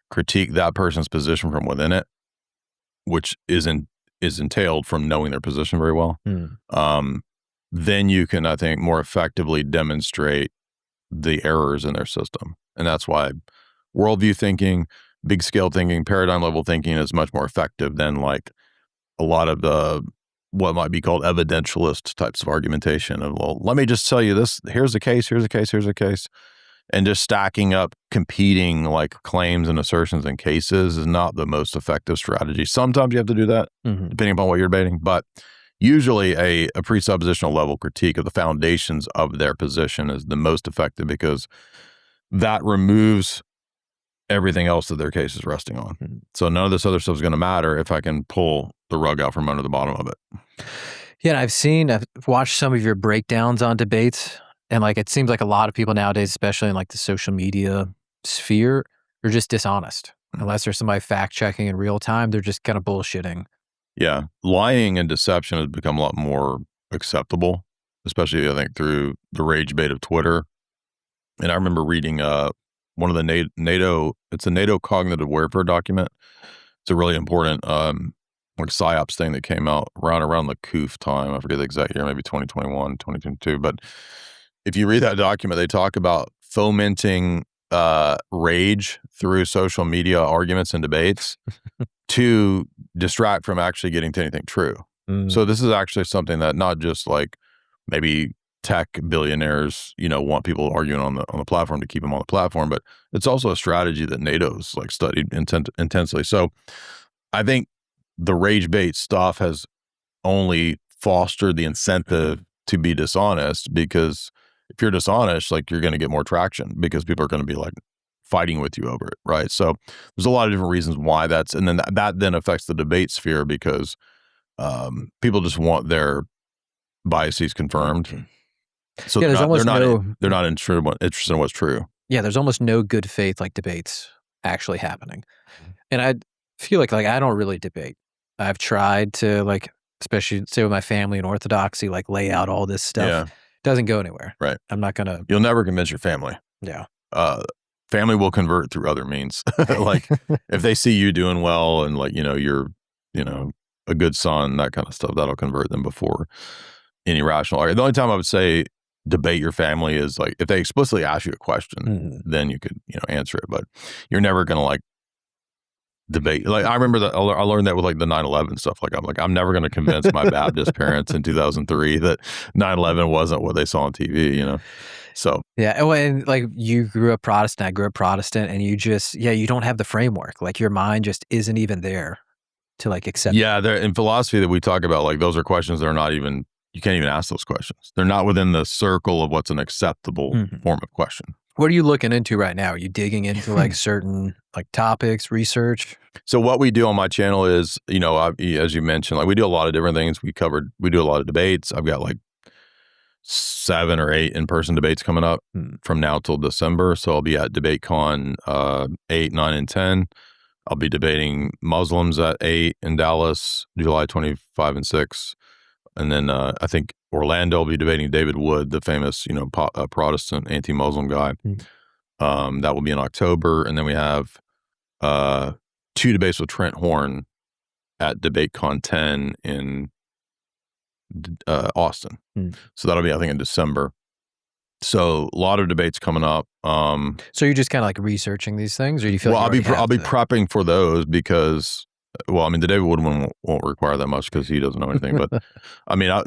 critique that person's position from within it, which is entailed from knowing their position very well, then you can, I think, more effectively demonstrate the errors in their system. And that's why worldview thinking, big scale thinking, paradigm level thinking is much more effective than like a lot of the what might be called evidentialist types of argumentation of, well, let me just tell you this, here's a case, here's a case, here's a case. And just stacking up competing like claims and assertions and cases is not the most effective strategy. Sometimes you have to do that, depending upon what you're debating. But usually a presuppositional level critique of the foundations of their position is the most effective, because that removes everything else that their case is resting on. Mm-hmm. So none of this other stuff is going to matter if I can pull the rug out from under the bottom of it. Yeah, I've watched some of your breakdowns on debates, and like it seems like a lot of people nowadays, especially in like the social media sphere, are just dishonest. Unless there's somebody fact checking in real time, they're just kind of bullshitting. Yeah, lying and deception has become a lot more acceptable, especially I think through the rage bait of Twitter. And I remember reading one of the NATO, it's a NATO cognitive warfare document. It's a really important like PSYOPs thing that came out around the COOF time. I forget the exact year, maybe 2021, 2022. But if you read that document, they talk about fomenting rage through social media arguments and debates to distract from actually getting to anything true. So this is actually something that not just like maybe tech billionaires, want people arguing on the platform to keep them on the platform, but it's also a strategy that NATO's like studied intensely. So I think the rage bait stuff has only fostered the incentive to be dishonest, because if you're dishonest, like you're going to get more traction because people are going to be like fighting with you over it, right? So there's a lot of different reasons why that's, and then that then affects the debate sphere, because people just want their biases confirmed. So yeah, they're not interested in what's true. Yeah, there's almost no good faith like debates actually happening. And I feel like I don't really debate. I've tried to like, especially say with my family and orthodoxy, like lay out all this stuff. Yeah. Doesn't go anywhere. Right. I'm not gonna. You'll never convince your family. Yeah. Family will convert through other means. Like if they see you doing well and like, you're, a good son, that kind of stuff, that'll convert them before any rational argument. The only time I would say debate your family is like if they explicitly ask you a question, then you could, answer it. But you're never going to like debate. Like I remember that I learned that with like the 9/11 stuff. Like I'm never going to convince my Baptist parents in 2003 that 9/11 wasn't what they saw on TV, So yeah, and like you grew up Protestant, I grew up Protestant, and you just you don't have the framework. Like your mind just isn't even there to like accept. Yeah, there in philosophy that we talk about, like those are questions that are not even, you can't even ask those questions. They're not within the circle of what's an acceptable form of question. What are you looking into right now? Are you digging into like certain like topics, research? So what we do on my channel is, as you mentioned, like we do a lot of different things. We do a lot of debates. I've got like 7 or 8 in-person debates coming up from now till December. So I'll be at DebateCon 8, 9, and 10. I'll be debating Muslims at 8 in Dallas, July 25 and 6. And then I think Orlando will be debating David Wood, the famous, Protestant anti-Muslim guy. That will be in October. And then we have 2 debates with Trent Horn at DebateCon 10 in Austin. So that'll be, I think, in December. So a lot of debates coming up. So you're just kind of like researching these things, or do you feel? Well, like I'll be prepping for those because, the David Wood one won't require that much because he doesn't know anything. But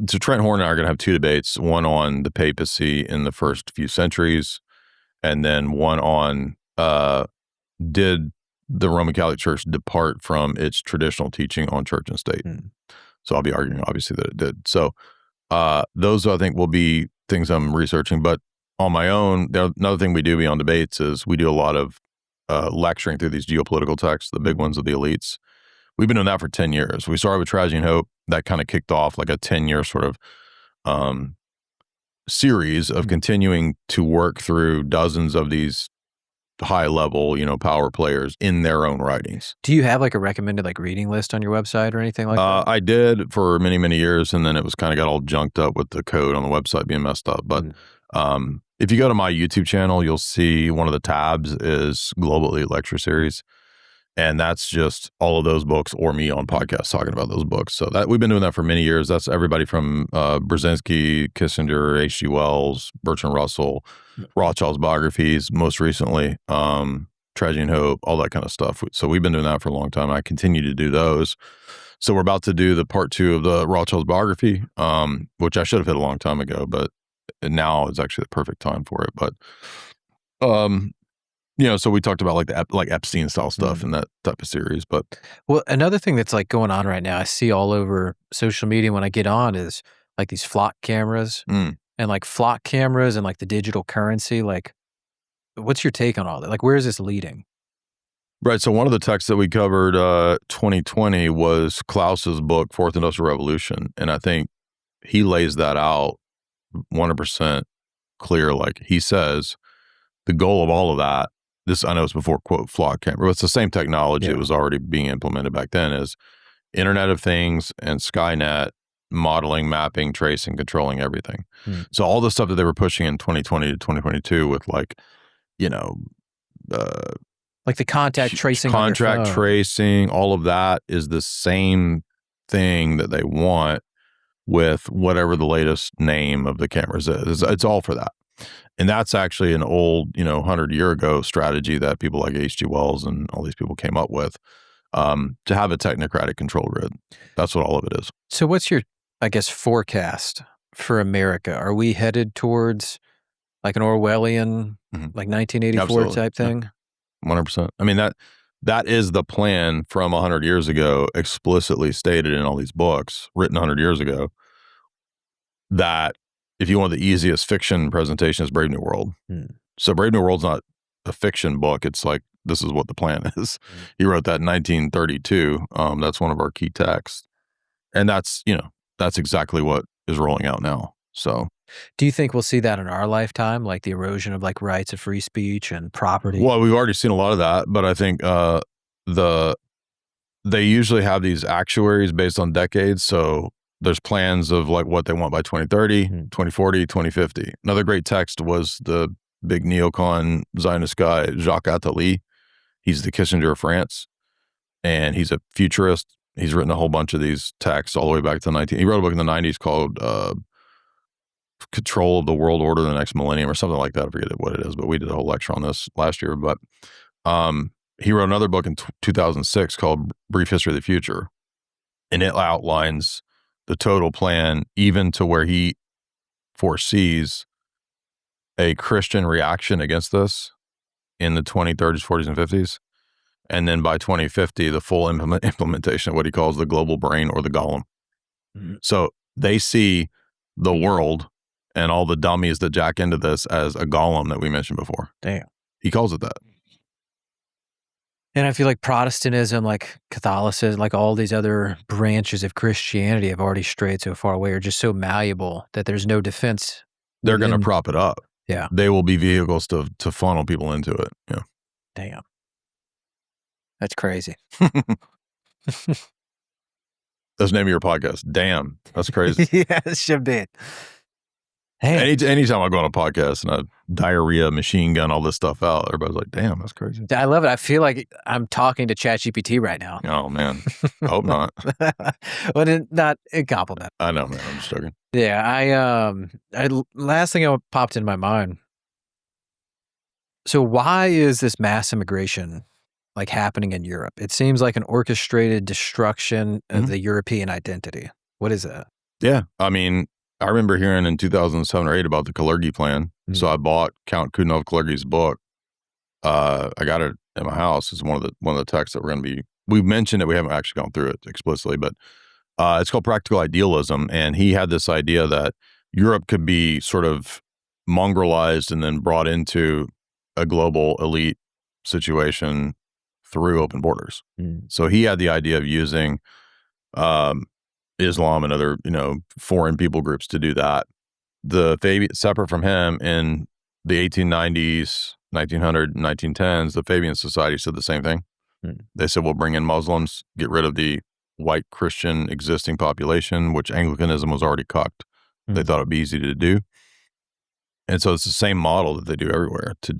so Trent Horn and I are going to have 2 debates: one on the papacy in the first few centuries, and then one on did the Roman Catholic Church depart from its traditional teaching on church and state. So I'll be arguing, obviously, that it did. So those, I think, will be things I'm researching. But on my own, another thing we do beyond debates is we do a lot of lecturing through these geopolitical texts, the big ones of the elites. We've been doing that for 10 years. We started with Tragedy and Hope. That kind of kicked off like a 10-year sort of series of continuing to work through dozens of these high-level, power players in their own writings. Do you have like a recommended like reading list on your website or anything like that? I did for many, many years, and then it was kind of got all junked up with the code on the website being messed up. But if you go to my YouTube channel, you'll see one of the tabs is Global Elite Lecture Series. And that's just all of those books or me on podcasts talking about those books. So that we've been doing that for many years. That's everybody from Brzezinski, Kissinger, H.G. Wells, Bertrand Russell, Rothschild's biographies, most recently, Tragedy and Hope, all that kind of stuff. So we've been doing that for a long time. I continue to do those. So we're about to do the part 2 of the Rothschild's biography, which I should have hit a long time ago, but now is actually the perfect time for it. But So we talked about like like Epstein style stuff and that type of series. But well, another thing that's like going on right now, I see all over social media when I get on is like these flock cameras and like flock cameras and like the digital currency. Like, what's your take on all that? Like, where is this leading? Right. So one of the texts that we covered 2020 was Klaus's book, Fourth Industrial Revolution. And I think he lays that out 100% clear. Like he says, the goal of all of that, this I know it's before, quote, flock camera, but it's the same technology that was already being implemented back then, is Internet of Things and Skynet, modeling, mapping, tracing, controlling everything. So all the stuff that they were pushing in 2020 to 2022 with like the contact tracing, contract tracing, all of that is the same thing that they want with whatever the latest name of the cameras is. It's all for that. And that's actually an old, 100-year ago strategy that people like H.G. Wells and all these people came up with to have a technocratic control grid. That's what all of it is. So what's your, I guess, forecast for America? Are we headed towards like an Orwellian, like 1984 Absolutely. type thing? Yeah. 100%. I mean, that is the plan from 100 years ago, explicitly stated in all these books written 100 years ago, that if you want the easiest fiction presentation, is Brave New World. So Brave New World's not a fiction book. It's like, this is what the plan is. He wrote that in 1932. That's one of our key texts. And that's exactly what is rolling out now. So do you think we'll see that in our lifetime, like the erosion of like rights of free speech and property? Well, we've already seen a lot of that, but I think they usually have these actuaries based on decades. So there's plans of like what they want by 2030, 2040, 2050. Another great text was the big neocon Zionist guy, Jacques Attali. He's the Kissinger of France, and he's a futurist. He's written a whole bunch of these texts all the way back to he wrote a book in the 90s called Control of the World Order the Next Millennium or something like that. I forget what it is, but we did a whole lecture on this last year. But he wrote another book in 2006 called Brief History of the Future, and it outlines the total plan, even to where he foresees a Christian reaction against this in the 2030s, 40s, and 50s. And then by 2050, the full implementation of what he calls the global brain or the golem. So they see the world and all the dummies that jack into this as a golem that we mentioned before. Damn. He calls it that. And I feel like Protestantism, like Catholicism, like all these other branches of Christianity have already strayed so far away, or just so malleable that there's no defense. They're going to prop it up. Yeah. They will be vehicles to funnel people into it. Yeah. Damn. That's crazy. That's the name of your podcast. Damn. That's crazy. Yeah, it should be. Hey. Anytime I go on a podcast and I diarrhea, machine gun, all this stuff out, everybody's like, damn, that's crazy. I love it. I feel like I'm talking to ChatGPT right now. Oh, man. I hope not. But not a compliment. I know, man. I'm just joking. Yeah, last thing that popped in my mind. So why is this mass immigration like happening in Europe? It seems like an orchestrated destruction of the European identity. What is that? Yeah. I mean, I remember hearing in 2007 or 8 about the Kalergi plan. So I bought Count Kudinov Kalergi's book. I got it at my house. It's one of the texts that we've mentioned it. We haven't actually gone through it explicitly, but it's called Practical Idealism. And he had this idea that Europe could be sort of mongrelized and then brought into a global elite situation through open borders. So he had the idea of using Islam and other, foreign people groups to do that. Separate from him, in the 1890s, 1900, 1910s, the Fabian Society said the same thing. They said, we'll bring in Muslims, get rid of the white Christian existing population, which Anglicanism was already cucked. They thought it'd be easy to do. And so it's the same model that they do everywhere to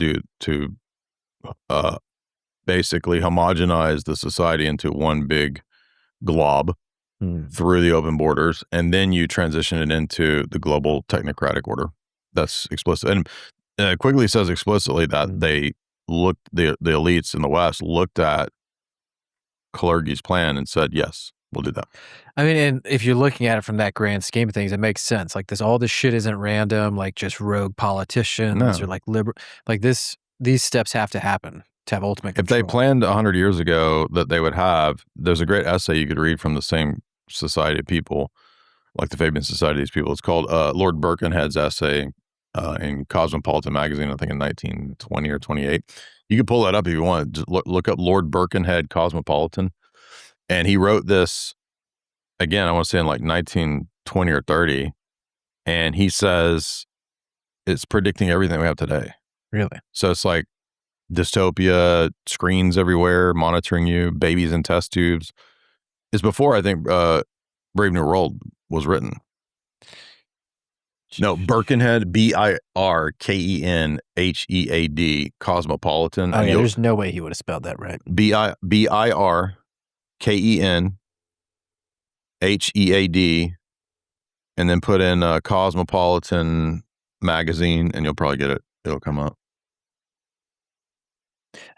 basically homogenize the society into one big glob through the open borders, and then you transition it into the global technocratic order. That's explicit. And Quigley says explicitly that the elites in the West looked at Kalergi's plan and said, yes, we'll do that. I mean, and if you're looking at it from that grand scheme of things, it makes sense. Like all this shit isn't random, like just rogue politicians or like liberal, like this these steps have to happen to have ultimate control. If they planned 100 years ago that they would have, there's a great essay you could read from the same society of people, like the Fabian Society of these people. It's called Lord Birkenhead's essay in Cosmopolitan magazine, I think in 1920 or 28. You can pull that up if you want. Just look up Lord Birkenhead Cosmopolitan. And he wrote this, again, I want to say in like 1920 or 30. And he says it's predicting everything we have today. Really? So it's like dystopia, screens everywhere, monitoring you, babies in test tubes. It's before, I think, Brave New World was written. No, Birkenhead, Birkenhead, Cosmopolitan. Oh, yeah, there's no way he would have spelled that right. Birkenhead, and then put in Cosmopolitan magazine, and you'll probably get it. It'll come up.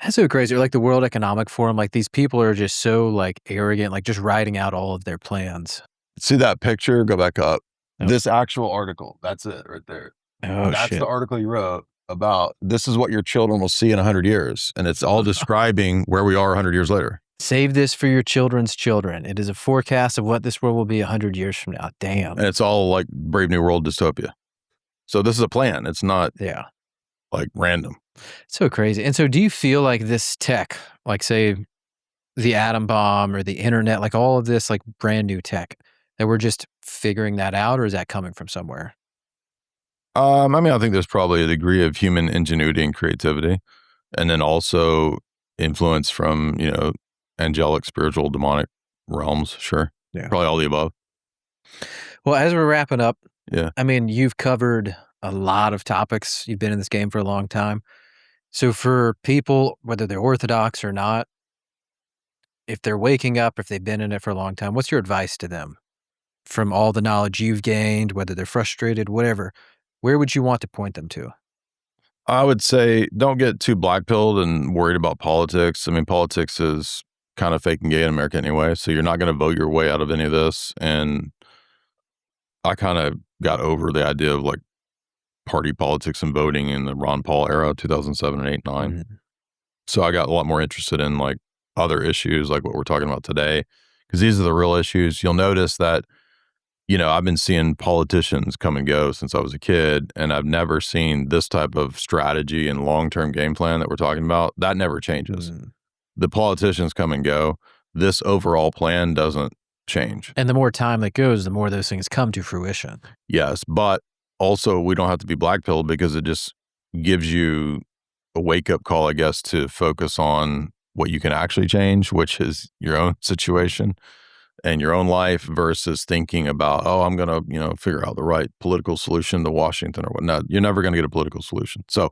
That's so crazy. Like the World Economic Forum, like these people are just so like arrogant, like just writing out all of their plans. See that picture? Go back up. Oh. This actual article, that's it right there. Oh, that's shit. the article you wrote about this is what your children will see in 100 years. And it's all describing where we are 100 years later. Save this for your children's children. It is a forecast of what this world will be 100 years from now. Damn. And it's all like Brave New World dystopia. So this is a plan. It's not like random. So crazy. And so do you feel like this tech, like say the atom bomb or the internet, like all of this like brand new tech, that we're just figuring that out, or is that coming from somewhere? I mean, I think there's probably a degree of human ingenuity and creativity, and then also influence from, you know, angelic, spiritual, demonic realms. Sure. Yeah. Probably all the above. Well, as we're wrapping up, I mean, you've covered a lot of topics. You've been in this game for a long time. So for people, whether they're Orthodox or not, if they're waking up, if they've been in it for a long time, what's your advice to them from all the knowledge you've gained, whether they're frustrated, whatever? Where would you want to point them to? I would say don't get too black-pilled and worried about politics. I mean, politics is kind of fake and gay in America anyway, so you're not going to vote your way out of any of this. And I kind of got over the idea of like party politics and voting in the Ron Paul era, 2007 and 8, 9. Mm-hmm. So I got a lot more interested in like other issues like what we're talking about today, because these are the real issues. You'll notice that, you know, I've been seeing politicians come and go since I was a kid, and I've never seen this type of strategy and long-term game plan that we're talking about. That never changes. Mm-hmm. The politicians come and go. This overall plan doesn't change. And the more time that goes, the more those things come to fruition. Yes, but also we don't have to be black-pilled, because it just gives you a wake-up call, I guess, to focus on what you can actually change, which is your own situation and your own life, versus thinking about, oh, I'm going to, you know, figure out the right political solution to Washington or whatnot. You're never going to get a political solution. So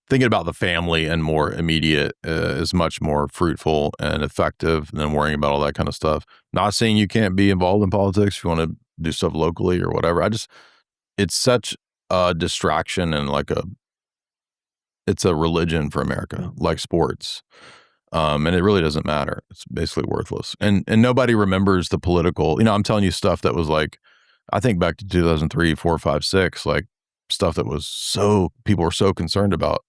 thinking about the family and more immediate is much more fruitful and effective than worrying about all that kind of stuff. Not saying you can't be involved in politics if you want to do stuff locally or whatever. It's such a distraction and like it's a religion for America, like sports. And it really doesn't matter. It's basically worthless. And nobody remembers the political, you know, I'm telling you stuff that was like, I think back to 2003, 4, 5, 6, like stuff that was people were so concerned about.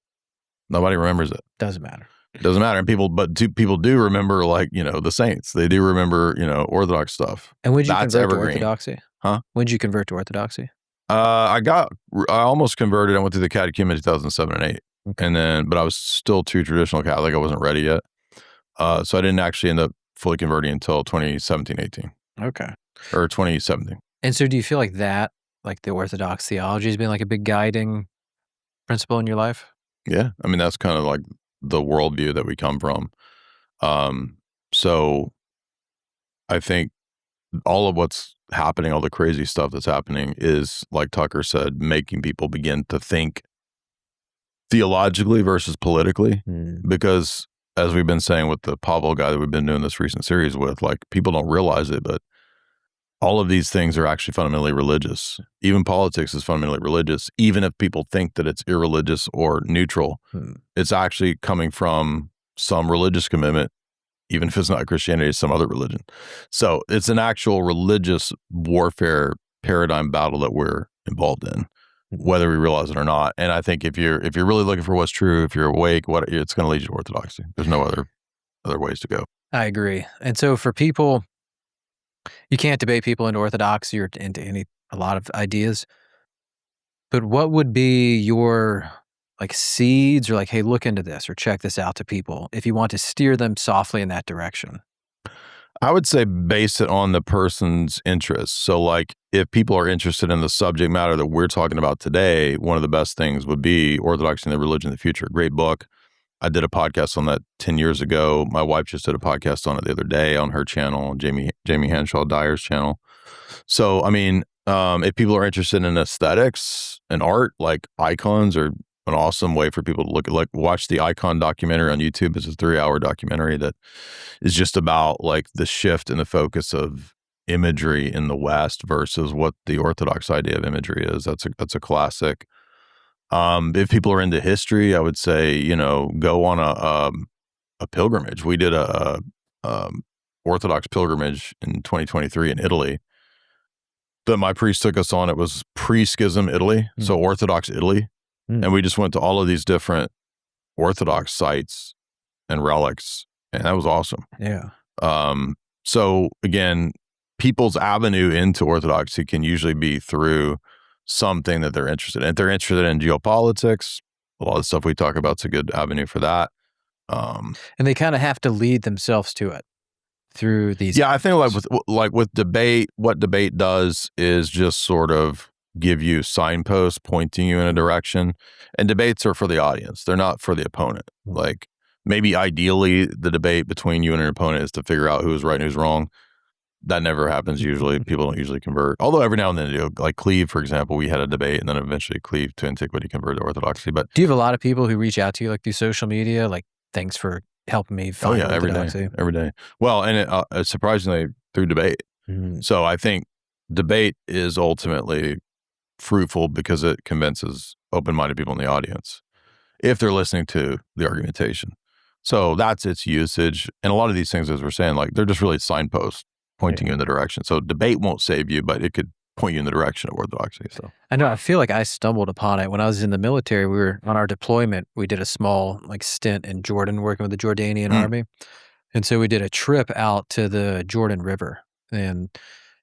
Nobody remembers it. Doesn't matter. It doesn't matter. And people do remember, like, you know, the saints. They do remember, you know, Orthodox stuff. And when did you convert to Orthodoxy? Huh? When did you convert to Orthodoxy? I almost converted. I went through the catechism in 2007 and 8. Okay. But I was still too traditional Catholic. I wasn't ready yet. So I didn't actually end up fully converting until 2017, 18. Okay. Or 2017. And so do you feel like that, like the Orthodox theology has been like a big guiding principle in your life? Yeah. I mean, that's kind of like the worldview that we come from. So I think all of what's happening, all the crazy stuff that's happening is, like Tucker said, making people begin to think theologically versus politically. Because as we've been saying with the Pablo guy that we've been doing this recent series with, like, people don't realize it, but all of these things are actually fundamentally religious. Even politics is fundamentally religious. Even if people think that it's irreligious or neutral, it's actually coming from some religious commitment, even if it's not Christianity, it's some other religion. So it's an actual religious warfare paradigm battle that we're involved in. whether we realize it or not. And I think if you're really looking for what's true, if you're awake, it's going to lead you to orthodoxy. There's no other ways to go. I agree. And so for people, you can't debate people into orthodoxy or into a lot of ideas. But what would be your like seeds or like, hey, look into this or check this out to people if you want to steer them softly in that direction? I would say base it on the person's interests. So like if people are interested in the subject matter that we're talking about today, one of the best things would be Orthodoxy and the Religion of the Future. Great book. I did a podcast on that 10 years ago. My wife just did a podcast on it the other day on her channel, Jamie Henshaw Dyer's channel. So, I mean, if people are interested in aesthetics and art, like icons are an awesome way for people to look at, like watch the Icon documentary on YouTube. It's a 3-hour documentary that is just about like the shift in the focus of imagery in the West versus what the Orthodox idea of imagery is. That's a classic. If people are into history, I would say, go on a pilgrimage. We did a Orthodox pilgrimage in 2023 in Italy that my priest took us on. It was pre-schism Italy, so Orthodox Italy. And we just went to all of these different Orthodox sites and relics, and that was awesome. Yeah. So again, people's avenue into Orthodoxy can usually be through something that they're interested in. If they're interested in geopolitics, a lot of the stuff we talk about is a good avenue for that. And they kind of have to lead themselves to it through these. Yeah, I think like with debate, what debate does is just sort of give you signposts pointing you in a direction. And debates are for the audience. They're not for the opponent. Like maybe ideally the debate between you and an opponent is to figure out who's right and who's wrong. That never happens usually. People don't usually convert. Although every now and then they do. Like Cleve, for example, we had a debate and then eventually Cleve to antiquity converted to Orthodoxy. But do you have a lot of people who reach out to you like through social media? Like, thanks for helping me find Orthodoxy. Every day. Well, and surprisingly through debate. So I think debate is ultimately fruitful because it convinces open-minded people in the audience if they're listening to the argumentation. So that's its usage. And a lot of these things, as we're saying, like they're just really signposts pointing you in the direction. So debate won't save you, but it could point you in the direction of orthodoxy. So I know, I feel like I stumbled upon it when I was in the military. We were on our deployment. We did a small like stint in Jordan working with the Jordanian army. And so we did a trip out to the Jordan River. And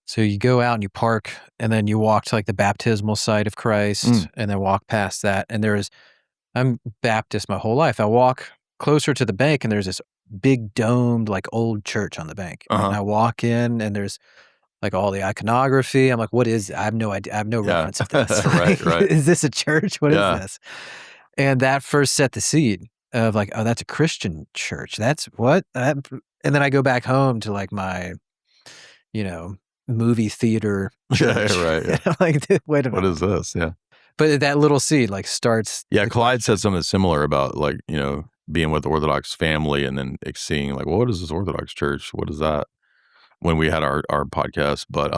so you go out and you park and then you walk to like the baptismal site of Christ and then walk past that. And I'm Baptist my whole life. I walk closer to the bank and there's this big domed like old church on the bank. And I walk in and there's like all the iconography. I'm like, what is it? I have no idea. I have no reference of this. Right. Is this a church? What is this? And that first set the seed of like, oh, that's a Christian church. That's what? And then I go back home to like my, movie theater church. Yeah. Like, wait a minute. What is this? Yeah. But that little seed like starts. Yeah, Clyde said something similar about like, being with the Orthodox family and then seeing like, well, what is this Orthodox church? What is that? When we had our podcast. But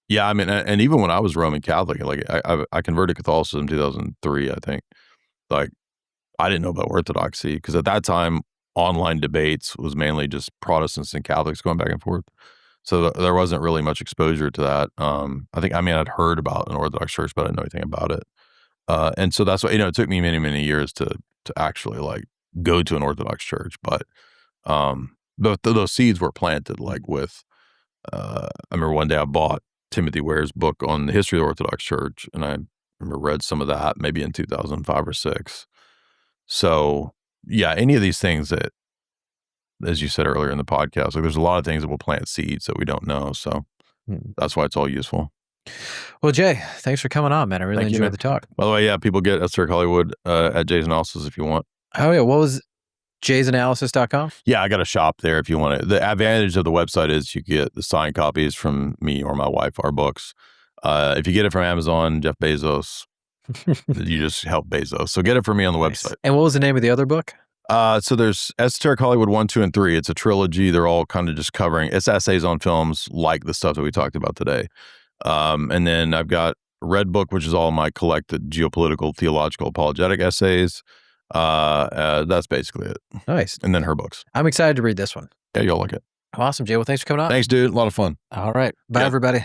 yeah, I mean, and even when I was Roman Catholic, like I converted to Catholicism in 2003, I think. Like I didn't know about Orthodoxy because at that time, online debates was mainly just Protestants and Catholics going back and forth. So there wasn't really much exposure to that. I'd heard about an Orthodox church, but I didn't know anything about it. And so that's why, it took me many, many years to actually like go to an Orthodox church. But those seeds were planted like with, I remember one day I bought Timothy Ware's book on the history of the Orthodox Church. And I remember read some of that maybe in 2005 or 6. So yeah, any of these things that, as you said earlier in the podcast, like there's a lot of things that will plant seeds that we don't know. So that's why it's all useful. Well, Jay, thanks for coming on, man. I really enjoyed the talk. By the way, yeah, people get Esoteric Hollywood at Jay's Analysis if you want. Oh yeah, what was jaysanalysis.com? Yeah, I got a shop there if you want it. The advantage of the website is you get the signed copies from me or my wife, our books. If you get it from Amazon, Jeff Bezos, you just help Bezos. So get it from me on the website. And what was the name of the other book? So there's Esoteric Hollywood 1, 2, and 3. It's a trilogy. They're all kind of just covering, it's essays on films like the stuff that we talked about today. And then I've got a red book, which is all my collected geopolitical, theological, apologetic essays. That's basically it. Nice. And then her books. I'm excited to read this one. Yeah, you'll like it. Awesome, Jay. Well, thanks for coming on. Thanks, dude. A lot of fun. All right. Bye, everybody.